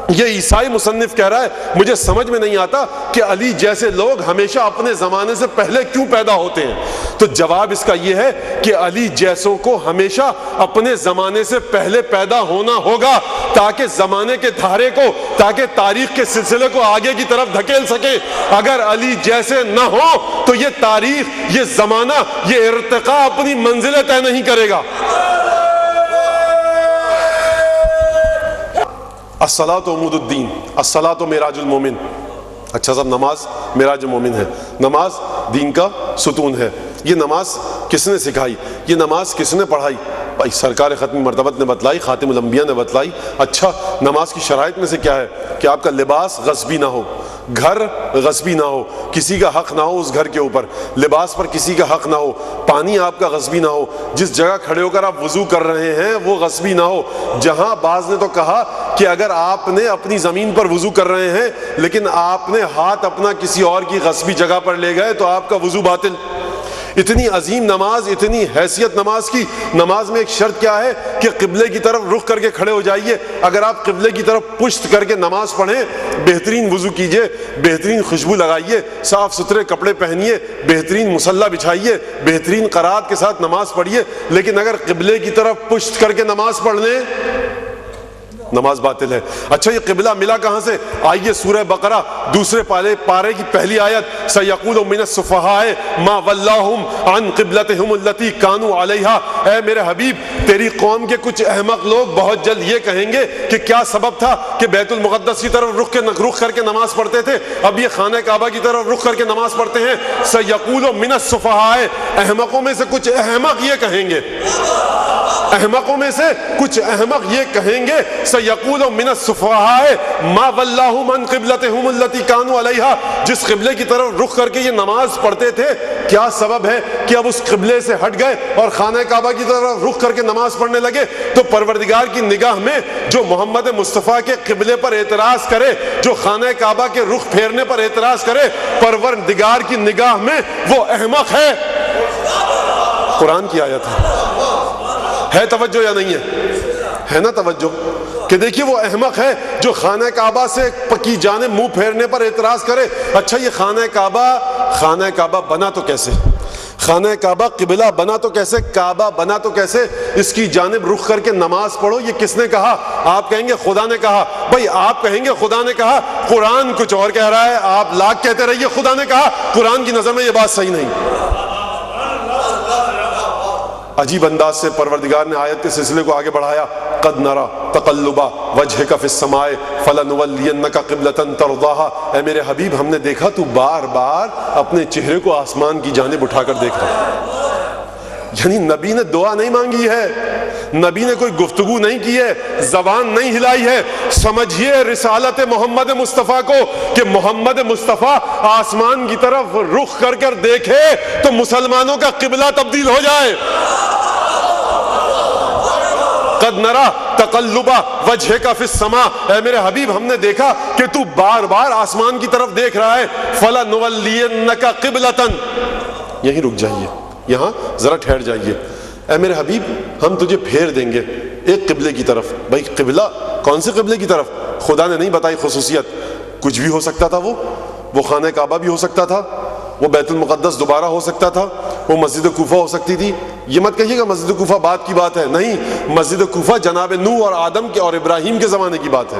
یہ عیسائی مصنف کہہ رہا ہے مجھے سمجھ میں نہیں آتا کہ علی جیسے لوگ ہمیشہ اپنے زمانے سے پہلے کیوں پیدا ہوتے ہیں. تو جواب اس کا یہ ہے کہ علی جیسوں کو ہمیشہ اپنے زمانے سے پہلے پیدا ہونا ہوگا تاکہ زمانے کے دھارے کو، تاکہ تاریخ کے سلسلے کو آگے کی طرف دھکیل سکے. اگر علی جیسے نہ ہو تو یہ تاریخ، یہ زمانہ، یہ ارتقاء اپنی منزلیں طے نہیں کرے گا. الصلاۃ عمود الدین، الصلاۃ معراج المومن. اچھا صاحب، نماز معراج المومن ہے، نماز دین کا ستون ہے. یہ نماز کس نے سکھائی؟ یہ نماز کس نے پڑھائی؟ بھائی سرکار ختم مرتبت نے بتلائی، خاتم الانبیاء نے بتلائی. اچھا، نماز کی شرائط میں سے کیا ہے کہ آپ کا لباس غصبی نہ ہو، گھر غصبی نہ ہو، کسی کا حق نہ ہو اس گھر کے اوپر، لباس پر کسی کا حق نہ ہو، پانی آپ کا غصبی نہ ہو، جس جگہ کھڑے ہو کر آپ وضو کر رہے ہیں وہ غصبی نہ ہو. جہاں بعض نے تو کہا کہ اگر آپ نے اپنی زمین پر وضو کر رہے ہیں لیکن آپ نے ہاتھ اپنا کسی اور کی غصبی جگہ پر لے گئے تو آپ کا وضو باطل. اتنی عظیم نماز، اتنی حیثیت نماز کی. نماز میں ایک شرط کیا ہے کہ قبلے کی طرف رخ کر کے کھڑے ہو جائیے. اگر آپ قبلے کی طرف پشت کر کے نماز پڑھیں، بہترین وضو کیجئے، بہترین خوشبو لگائیے، صاف ستھرے کپڑے پہنیے، بہترین مصلی بچھائیے، بہترین قرات کے ساتھ نماز پڑھیے. لیکن اگر قبلے کی طرف پشت کر کے نماز پڑھ لیں، نماز باطل ہے. اچھا، یہ قبلہ ملا کہاں سے؟ آئیے سورہ بقرہ دوسرے پارے کی پہلی آیت، سَيَقُولُ مِنَ السُّفَهَاءِ مَا وَلَّاهُمْ عَنْ قِبْلَتِهِمُ الَّتِي كَانُوا عَلَيْهَا. اے میرے حبیب، تیری قوم کے کچھ احمق لوگ بہت جلد یہ کہیں گے کہ کیا سبب تھا کہ بیت المقدس کی طرف رخ کر کے نماز پڑھتے تھے، اب یہ خانہ کعبہ کی طرف رخ کر کے نماز پڑھتے ہیں. سَيَقُولُ مِنَ السُّفَهَاءِ، احمقوں میں سے کچھ احمق یہ کہیں گے، احمقوں میں سے کچھ احمق یہ کہیں گے، سَيَقُولُ مِنَ السُّفَهَاءِ مَا وَلَّاهُمْ عَنْ قِبْلَتِهُمُ الَّتِي كَانُوا عَلَيْهَا. جس قبلے کی طرف رخ کر کے یہ نماز پڑھتے تھے، کیا سبب ہے کہ اب اس قبلے سے ہٹ گئے اور خانہ کعبہ کی طرف رخ کر کے نماز پڑھنے لگے؟ تو پروردگار کی نگاہ میں جو محمد مصطفیٰ کے قبلے پر اعتراض کرے، جو خانہ کعبہ کے رخ پھیرنے پر اعتراض کرے، پروردگار کی نگاہ میں وہ احمق ہے. قرآن کی آیت ہے توجہ یا نہیں ہے نا توجہ؟ کہ دیکھیے وہ احمق ہے جو خانہ کعبہ سے کی جانب منہ پھیرنے پر اعتراض کرے. اچھا، یہ خانہ کعبہ بنا تو کیسے؟ خانہ کعبہ قبلہ بنا تو کیسے؟ کعبہ بنا تو کیسے؟ اس کی جانب رخ کر کے نماز پڑھو، یہ کس نے کہا؟ آپ کہیں گے خدا نے کہا. بھائی آپ کہیں گے خدا نے کہا، قرآن کچھ اور کہہ رہا ہے. آپ لاکھ کہتے رہیے خدا نے کہا، قرآن کی نظر میں یہ بات صحیح نہیں. عجیب انداز سے پروردگار نے آیت کے سلسلے کو آگے بڑھایا. قد نرى تقلب وجهك في السماء فلنولينك قبلة ترضاها. اے میرے حبیب، ہم نے دیکھا تو بار بار اپنے چہرے کو آسمان کی جانب اٹھا کر دیکھ رہا. یعنی نبی نے دعا نہیں مانگی ہے، نبی نے کوئی گفتگو نہیں کی ہے، زبان نہیں ہلائی ہے. سمجھیے رسالت محمد مصطفیٰ کو کہ محمد مصطفیٰ آسمان کی طرف رخ کر کر دیکھے تو مسلمانوں کا قبلہ تبدیل ہو جائے. قد نرى تقلب وجهك في السماء. اے میرے حبیب، ہم نے دیکھا کہ تو بار بار آسمان کی طرف دیکھ رہا ہے. فلنولينك قبلة. یہیں رک جائیے، یہاں ذرا ٹھہر جائیے. اے میرے حبیب، ہم تجھے پھیر دیں گے ایک قبلے کی طرف. بھائی قبلہ کون سے قبلے کی طرف؟ خدا نے نہیں بتائی خصوصیت. کچھ بھی ہو سکتا تھا، وہ خانہ کعبہ بھی ہو سکتا تھا، وہ بیت المقدس دوبارہ ہو سکتا تھا، وہ مسجد کوفہ ہو سکتی تھی. یہ مت کہیے گا مسجد کوفہ بعد کی بات ہے، نہیں، مسجد کوفہ جناب نوح اور آدم کے اور ابراہیم کے زمانے کی بات ہے.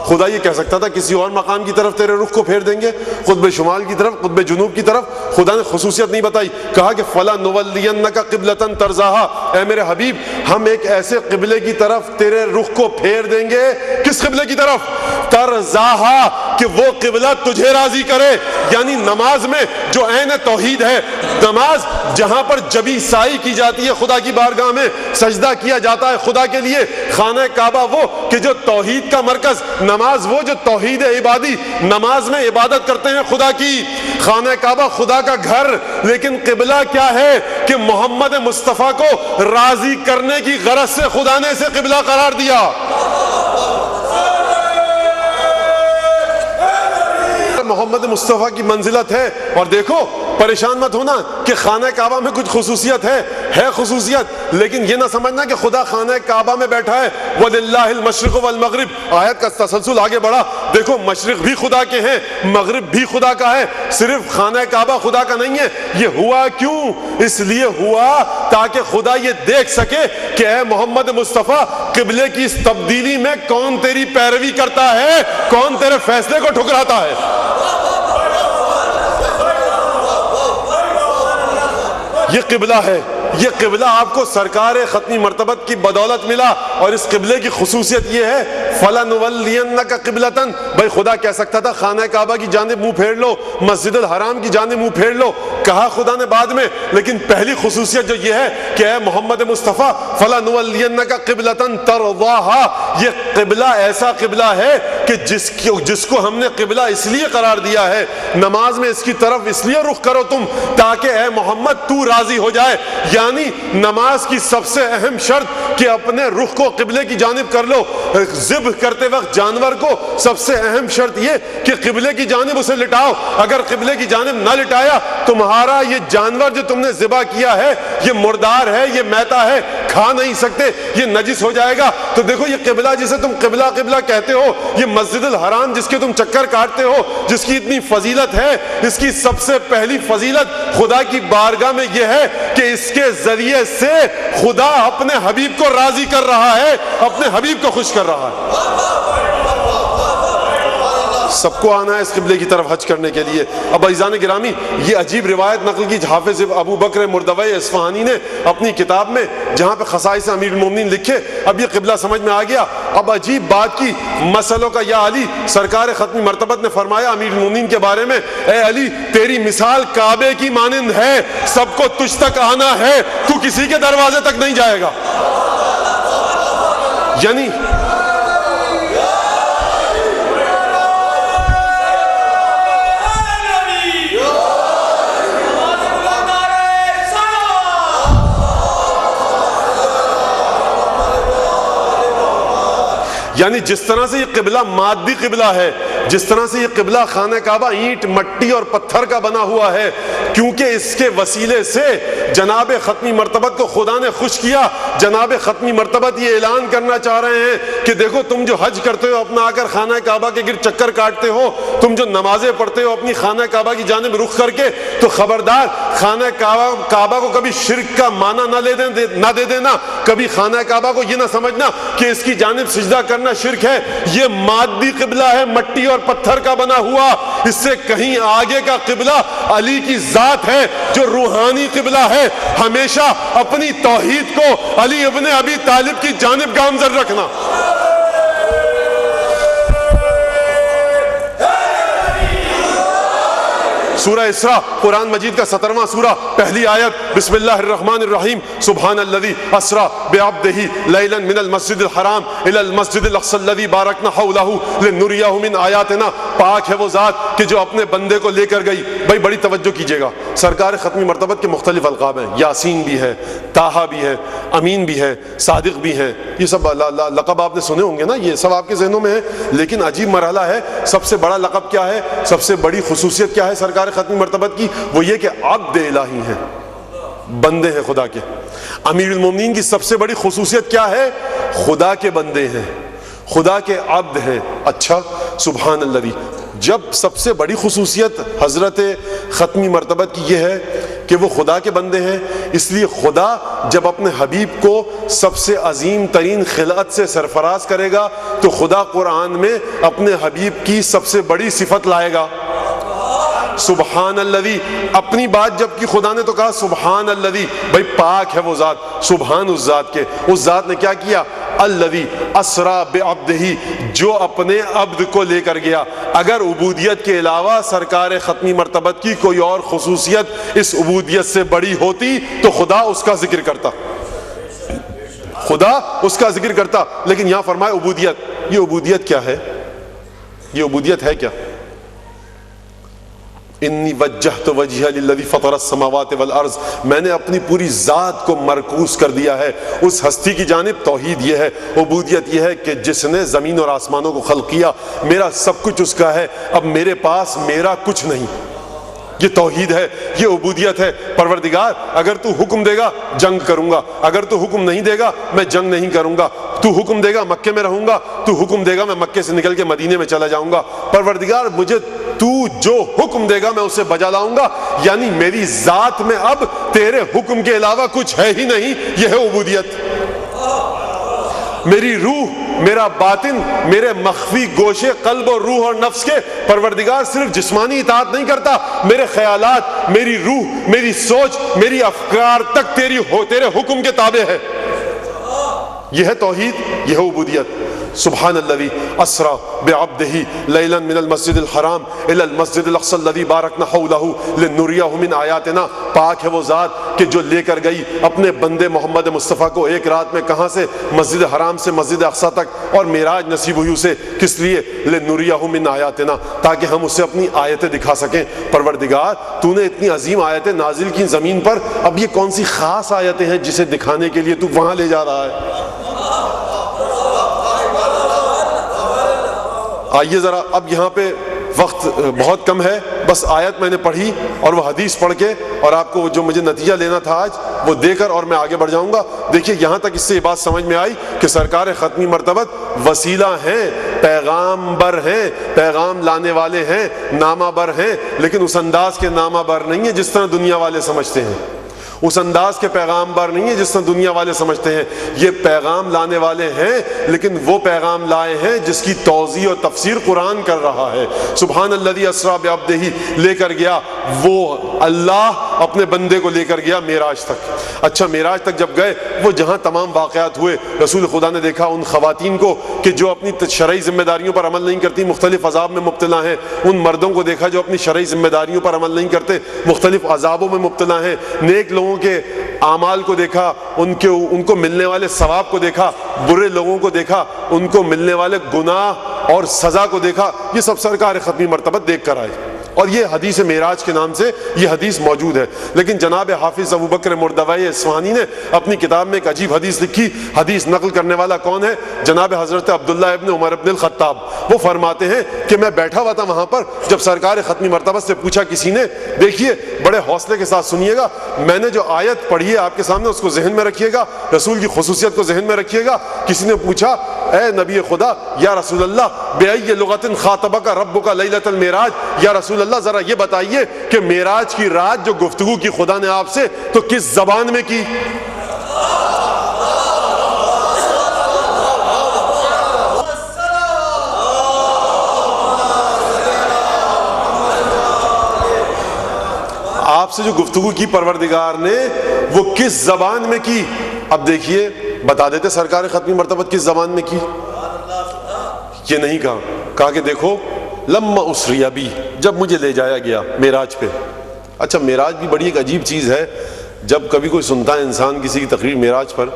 خدا یہ کہہ سکتا تھا کسی اور مقام کی طرف تیرے رخ کو پھیر دیں گے، قطب شمال کی طرف، قطب جنوب کی طرف. خدا نے خصوصیت نہیں بتائی، کہا کہ فَلَنُوَلِّيَنَّكَ قِبْلَةً تَرْضَاهَا. اے میرے حبیب، ہم ایک ایسے قبلے کی طرف تیرے رخ کو پھیر دیں گے. کس قبلے کی طرف؟ تَرْضَاهَا، کہ وہ قبلہ تجھے راضی کرے. یعنی نماز میں جو عین توحید ہے، نماز جہاں پر جبی سائی کی جاتی ہے خدا کی بارگاہ میں، سجدہ کیا جاتا ہے خدا کے لیے. خانہ کعبہ وہ کہ جو توحید کا مرکز، نماز وہ جو توحید عبادی، نماز میں عبادت کرتے ہیں خدا کی. خانہ کعبہ خدا کا گھر، لیکن قبلہ کیا ہے کہ محمد مصطفیٰ کو راضی کرنے کی غرض سے خدا نے اسے قبلہ قرار دیا. محمد مصطفیٰ کی منزلت ہے. اور دیکھو پریشان مت ہونا کہ خانہ کعبہ میں کچھ خصوصیت ہے خصوصیت، لیکن یہ نہ سمجھنا کہ خدا خانہ کعبہ میں بیٹھا ہے۔ وَلِلَّهِ الْمَشْرِقُ وَالْمَغْرِبُ، آیت کا تسلسل آگے بڑھا، دیکھو مشرق بھی خدا کے ہیں، مغرب بھی خدا کا ہے، صرف خانہ کعبہ خدا کا نہیں ہے۔ یہ ہوا کیوں؟ اس لیے ہوا تاکہ خدا یہ دیکھ سکے کہ اے محمد مصطفیٰ، قبلے کی اس تبدیلی میں کون تیری پیروی کرتا ہے، کون تیرے فیصلے کو ٹھکراتا ہے۔ یہ قبلہ ہے، یہ قبلہ آپ کو سرکار ختمی مرتبت کی بدولت ملا، اور اس قبلے کی خصوصیت یہ ہے فَلَنُوَلِّيَنَّكَ قِبْلَةً، بھائی خدا کہہ سکتا تھا خانہ کعبہ کی جانب منہ پھیر لو، مسجد الحرام کی جانب منہ پھیر لو، کہا خدا نے بعد میں، لیکن پہلی خصوصیت جو یہ ہے کہ اے محمد مصطفیٰ فَلَنُوَلِّيَنَّكَ قِبْلَةً تَرْضَاهَا، یہ قبلہ ایسا قبلہ ہے کہ جس کو ہم نے قبلہ اس لیے قرار دیا ہے، نماز میں اس کی طرف اس لیے رخ کرو تم تاکہ اے محمد تو راضی ہو جائے، یعنی نماز کی سب سے اہم شرط کہ اپنے رخ کو قبلے کی جانب کر لو، ذبح کرتے وقت جانور کو سب سے اہم شرط یہ کہ قبلے کی جانب اسے لٹاؤ، اگر قبلے کی جانب نہ لٹایا تمہارا یہ جانور جو تم نے ذبح کیا ہے یہ مردار ہے، یہ میتا ہے، کھا نہیں سکتے، یہ نجس ہو جائے گا۔ تو دیکھو یہ قبلہ جسے تم قبلہ قبلہ کہتے ہو، یہ مسجد الحرام جس کے تم چکر کاٹتے ہو، جس کی اتنی فضیلت ہے، اس کی سب سے پہلی فضیلت خدا کی بارگاہ میں یہ ہے کہ اس کے ذریعے سے خدا اپنے حبیب کو راضی کر رہا ہے، اپنے حبیب کو خوش کر رہا ہے۔ سب کو آنا ہے اس قبلے کی طرف حج کرنے کے لیے۔ اب عزیزان گرامی، یہ عجیب روایت نقل کی حافظ ابو بکر مردوی اصفہانی نے اپنی کتاب میں، جہاں پہ خصائص امیر المومنین لکھے۔ اب یہ قبلہ سمجھ میں آ گیا، اب عجیب بات کی مسئلوں کا یا علی، سرکار ختمی مرتبت نے فرمایا امیر المومنین کے بارے میں، اے علی تیری مثال کعبے کی مانند ہے، سب کو تجھ تک آنا ہے، تو کسی کے دروازے تک نہیں جائے گا۔ یعنی جس طرح سے یہ قبلہ مادی قبلہ ہے، جس طرح سے یہ قبلہ خانہ کعبہ اینٹ مٹی اور پتھر کا بنا ہوا ہے، کیونکہ اس کے وسیلے سے جناب ختمی مرتبت کو خدا نے خوش کیا۔ جناب ختمی مرتبت یہ اعلان کرنا چاہ رہے ہیں کہ دیکھو تم جو حج کرتے ہو اپنا آ کر خانہ کعبہ کے گرد چکر کاٹتے ہو، تم جو نمازیں پڑھتے ہو اپنی خانہ کعبہ کی جانب رخ کر کے، تو خبردار خانہ کعبہ کو کبھی شرک کا معنی نہ دے دینا، کبھی خانہ کعبہ کو یہ نہ سمجھنا کہ اس کی جانب سجدہ کرنا شرک ہے۔ یہ مادی قبلہ ہے، مٹی اور پتھر کا بنا ہوا، اس سے کہیں آگے کا قبلہ علی کی ذات ہے جو روحانی قبلہ ہے۔ ہمیشہ اپنی توحید کو علی ابن ابی طالب کی جانب گامزن رکھنا۔ سورہ اسراء قرآن مجید کا 17واں سورہ، پہلی آیت، بسم اللہ الرحمن الرحیم، سبحان الذی اسرا بعبدہ لیلا من المسجد الحرام الی المسجد الاقصی الذی بارکنا حولہ لنریہ من آیاتنا، پاک ہے وہ ذات کہ جو اپنے بندے کو لے کر گئی۔ بھائی بڑی توجہ کیجئے گا، سرکار ختمی مرتبت کے مختلف القاب ہیں، یاسین بھی ہے، طٰہٰ بھی ہے، امین بھی ہے، صادق بھی ہے، یہ سب لقب آپ نے سنے ہوں گے نا، یہ سب آپ کے ذہنوں میں ہے۔ لیکن عجیب مرحلہ ہے، سب سے بڑا لقب کیا ہے، سب سے بڑی خصوصیت کیا ہے سرکار ختمی مرتبت کی؟ وہ یہ کہ عبد الہی ہیں، بندے ہیں خدا کے۔ امیر المومنین کی سب سے بڑی خصوصیت کیا ہے؟ خدا کے بندے ہیں، خدا کے عبد ہیں۔ اچھا، سبحان اللہ، جب سب سے بڑی خصوصیت حضرت ختمی مرتبت کی یہ ہے کہ وہ خدا کے بندے ہیں، اس لیے خدا جب اپنے حبیب کو سب سے عظیم ترین خلقت سے سرفراز کرے گا تو خدا قرآن میں اپنے حبیب کی سب سے بڑی صفت لائے گا، سبحان الذی۔ اپنی بات جب کی خدا نے تو کہا سبحان الذی، بھائی پاک ہے وہ ذات، سبحان اس ذات کے۔ اس ذات نے کیا کیا؟ الذی اسرا بعبدہ، جو اپنے عبد کو لے کر گیا۔ اگر عبودیت کے علاوہ سرکار ختمی مرتبت کی کوئی اور خصوصیت اس عبودیت سے بڑی ہوتی تو خدا اس کا ذکر کرتا، خدا اس کا ذکر کرتا۔ لیکن یہاں فرمائے عبودیت، یہ عبودیت کیا ہے؟ یہ عبودیت ہے کیا؟ انی وجہت وجہی للذی فطر السماوات والارض، میں نے اپنی پوری ذات کو مرکوز کر دیا ہے اس ہستی کی جانب۔ توحید یہ ہے، عبودیت یہ ہے کہ جس نے زمین اور آسمانوں کو خلق کیا، میرا سب کچھ اس کا ہے، اب میرے پاس میرا کچھ نہیں۔ یہ توحید ہے, یہ عبودیت ہے. پروردگار اگر تو حکم دے گا جنگ کروں گا, اگر تو حکم نہیں دے گا میں جنگ نہیں کروں گا. تو حکم دے گا مکے میں رہوں گا, تو حکم دے گا میں مکے سے نکل کے مدینے میں چلا جاؤں گا. پروردگار مجھے تو جو حکم دے گا میں اسے بجا لاؤں گا. یعنی میری ذات میں اب تیرے حکم کے علاوہ کچھ ہے ہی نہیں. یہ ہے عبودیت. میری روح, میرا باطن, میرے مخفی گوشے قلب اور روح اور نفس کے پروردگار صرف جسمانی اطاعت نہیں کرتا, میرے خیالات, میری روح, میری سوچ, میری افکار تک تیرے حکم کے تابع ہے. یہ ہے توحید, یہ ہے عبودیت. سبحان الذی اسرا بعبدہ لیلا من المسجد الحرام الی المسجد الاقصی الذی بارکنا حولہ لنریہ من آیاتنا. پاک ہے وہ ذات کہ جو لے کر گئی اپنے بندے محمد مصطفیٰ کو ایک رات میں کہاں سے, مسجد حرام سے مسجد اقصی تک, اور معراج نصیب ہوئی اسے کس لیے, لنریہ من آیاتنا, تاکہ ہم اسے اپنی آیتیں دکھا سکیں. پروردگار تو نے اتنی عظیم آیتیں نازل کی زمین پر, اب یہ کون سی خاص آیتیں ہیں جسے دکھانے کے لیے تو وہاں لے جا رہا ہے؟ آئیے ذرا, اب یہاں پہ وقت بہت کم ہے, بس آیت میں نے پڑھی اور وہ حدیث پڑھ کے, اور آپ کو جو مجھے نتیجہ لینا تھا آج وہ دے کر اور میں آگے بڑھ جاؤں گا. دیکھیے یہاں تک اس سے یہ بات سمجھ میں آئی کہ سرکار ختمی مرتبت وسیلہ ہیں, پیغام بر ہیں, پیغام لانے والے ہیں, نامہ بر ہیں, لیکن اس انداز کے نامہ بر نہیں ہے جس طرح دنیا والے سمجھتے ہیں, اس انداز کے پیغام بار نہیں ہے جس طرح دنیا والے سمجھتے ہیں. یہ پیغام لانے والے ہیں, لیکن وہ پیغام لائے ہیں جس کی توضیح اور تفسیر قرآن کر رہا ہے. سبحان الذی اسریٰ بعبدہ, لے کر گیا وہ اللہ اپنے بندے کو لے کر گیا معراج تک. اچھا معراج تک جب گئے, وہ جہاں تمام واقعات ہوئے, رسول خدا نے دیکھا ان خواتین کو کہ جو اپنی شرعی ذمہ داریوں پر عمل نہیں کرتی, مختلف عذاب میں مبتلا ہیں. ان مردوں کو دیکھا جو اپنی شرعی ذمہ داریوں پر عمل نہیں کرتے, مختلف عذابوں میں مبتلا ہیں. نیک لوگوں کے اعمال کو دیکھا, ان کو ملنے والے ثواب کو دیکھا, برے لوگوں کو دیکھا, ان کو ملنے والے گناہ اور سزا کو دیکھا. یہ سب سرکار ختمی مرتبت دیکھ کر آئے, اور یہ حدیث معراج کے نام سے یہ حدیث موجود ہے. لیکن جناب حافظ ابوبکر مردوی اصفہانی نے اپنی کتاب میں ایک عجیب حدیث لکھی. حدیث نقل کرنے والا کون ہے؟ جناب حضرت عبداللہ ابن عمر ابن الخطاب. وہ فرماتے ہیں کہ میں بیٹھا ہوا تھا وہاں پر, جب سرکار ختمی مرتبت سے پوچھا کسی نے, دیکھیے بڑے حوصلے کے ساتھ سنیے گا, میں نے جو آیت پڑھی ہے آپ کے سامنے اس کو ذہن میں رکھیے گا, رسول کی خصوصیت کو ذہن میں رکھیے گا. کسی نے پوچھا اے نبی خدا, یا رسول اللہ, بأی لغت خاطبک ربک لیلۃ المعراج, یا رسول اللہ ذرا یہ بتائیے کہ معراج کی رات جو گفتگو کی خدا نے آپ سے تو کس زبان میں کی؟ آپ سے جو گفتگو کی پروردگار نے وہ کس زبان میں کی؟ اب دیکھیے بتا دیتے سرکار ختمی مرتبت کس زبان میں کی. یہ نہیں کہا کہ دیکھو لما اسری بی, جب مجھے لے جایا گیا معراج پہ. اچھا معراج بھی بڑی ایک عجیب چیز ہے. جب کبھی کوئی سنتا ہے انسان کسی کی تقریر معراج پر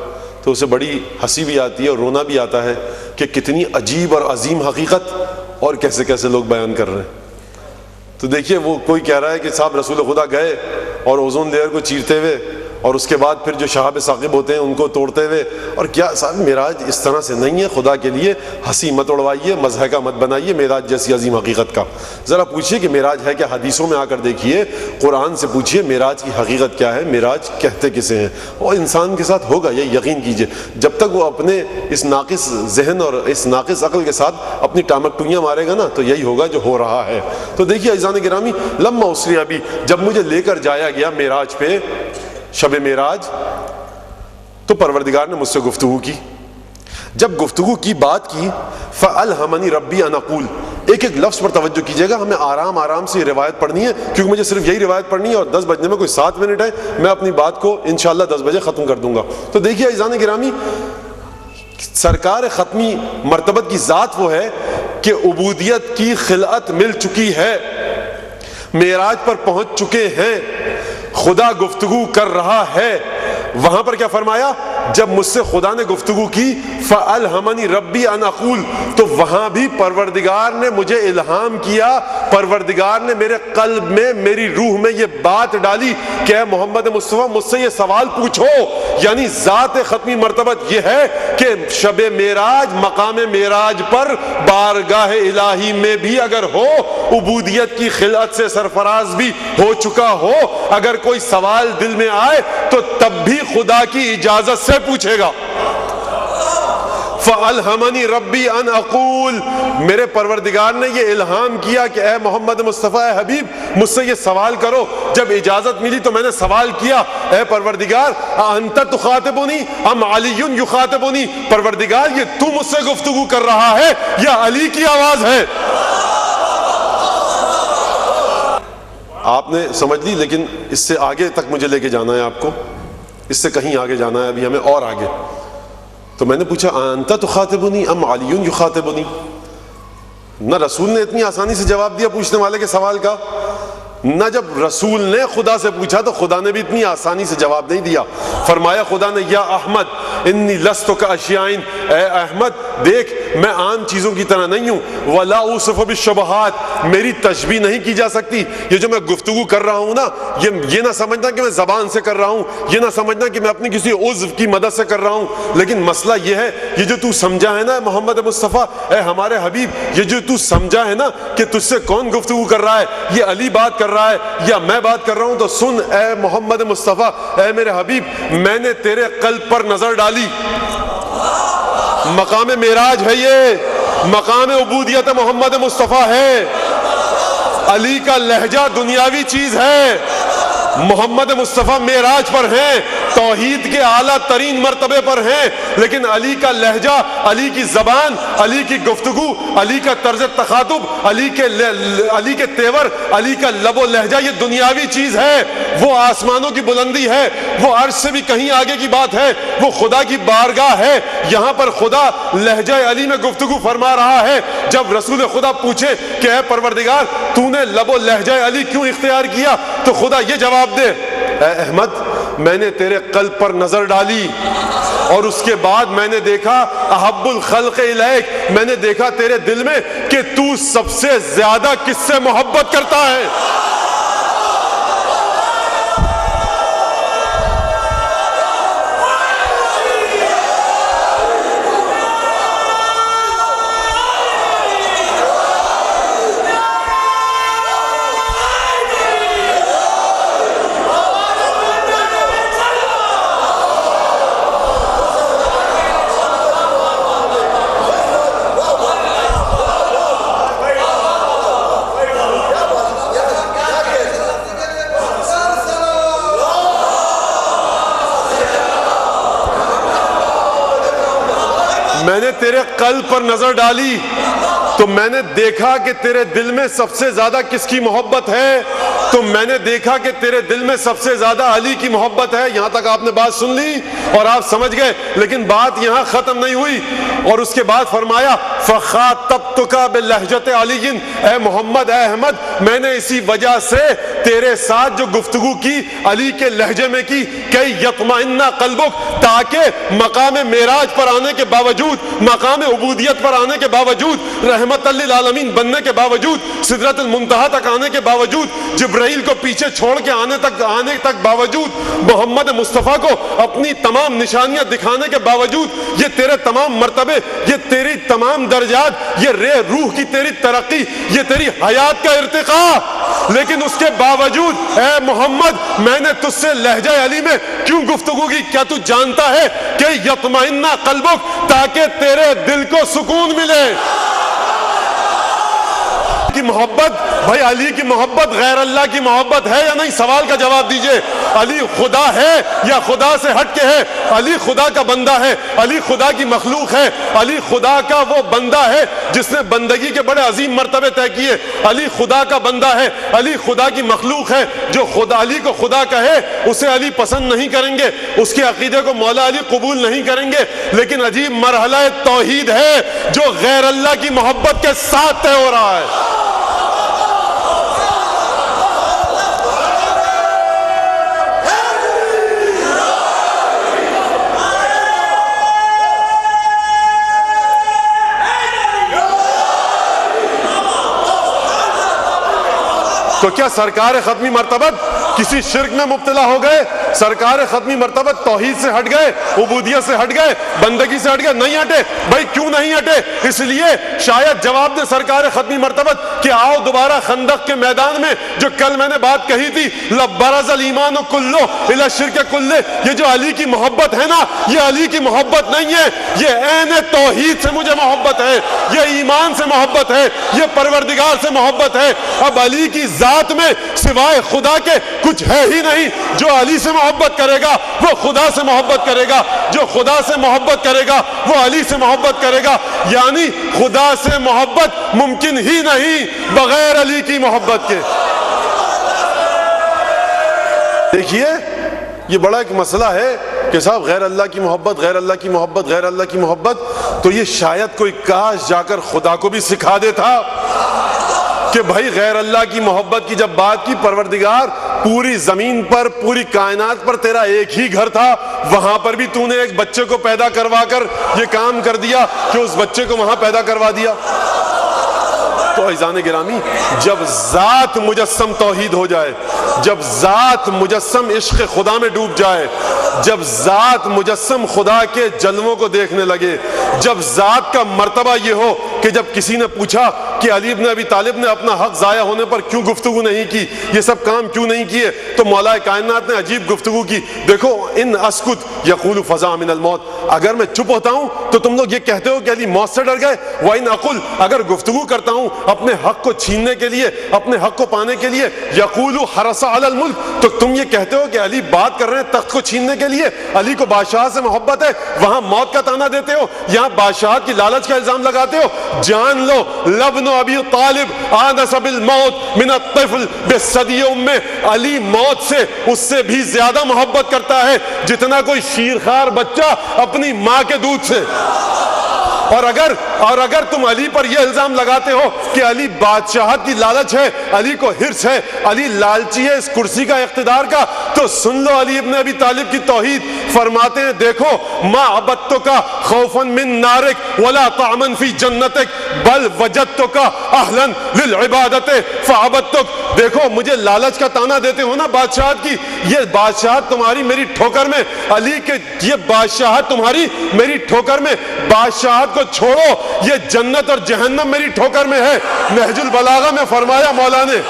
تو اسے بڑی ہنسی بھی آتی ہے اور رونا بھی آتا ہے کہ کتنی عجیب اور عظیم حقیقت اور کیسے کیسے لوگ بیان کر رہے ہیں. تو دیکھیے وہ کوئی کہہ رہا ہے کہ صاحب رسول خدا گئے اور اوزون لیئر کو چیرتے ہوئے اور اس کے بعد پھر جو شہاب ثاقب ہوتے ہیں ان کو توڑتے ہوئے, اور کیا صاحب معراج اس طرح سے نہیں ہے. خدا کے لیے ہنسی مت اڑوائیے, مضحکہ مت بنائیے معراج جیسی عظیم حقیقت کا. ذرا پوچھیے کہ معراج ہے کیا, حدیثوں میں آ کر دیکھیے, قرآن سے پوچھیے معراج کی حقیقت کیا ہے, معراج کہتے کسے ہیں, اور انسان کے ساتھ ہوگا یہ یقین کیجئے. جب تک وہ اپنے اس ناقص ذہن اور اس ناقص عقل کے ساتھ اپنی ٹامک ٹوئیاں مارے گا نا تو یہی ہوگا جو ہو رہا ہے. تو دیکھیے عزیزان گرامی, لما اسری بی, جب مجھے لے کر جایا گیا معراج پہ, شب معراج, تو پروردگار نے مجھ سے گفتگو کی. جب گفتگو کی, بات کی, فَأَلْهَمَنِي رَبِّي أَنْ أَقُولَ, ایک ایک لفظ پر توجہ کیجئے گا. ہمیں آرام آرام سے یہ روایت پڑھنی ہے کیونکہ مجھے صرف یہی روایت پڑھنی ہے, اور 10 بجنے میں کوئی 7 منٹ ہے, میں اپنی بات کو انشاءاللہ 10 بجے ختم کر دوں گا. تو دیکھیے عزیزان گرامی, سرکار ختمی مرتبت کی ذات وہ ہے کہ عبودیت کی خلعت مل چکی ہے, معراج پر پہنچ چکے ہیں, خدا گفتگو کر رہا ہے. وہاں پر کیا فرمایا؟ جب مجھ سے خدا نے گفتگو کی فَأَلْهَمَنِي رَبِّي أَنْ أَقُولَ, تو وہاں بھی پروردگار نے مجھے الہام کیا, پروردگار نے میرے قلب میں, میری روح میں یہ بات ڈالی کہ اے محمد مصطفیٰ مجھ سے یہ سوال پوچھو. یعنی ذات ختمی مرتبت یہ ہے کہ شب معراج, مقام معراج پر بارگاہ الہی میں بھی اگر ہو, عبودیت کی خلعت سے سرفراز بھی ہو چکا ہو, اگر کوئی سوال دل میں آئے تو تب بھی خدا کی اجازت سے پوچھے گا. فَأَلْهَمَنِي رَبِّي أَنْ أَقُولَ, میرے پروردگار نے یہ الہام کیا کہ اے محمد مصطفیٰ, اے حبیب مجھ سے یہ سوال کرو. جب اجازت ملی تو میں نے سوال کیا, اے پروردگار أَأَنْتَ تُخَاطِبُنِي أَمْ عَلِيٌّ يُخَاطِبُنِي, پروردگار یہ تو مجھ سے گفتگو کر رہا ہے یا علی کی آواز ہے؟ آپ نے سمجھ لی, لیکن اس سے آگے تک مجھے لے کے جانا ہے آپ کو, اس سے کہیں آگے جانا ہے ابھی ہمیں اور آگے. تو میں نے پوچھا انت تخاطبنی ام علی یخاطبنی, نہ رسول نے اتنی آسانی سے جواب دیا پوچھنے والے کے سوال کا, نہ جب رسول نے خدا سے پوچھا تو خدا نے بھی اتنی آسانی سے جواب نہیں دیا. فرمایا خدا نے یا احمد انی لست کاشیاء, اے احمد دیکھ میں عام چیزوں کی طرح نہیں ہوں, ولا اوصف بالشبہات, میری تشبیہ نہیں کی جا سکتی. یہ جو میں گفتگو کر رہا ہوں نا, یہ نہ سمجھنا کہ میں زبان سے کر رہا ہوں, یہ نہ سمجھنا کہ میں اپنی کسی عضو کی مدد سے کر رہا ہوں, لیکن مسئلہ یہ ہے یہ جو تو سمجھا ہے نا محمد مصطفیٰ, اے ہمارے حبیب, یہ جو تو سمجھا ہے نا کہ تجھ سے کون گفتگو کر رہا ہے, یہ علی بات کر رہا ہے یا میں بات کر رہا ہوں, تو سن اے محمد مصطفیٰ, اے میرے حبیب, میں نے تیرے قلب پر نظر ڈالی. مقام معراج ہے, یہ مقام عبودیت محمد مصطفیٰ ہے. علی کا لہجہ دنیاوی چیز ہے, محمد مصطفیٰ معراج پر ہیں, توحید کے اعلیٰ ترین مرتبے پر ہیں, لیکن علی کا لہجہ, علی کی زبان, علی کی گفتگو, علی کا طرز تخاطب, علی کے تیور, علی کا لب و لہجہ یہ دنیاوی چیز ہے. وہ آسمانوں کی بلندی ہے, وہ عرش سے بھی کہیں آگے کی بات ہے, وہ خدا کی بارگاہ ہے. یہاں پر خدا لہجہ علی میں گفتگو فرما رہا ہے. جب رسول خدا پوچھے کہ اے پروردگار تو نے لب و لہجہ علی کیوں اختیار کیا, تو خدا یہ جواب دے, اے احمد میں نے تیرے قلب پر نظر ڈالی اور اس کے بعد میں نے دیکھا احب الخلق الیک, میں نے دیکھا تیرے دل میں کہ تو سب سے زیادہ کس سے محبت کرتا ہے. میں نے تیرے قلب پر نظر ڈالی تو میں نے دیکھا کہ تیرے دل میں سب سے زیادہ کس کی محبت ہے, تو میں نے دیکھا کہ تیرے دل میں سب سے زیادہ علی کی محبت ہے. یہاں تک آپ نے بات سن لی اور آپ سمجھ گئے, لیکن بات یہاں ختم نہیں ہوئی. اور اس کے بعد فرمایا فخاطبتک بلہجۃ علی, اے محمد, اے احمد, میں نے اسی وجہ سے تیرے ساتھ جو گفتگو کی علی کے لہجے میں کی, کہ یطمئن قلبک, تاکہ مقام معراج پر آنے کے باوجود, مقام عبودیت پر آنے کے باوجود, رحمت للعالمین بننے کے باوجود, سدرۃ المنتہا تک آنے کے باوجود, جبرائیل کو پیچھے چھوڑ کے آنے تک باوجود, محمد مصطفیٰ کو اپنی تمام نشانیاں دکھانے کے باوجود, یہ تیرے تمام مرتبے, یہ تیری تمام درجات, یہ روح کی تیری ترقی, یہ تیری حیات کا ارتقاء, لیکن اس کے باوجود اے محمد میں نے تجھ سے لہجہ علی میں کیوں گفتگو کی؟ کیا تو جانتا ہے کہ یطمئن قلبک, تاکہ تیرے دل کو سکون ملے. کی محبت, بھائی علی کی محبت غیر اللہ کی محبت ہے یا نہیں؟ سوال کا جواب دیجئے. علی خدا ہے یا خدا سے ہٹ کے ہے؟ علی خدا کا بندہ ہے, علی خدا کی مخلوق ہے, علی خدا کا وہ بندہ ہے جس نے بندگی کے بڑے عظیم مرتبے طے کیے. علی خدا کا بندہ ہے, علی خدا کی مخلوق ہے. جو خدا علی کو خدا کہے اسے علی پسند نہیں کریں گے, اس کے عقیدے کو مولا علی قبول نہیں کریں گے, لیکن عجیب مرحلہ توحید ہے جو غیر اللہ کی محبت کے ساتھ طے ہو رہا ہے. تو کیا سرکار ختمی مرتبت کسی شرک میں مبتلا ہو گئے؟ سرکار ختمی مرتبت توحید سے ہٹ گئے، عبودیت سے ہٹ گئے، بندگی سے ہٹ گئے؟ نہیں ہٹے۔ بھائی کیوں نہیں ہٹے؟ اس لیے شاید جواب دے سرکار ختمی مرتبت کہ آؤ دوبارہ خندق کے میدان میں، جو کل میں نے بات کہی تھی، لبرز الایمان کلو الی الشرک کلہ، یہ جو علی کی محبت ہے نا، یہ علی کی محبت نہیں ہے، یہ عین توحید سے مجھے محبت ہے، یہ ایمان سے محبت ہے، یہ پروردگار سے محبت ہے۔ اب علی کی ذات میں سوائے خدا کے کچھ ہے ہی نہیں۔ جو علی سے محبت کرے گا وہ خدا سے محبت کرے گا، جو خدا سے محبت کرے گا وہ علی سے محبت کرے گا، یعنی خدا سے محبت ممکن ہی نہیں بغیر علی کی محبت کے۔ دیکھیے یہ بڑا ایک مسئلہ ہے کہ صاحب غیر اللہ کی محبت، غیر اللہ کی محبت، غیر اللہ کی محبت، تو یہ شاید کوئی کاش جا کر خدا کو بھی سکھا دیتا کہ بھائی غیر اللہ کی محبت کی جب بات کی، پروردگار پوری زمین پر، پوری کائنات پر تیرا ایک ہی گھر تھا، وہاں پر بھی تو نے ایک بچے کو پیدا کروا کر یہ کام کر دیا کہ اس بچے کو وہاں پیدا کروا دیا۔ تو عزیزان گرامی، جب ذات مجسم توحید ہو جائے، جب ذات مجسم عشق خدا میں ڈوب جائے، جب ذات مجسم خدا کے جلووں کو دیکھنے لگے، جب ذات کا مرتبہ یہ ہو کہ جب کسی نے پوچھا کہ علی ابن ابی طالب نے اپنا حق ضائع ہونے پر کیوں گفتگو نہیں کی، یہ سب کام کیوں نہیں کیے، تو مولا کائنات نے عجیب گفتگو کی۔ دیکھو، ان اسکت یقول فزع من الموت، اگر میں چپ ہوتا ہوں تو تم لوگ یہ کہتے ہو کہ علی موت سے ڈر گئے، وَإِنْ أَقُلْ، اگر گفتگو کرتا ہوں اپنے حق کو چھیننے کے لیے، اپنے حق کو پانے کے لیے، یقول حرس علی الملک، تو تم یہ کہتے ہو کہ علی بات کر رہے ہیں تخت کو چھیننے کے لیے، علی کو بادشاہ سے محبت ہے، وہاں موت کا تانا دیتے ہو، یہاں بادشاہت کی لالچ کا الزام لگاتے ہو۔ جان لو لبن ابی طالب آنس بالموت من الطفل بثدی امہ، علی موت سے اس سے بھی زیادہ محبت کرتا ہے جتنا کوئی شیرخوار بچہ اپنی ماں کے دودھ سے۔ اور اگر تم علی پر یہ الزام لگاتے ہو کہ علی بادشاہت کی لالچ ہے، علی کو حرص ہے، علی لالچی ہے اس کرسی کا، اقتدار کا، تو سن لو علی ابن ابی طالب کی توحید۔ فرماتے ہیں دیکھو، ما عبدتک خوفا من نارک ولا طعما فی جنتک بل وجدتک اہلا للعبادت فعبدتک۔ دیکھو، مجھے لالچ کا تانا دیتے ہو نا بادشاہت کی، یہ بادشاہت تمہاری میری ٹھوکر میں، علی کے یہ بادشاہت تمہاری میری ٹھوکر میں، بادشاہت کو چھوڑو، یہ جنت اور جہنم میری ٹھوکر میں ہے۔ نہج البلاغہ میں فرمایا مولا نے،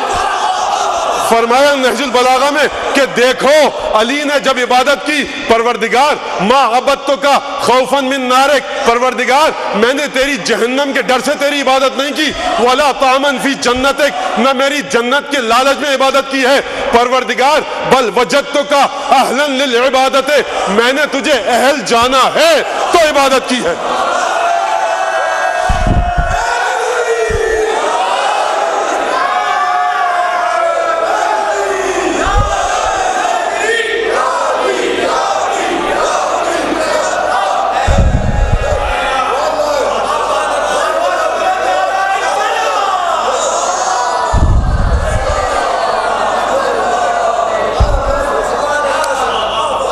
فرمایا نہج البلاغہ میں کہ دیکھو علی نے جب عبادت کی، پروردگار ما عبدتک خوفا من نارک، پروردگار میں نے تیری جہنم کے ڈر سے تیری عبادت نہیں کی، ولا طعما فی جنتک، نہ میری جنت کے لالچ میں عبادت کی ہے، پروردگار بل وجدتک اہلا للعبادت، میں نے تجھے اہل جانا ہے تو عبادت کی ہے۔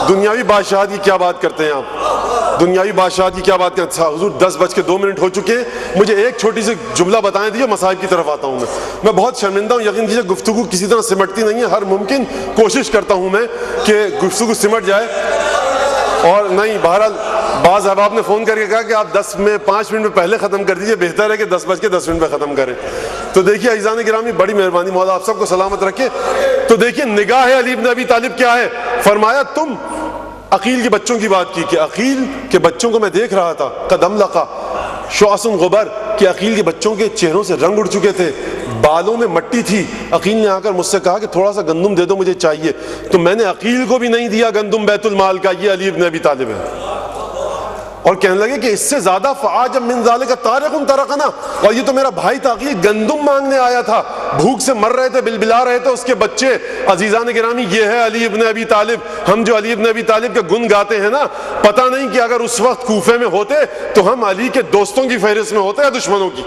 دنیاوی بادشاہت کی کیا بات کرتے ہیں آپ؟ دنیاوی بادشاہت کی کیا بات کرتے ہیں؟ حضور 10:02 ہو چکے ہیں، مجھے ایک چھوٹی سی جملہ بتائیں دیجیے، مصائب کی طرف آتا ہوں میں بہت شرمندہ ہوں، یقین کیجیے گفتگو کسی طرح سمٹتی نہیں ہے، ہر ممکن کوشش کرتا ہوں میں کہ گفتگو سمٹ جائے، اور نہیں، بہرحال بعض احباب نے فون کر کے کہا کہ آپ 5 منٹ میں پہلے ختم کر دیجئے، بہتر ہے کہ 10:10 پہ ختم کریں۔ تو دیکھیے عزیزان گرامی، بڑی مہربانی، مولا آپ سب کو سلامت رکھے۔ تو دیکھیے نگاہ علی بن ابی طالب کیا ہے، فرمایا تم عقیل کے بچوں کی بات کی، کہ عقیل کے بچوں کو میں دیکھ رہا تھا، قدم لقا شعث غبر، کہ عقیل کے بچوں کے چہروں سے رنگ اڑ چکے تھے، بالوں میں مٹی تھی۔ عقیل نے آ کر مجھ سے کہا کہ تھوڑا سا گندم دے دو، مجھے چاہیے، تو میں نے عقیل کو بھی نہیں دیا گندم بیت المال کا، یہ علی بن ابی طالب ہے۔ اور کہنے لگے کہ اس سے زیادہ فعاجب من ذالک طارق طرقنا، اور یہ تو میرا بھائی تھا، یہ گندم مانگنے آیا تھا، بھوک سے مر رہے تھے، بلبلا رہے تھے اس کے بچے۔ عزیزان گرامی، یہ ہے علی ابن ابی طالب۔ ہم جو علی ابن ابی طالب کے گن گاتے ہیں نا، پتہ نہیں کہ اگر اس وقت کوفے میں ہوتے تو ہم علی کے دوستوں کی فہرست میں ہوتے یا دشمنوں کی۔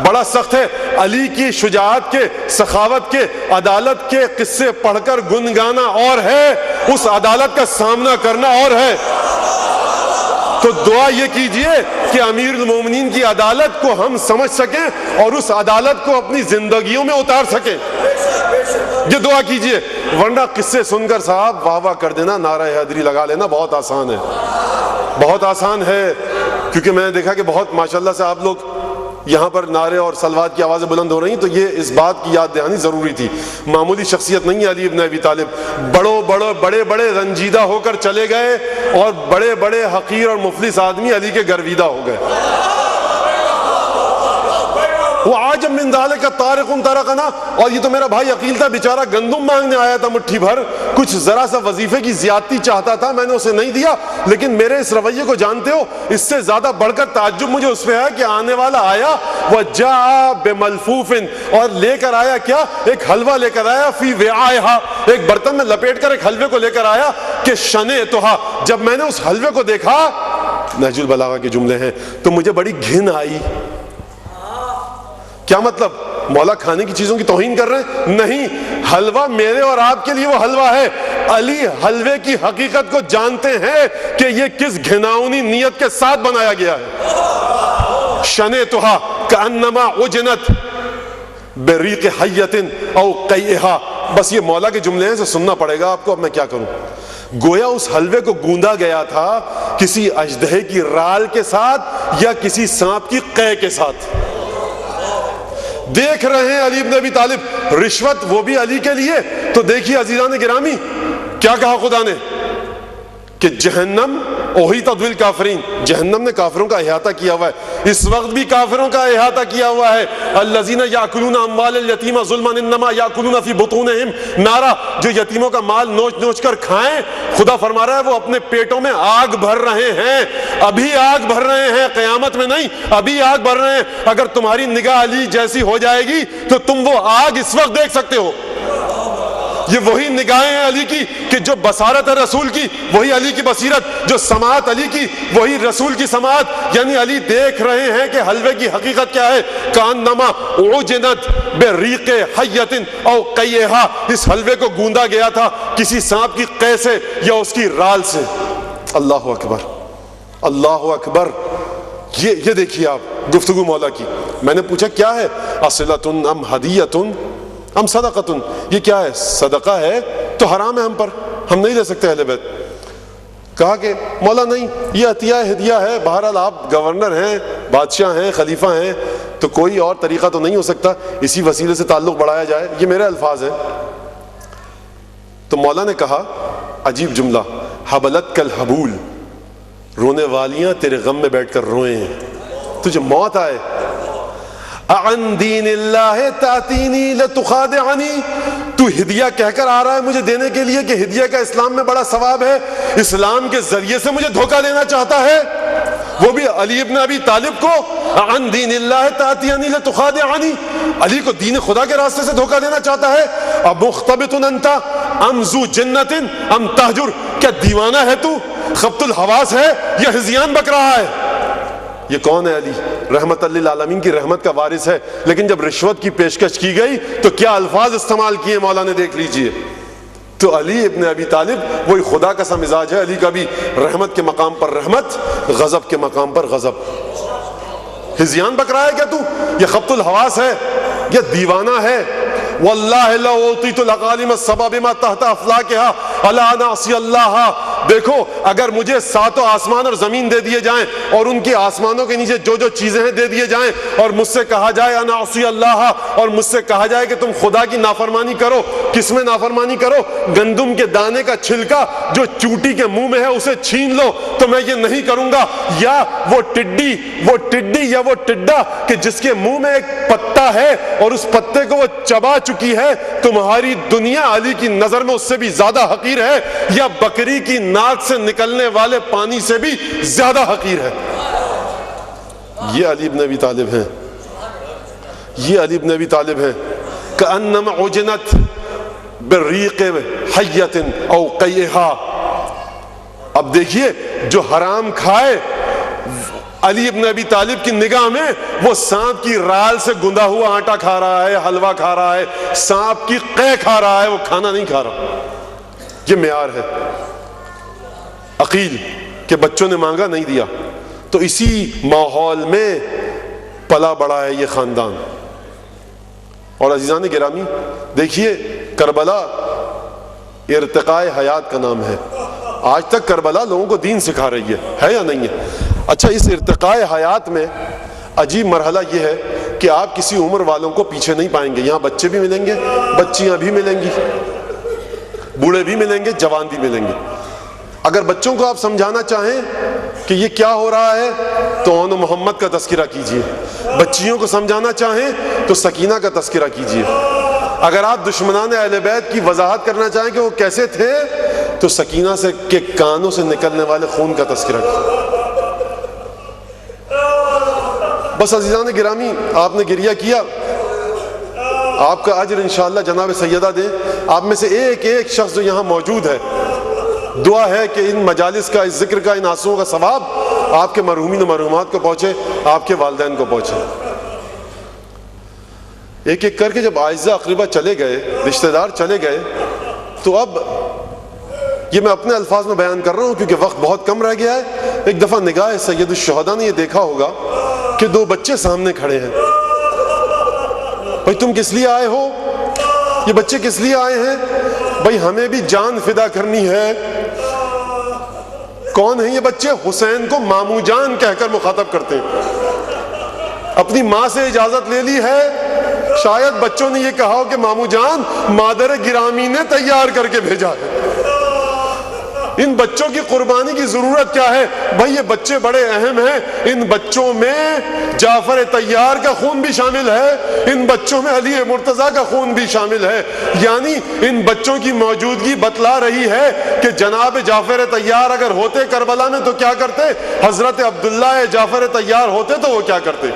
بڑا سخت ہے، علی کی شجاعت کے، سخاوت کے، عدالت کے قصے پڑھ کر گنگانا اور ہے، اس عدالت کا سامنا کرنا اور ہے۔ تو دعا یہ کیجئے کہ امیر المومنین کی عدالت کو ہم سمجھ سکیں اور اس عدالت کو اپنی زندگیوں میں اتار سکیں۔ یہ دعا کیجئے، ورنہ قصے سن کر صاحب واہ واہ کر دینا، نعرہ حیدری لگا لینا بہت آسان ہے، بہت آسان ہے. کیونکہ میں نے دیکھا کہ بہت ماشاءاللہ سے آپ لوگ یہاں پر نعرے اور صلوات کی آوازیں بلند ہو رہی ہیں، تو یہ اس بات کی یاد دہانی ضروری تھی. معمولی شخصیت نہیں ہے علی ابن ابی طالب، بڑے بڑے رنجیدہ ہو کر چلے گئے اور بڑے بڑے حقیر اور مفلس آدمی علی کے گرویدہ ہو گئے. وعجب من ذلك طارق ترکنا، اور یہ تو میرا بھائی عقیل تھا بیچارہ، گندم مانگنے آیا تھا مٹھی بھر، کچھ ذرا سا وظیفے کی زیادتی چاہتا تھا، میں نے اسے نہیں دیا. لیکن میرے اس رویے کو جانتے ہو، اس سے زیادہ بڑھ کر تعجب مجھے اس پہ ہے کہ آنے والا آیا وجاء بملفوف، اور لے کر آیا کیا؟ ایک حلوہ لے کر آیا، فی وعائہا، ایک برتن میں لپیٹ کر ایک حلوے کو لے کر آیا کہ شنعتھا، جب میں نے اس حلوے کو دیکھا، نہج البلاغہ کے جملے ہیں، تو مجھے بڑی گھن آئی. کیا مطلب؟ مولا کھانے کی چیزوں کی توہین کر رہے ہیں؟ نہیں، حلوہ میرے اور آپ کے لیے وہ حلوہ ہے. علی حلوے کی حقیقت کو جانتے ہیں کہ یہ کس گھناؤنی نیت کے ساتھ بنایا گیا ہے. شنعتھا کأنما عجنت بریق حیۃ او قیئھا. بس یہ مولا کے جملے ہیں، سے سننا پڑے گا آپ کو. اب میں کیا کروں؟ گویا اس حلوے کو گوندا گیا تھا کسی اژدہے کی رال کے ساتھ یا کسی سانپ کی قے کے ساتھ. دیکھ رہے ہیں علی ابن ابی طالب رشوت، وہ بھی علی کے لیے. تو دیکھیے عزیزان گرامی، کیا کہا خدا نے کہ جہنم احیطت بالکافرین، جہنم نے کافروں کا احاطہ کیا ہوا ہے. اس وقت بھی کافروں کا احاطہ کیا ہوا ہے. الذین یاکلون اموال الیتیم ظلما انما یاکلون فی بطونہم نارا، جو یتیموں کا مال نوچ نوچ کر کھائیں، خدا فرما رہا ہے وہ اپنے پیٹوں میں آگ بھر رہے ہیں. ابھی آگ بھر رہے ہیں، قیامت میں نہیں، ابھی آگ بھر رہے ہیں. اگر تمہاری نگاہ علی جیسی ہو جائے گی تو تم وہ آگ اس وقت دیکھ سکتے ہو. یہ وہی نگاہیں ہیں علی کی کہ جو بصارت ہے رسول کی، وہی علی کی بصیرت، جو سماعت علی کی وہی رسول کی سماعت. یعنی علی دیکھ رہے ہیں کہ حلوے کی حقیقت کیا ہے. کانما عجنت بریق حیۃ او قیئھا، اس حلوے کو گوندا گیا تھا کسی سانپ کی قے سے یا اس کی رال سے. اللہ اکبر، اللہ اکبر. یہ دیکھیے آپ گفتگو مولا کی. میں نے پوچھا کیا ہے؟ اصلۃ ام ہدیۃ ام صدقۃ، یہ کیا ہے؟ صدقہ ہے تو حرام ہے ہم پر، ہم نہیں لے سکتے اہل بیت. کہا کہ مولا نہیں، یہ عطیہ ہدیہ ہے. بہرحال آپ گورنر ہیں، بادشاہ ہیں، خلیفہ ہیں، تو کوئی اور طریقہ تو نہیں ہو سکتا اسی وسیلے سے تعلق بڑھایا جائے. یہ میرے الفاظ ہیں. تو مولا نے کہا عجیب جملہ، حبلت کل حبول، رونے والیاں تیرے غم میں بیٹھ کر روئیں ہیں. تجھے موت آئے. عن دین اللہ تاتینی لتخادعنی، تو ہدیہ کہہ کر آ رہا ہے مجھے دینے کے لیے کہ ہدیہ کا اسلام میں بڑا ثواب ہے، اسلام کے ذریعے سے مجھے دھوکہ دینا چاہتا ہے. وہ بھی علی ابن ابی طالب کو. عن دین اللہ تاتینی لتخادعنی، علی کو دین خدا کے راستے سے دھوکہ دینا چاہتا ہے. اب مختبط انت ام ذو جنت ام تہجر، کیا دیوانہ ہے تو، خبط الحواس ہے یا ہذیان بک رہا ہے؟ یہ کون ہے؟ علی رحمت للعالمین کی رحمت کا وارث ہے. لیکن جب رشوت کی پیشکش کی گئی تو کیا الفاظ استعمال کیے مولا نے، دیکھ لیجئے. تو علی ابن ابی طالب وہی خدا کا سا مزاج ہے. علی کا بھی رحمت کے مقام پر رحمت، غضب کے مقام پر غضب. ہذیان بک رہا ہے کیا تو؟ یہ خبط الحواس ہے یا دیوانہ ہے؟ واللہ لو اوتیت الاقالیم السبع بما تحت افلاکها الا نعصی اللہ. دیکھو اگر مجھے ساتوں آسمان اور زمین دے دیے جائیں اور ان کے آسمانوں کے نیچے جو جو چیزیں ہیں دے دیے جائیں اور مجھ سے کہا جائے انا اعصی اللہ، اور مجھ سے کہا جائے کہ تم خدا کی نافرمانی کرو. کس میں نافرمانی کرو؟ گندم کے دانے کا چھلکا جو چوٹی کے منہ میں ہے اسے چھین لو، تو میں یہ نہیں کروں گا. یا وہ ٹڈی یا وہ ٹڈا کہ جس کے منہ میں ایک پتا ہے اور اس پتے کو وہ چبا چکی ہے، تمہاری دنیا علی کی نظر میں اس سے بھی زیادہ حقیر ہے یا بکری کی ناک سے نکلنے والے پانی سے بھی زیادہ حقیر ہے. یہ علی ابن ابی طالب ہیں، یہ علی ابن ابی طالب ہیں. کأنما عجنت بریق حیۃ او قیئھا. اب دیکھیے جو حرام کھائے علی ابن ابی طالب کی نگاہ میں وہ سانپ کی رال سے گندا ہوا آٹا کھا رہا ہے، حلوہ کھا رہا ہے، سانپ کی قے کھا رہا ہے، وہ کھانا نہیں کھا رہا. یہ معیار ہے. عقیل کہ بچوں نے مانگا نہیں دیا. تو اسی ماحول میں پلا بڑا ہے یہ خاندان. اور عزیزان گرامی دیکھیے کربلا ارتقاء حیات کا نام ہے. آج تک کربلا لوگوں کو دین سکھا رہی ہے یا نہیں ہے؟ اچھا، اس ارتقاء حیات میں عجیب مرحلہ یہ ہے کہ آپ کسی عمر والوں کو پیچھے نہیں پائیں گے. یہاں بچے بھی ملیں گے، بچیاں بھی ملیں گی، بوڑھے بھی ملیں گے، جوان بھی ملیں گے. اگر بچوں کو آپ سمجھانا چاہیں کہ یہ کیا ہو رہا ہے تو آن محمد کا تذکرہ کیجئے. بچیوں کو سمجھانا چاہیں تو سکینہ کا تذکرہ کیجئے. اگر آپ دشمنان اہل بیت کی وضاحت کرنا چاہیں کہ وہ کیسے تھے تو سکینہ سے کے کانوں سے نکلنے والے خون کا تذکرہ کیجئے. بس عزیزان گرامی، آپ نے گریہ کیا، آپ کا اجر انشاءاللہ جناب سیدہ دیں. آپ میں سے ایک ایک شخص جو یہاں موجود ہے، دعا ہے کہ ان مجالس کا، اس ذکر کا، ان آنسوؤں کا ثواب آپ کے مرحومین و مرحومات کو پہنچے، آپ کے والدین کو پہنچے. ایک ایک کر کے جب اعزاء اقربا چلے گئے، رشتہ دار چلے گئے، تو اب یہ میں اپنے الفاظ میں بیان کر رہا ہوں کیونکہ وقت بہت کم رہ گیا ہے. ایک دفعہ نگاہ سید الشہداء نے یہ دیکھا ہوگا کہ دو بچے سامنے کھڑے ہیں. بھائی تم کس لیے آئے ہو؟ یہ بچے کس لیے آئے ہیں؟ بھائی ہمیں بھی جان فدا کرنی ہے. کون ہیں یہ بچے؟ حسین کو مامو جان کہہ کر مخاطب کرتے ہیں. اپنی ماں سے اجازت لے لی ہے. شاید بچوں نے یہ کہا ہو کہ مامو جان مادر گرامی نے تیار کر کے بھیجا ہے. ان بچوں کی قربانی کی ضرورت کیا ہے؟ بھائی یہ بچے بڑے اہم ہیں. ان بچوں میں جعفر طیار کا خون بھی شامل ہے، ان بچوں میں علی مرتضیٰ کا خون بھی شامل ہے. یعنی ان بچوں کی موجودگی بتلا رہی ہے کہ جناب جعفر طیار اگر ہوتے کربلا میں تو کیا کرتے، حضرت عبداللہ جعفر طیار ہوتے تو وہ کیا کرتے.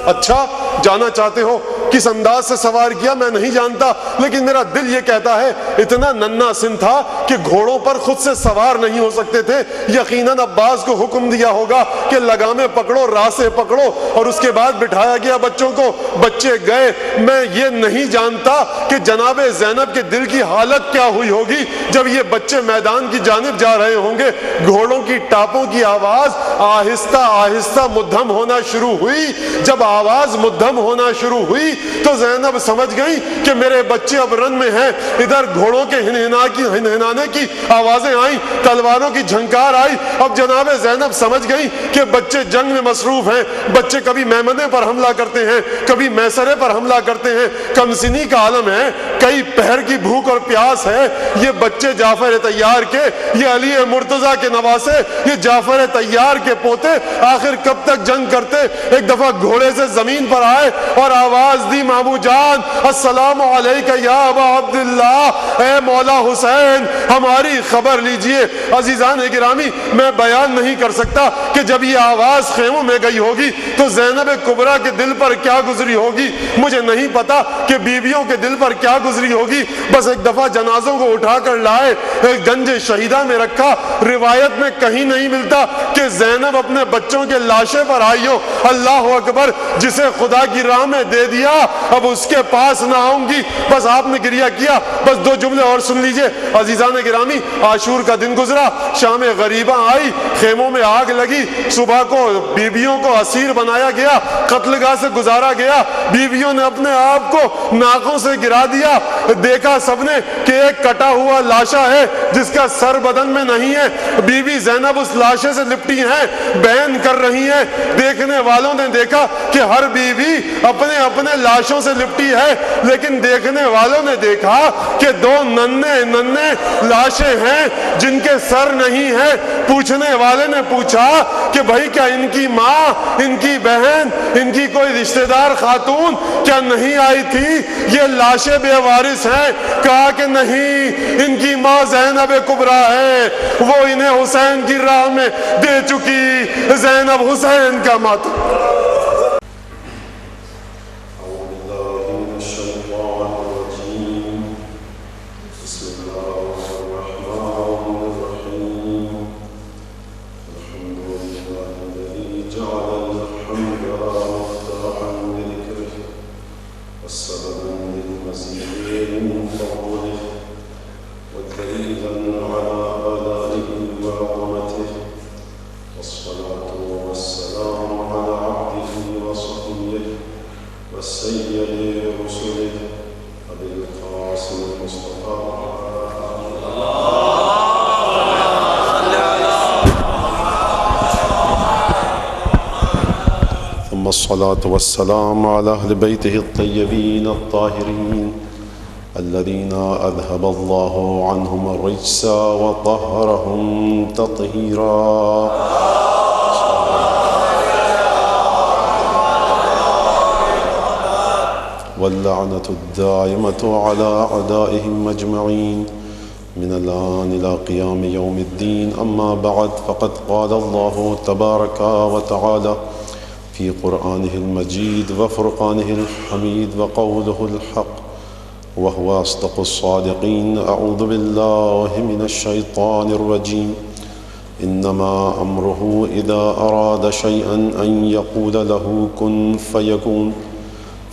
اچھا، جانا چاہتے ہو کس انداز سے سوار کیا میں نہیں جانتا، لیکن میرا دل یہ کہتا ہے اتنا ننھا سن تھا کہ گھوڑوں پر خود سے سوار نہیں ہو سکتے تھے. یقیناً عباس کو حکم دیا ہوگا کہ لگامیں پکڑو، راسے پکڑو، اور اس کے بعد بٹھایا گیا بچوں کو. بچے گئے. میں یہ نہیں جانتا کہ جناب زینب کے دل کی حالت کیا ہوئی ہوگی جب یہ بچے میدان کی جانب جا رہے ہوں گے. گھوڑوں کی ٹاپوں کی آواز آہستہ آہستہ مدھم ہونا شروع ہوئی. جب آواز مدھم ہونا شروع ہوئی تو زینب سمجھ گئی کہ میرے بچے اب رن میں ہیں. ادھر گھوڑوں کے ہنہنانے کی آوازیں آئیں، تلواروں کی جھنکار آئی. اب جناب زینب سمجھ گئی کہ بچے جنگ میں مصروف ہیں. بچے کبھی میمنے پر حملہ کرتے ہیں، کبھی میسرے پر حملہ کرتے ہیں. کمسنی کا عالم ہے، کئی پہر کی بھوک اور پیاس ہے. یہ بچے جعفر طیار کے، یہ علی مرتضیٰ کے نواسے، یہ جعفر طیار کے پوتے آخر کب تک جنگ کرتے. ایک دفعہ گھوڑے سے زمین پر آئے اور آواز دی، مامو جان السلام علیکہ یا ابا عبداللہ، اے مولا حسین ہماری خبر لیجئے. عزیزان گرامی، میں بیان نہیں کر سکتا کہ جب یہ آواز خیموں میں گئی ہوگی تو زینب کبریٰ کے دل پر کیا گزری ہوگی. مجھے نہیں پتا کہ بیویوں کے دل پر کیا گزری ہوگی. بس ایک دفعہ جنازوں کو اٹھا کر لائے، ایک گنج شہیدہ میں رکھا. روایت میں کہیں نہیں ملتا کہ زینب اپنے بچوں کے لاشے پر آئی ہو. اللہ اکبر، جسے خدا کی راہ میں دے دیا اب اس کے پاس نہ آؤں گی. بس آپ نے گریہ کیا. بس دو جملے اور سن لیجئے عزیزان گرامی. عاشور کا دن گزرا، شام غریبہ آئی، خیموں میں آگ لگی. صبح کو بیویوں کو اسیر بنایا گیا، قتل گاہ سے گزارا گیا. بیویوں نے اپنے آپ کو ناکوں سے گرا دیا. دیکھا سب نے کہ ایک کٹا ہوا لاشا ہے جس کا سر بدن میں نہیں ہے. بیوی زینب اس لاشے سے لپٹی ہیں، بین کر رہی ہیں. دیکھنے والوں نے دیکھا کہ ہر بیوی اپنے اپنے لاشوں سے لپٹی ہے، لیکن دیکھنے والوں نے دیکھا کہ دو ننھے ننھے لاشیں ہیں جن کے سر نہیں ہے. پوچھنے والے نے پوچھا کہ بھائی کیا ان کی ماں، ان کی بہن، ان کی کوئی رشتہ دار خاتون کیا نہیں آئی تھی؟ یہ لاشیں بے وارث ہیں. کہا کہ نہیں، ان کی ماں زینب کبریٰ ہے، وہ انہیں حسین کی راہ میں دے چکی. زینب حسین کا ماتم. والصلاة والسلام على عبده والصلاة والسلام على أهل بيته الطيبين الطاهرين الذين أذهب الله عنهم الرجس وطهرهم تطهيرا. واللعنة الدائمة على أعدائهم أجمعين من الآن إلى قيام يوم الدين. أما بعد، فقد قال الله تبارك وتعالى في قرآنه المجيد وفرقانه الحميد وقوله الحق وهو أصدق الصادقين: أعوذ بالله من الشيطان الرجيم. إنما أمره إذا أراد شيئا أن يقول له كن فيكون.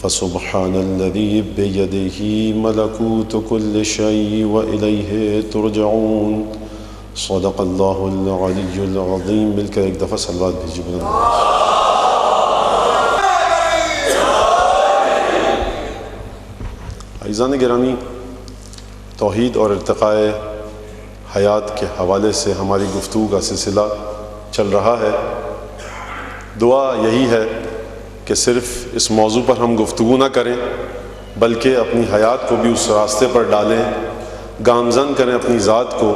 فسبحان الذي بيده ملكوت كل شيء وإليه ترجعون. صدق الله العلي العظيم. مل کر ایک دفعہ صلوات بھیجیے بلند. عزیزان گرامی، توحید اور ارتقاء حیات کے حوالے سے ہماری گفتگو کا سلسلہ چل رہا ہے. دعا یہی ہے کہ صرف اس موضوع پر ہم گفتگو نہ کریں بلکہ اپنی حیات کو بھی اس راستے پر ڈالیں، گامزن کریں اپنی ذات کو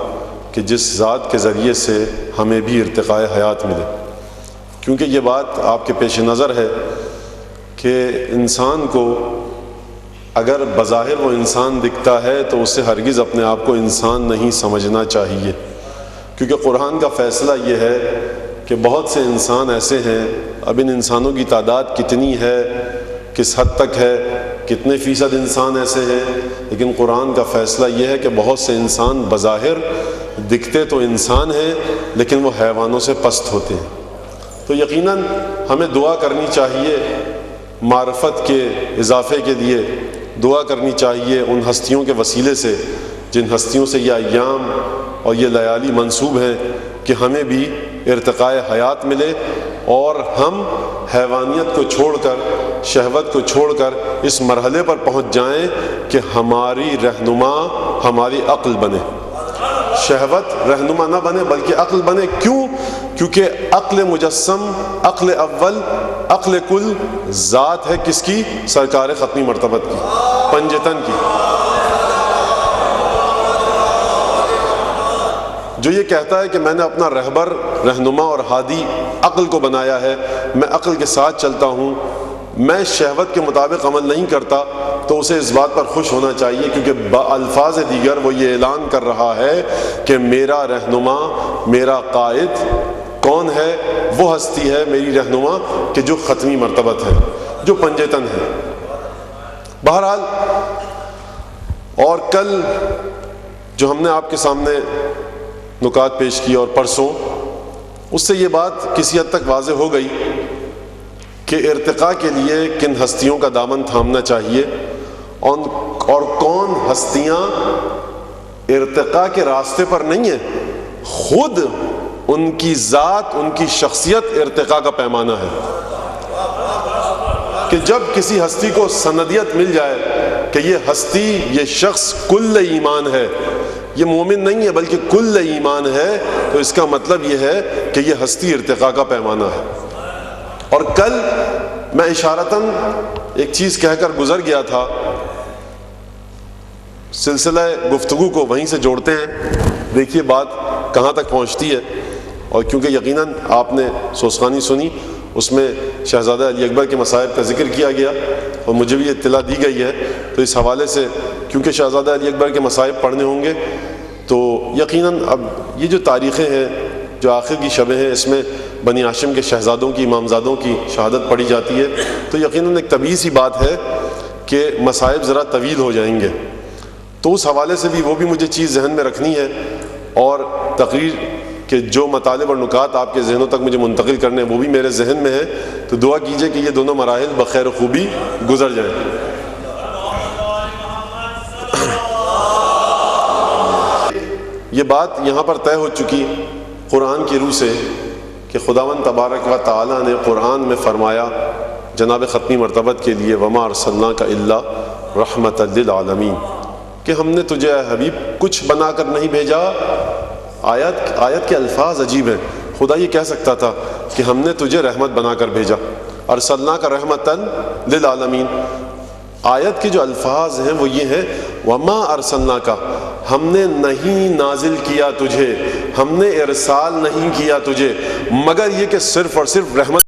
کہ جس ذات کے ذریعے سے ہمیں بھی ارتقاء حیات ملے. کیونکہ یہ بات آپ کے پیش نظر ہے کہ انسان کو اگر بظاہر وہ انسان دکھتا ہے تو اسے ہرگز اپنے آپ کو انسان نہیں سمجھنا چاہیے، کیونکہ قرآن کا فیصلہ یہ ہے کہ بہت سے انسان ایسے ہیں. اب ان انسانوں کی تعداد کتنی ہے، کس حد تک ہے، کتنے فیصد انسان ایسے ہیں، لیکن قرآن کا فیصلہ یہ ہے کہ بہت سے انسان بظاہر دکھتے تو انسان ہیں لیکن وہ حیوانوں سے پست ہوتے ہیں. تو یقیناً ہمیں دعا کرنی چاہیے معرفت کے اضافے کے لیے، دعا کرنی چاہیے ان ہستیوں کے وسیلے سے جن ہستیوں سے یہ ایام اور یہ لیالی منسوب ہیں کہ ہمیں بھی ارتقاء حیات ملے اور ہم حیوانیت کو چھوڑ کر، شہوت کو چھوڑ کر اس مرحلے پر پہنچ جائیں کہ ہماری رہنما ہماری عقل بنے. شہوت رہنما نہ بنے بلکہ عقل بنے. کیوں؟ کیونکہ عقل مجسم، عقل اول، عقل کل ذات ہے کس کی؟ سرکار ختمی مرتبت کی، پنجتن کی، جو یہ کہتا ہے کہ میں نے اپنا رہبر، رہنما اور ہادی عقل کو بنایا ہے، میں عقل کے ساتھ چلتا ہوں، میں شہوت کے مطابق عمل نہیں کرتا. تو اسے اس بات پر خوش ہونا چاہیے کیونکہ بالفاظ دیگر وہ یہ اعلان کر رہا ہے کہ میرا رہنما، میرا قائد کون ہے؟ وہ ہستی ہے میری رہنما کہ جو ختمی مرتبت ہے، جو پنجتن ہے. بہرحال، اور کل جو ہم نے آپ کے سامنے نکات پیش کی اور پرسوں، اس سے یہ بات کسی حد تک واضح ہو گئی کہ ارتقاء کے لیے کن ہستیوں کا دامن تھامنا چاہیے اور کون ہستیاں ارتقاء کے راستے پر نہیں ہیں، خود ان کی ذات، ان کی شخصیت ارتقاء کا پیمانہ ہے. کہ جب کسی ہستی کو سندیت مل جائے کہ یہ ہستی، یہ شخص کل ایمان ہے، یہ مومن نہیں ہے بلکہ کل ایمان ہے، تو اس کا مطلب یہ ہے کہ یہ ہستی ارتقاء کا پیمانہ ہے. اور کل میں اشارتاً ایک چیز کہہ کر گزر گیا تھا، سلسلہ گفتگو کو وہیں سے جوڑتے ہیں، دیکھیے بات کہاں تک پہنچتی ہے. اور کیونکہ یقیناً آپ نے سوسخانی سنی، اس میں شہزادہ علی اکبر کے مصائب کا ذکر کیا گیا اور مجھے بھی اطلاع دی گئی ہے. تو اس حوالے سے کیونکہ شہزادہ علی اکبر کے مصائب پڑھنے ہوں گے تو یقیناً اب یہ جو تاریخیں ہیں، جو آخر کی شبیں ہیں، اس میں بنی ہاشم کے شہزادوں کی، امامزادوں کی شہادت پڑھی جاتی ہے، تو یقیناً ایک طبیعی سی بات ہے کہ مصائب ذرا طویل ہو جائیں گے. تو اس حوالے سے بھی وہ بھی مجھے چیز ذہن میں رکھنی ہے اور تقریر کے جو مطالب اور نکات آپ کے ذہنوں تک مجھے منتقل کرنے ہیں وہ بھی میرے ذہن میں ہیں. تو دعا کیجئے کہ یہ دونوں مراحل بخیر و خوبی گزر جائیں. یہ بات یہاں پر طے ہو چکی قرآن کی روح سے کہ خداوند تبارک و تعالیٰ نے قرآن میں فرمایا جناب ختمی مرتبت کے لیے وما ارسلناک الا رحمت للعالمین، کہ ہم نے تجھے اے حبیب کچھ بنا کر نہیں بھیجا. آیت کے الفاظ عجیب ہیں. خدا یہ کہہ سکتا تھا کہ ہم نے تجھے رحمت بنا کر بھیجا، ارسلنا کا رحمتاً للعالمین. آیت کے جو الفاظ ہیں وہ یہ ہیں وما ارسلنا کا، ہم نے نہیں نازل کیا تجھے، ہم نے ارسال نہیں کیا تجھے، مگر یہ کہ صرف اور صرف رحمت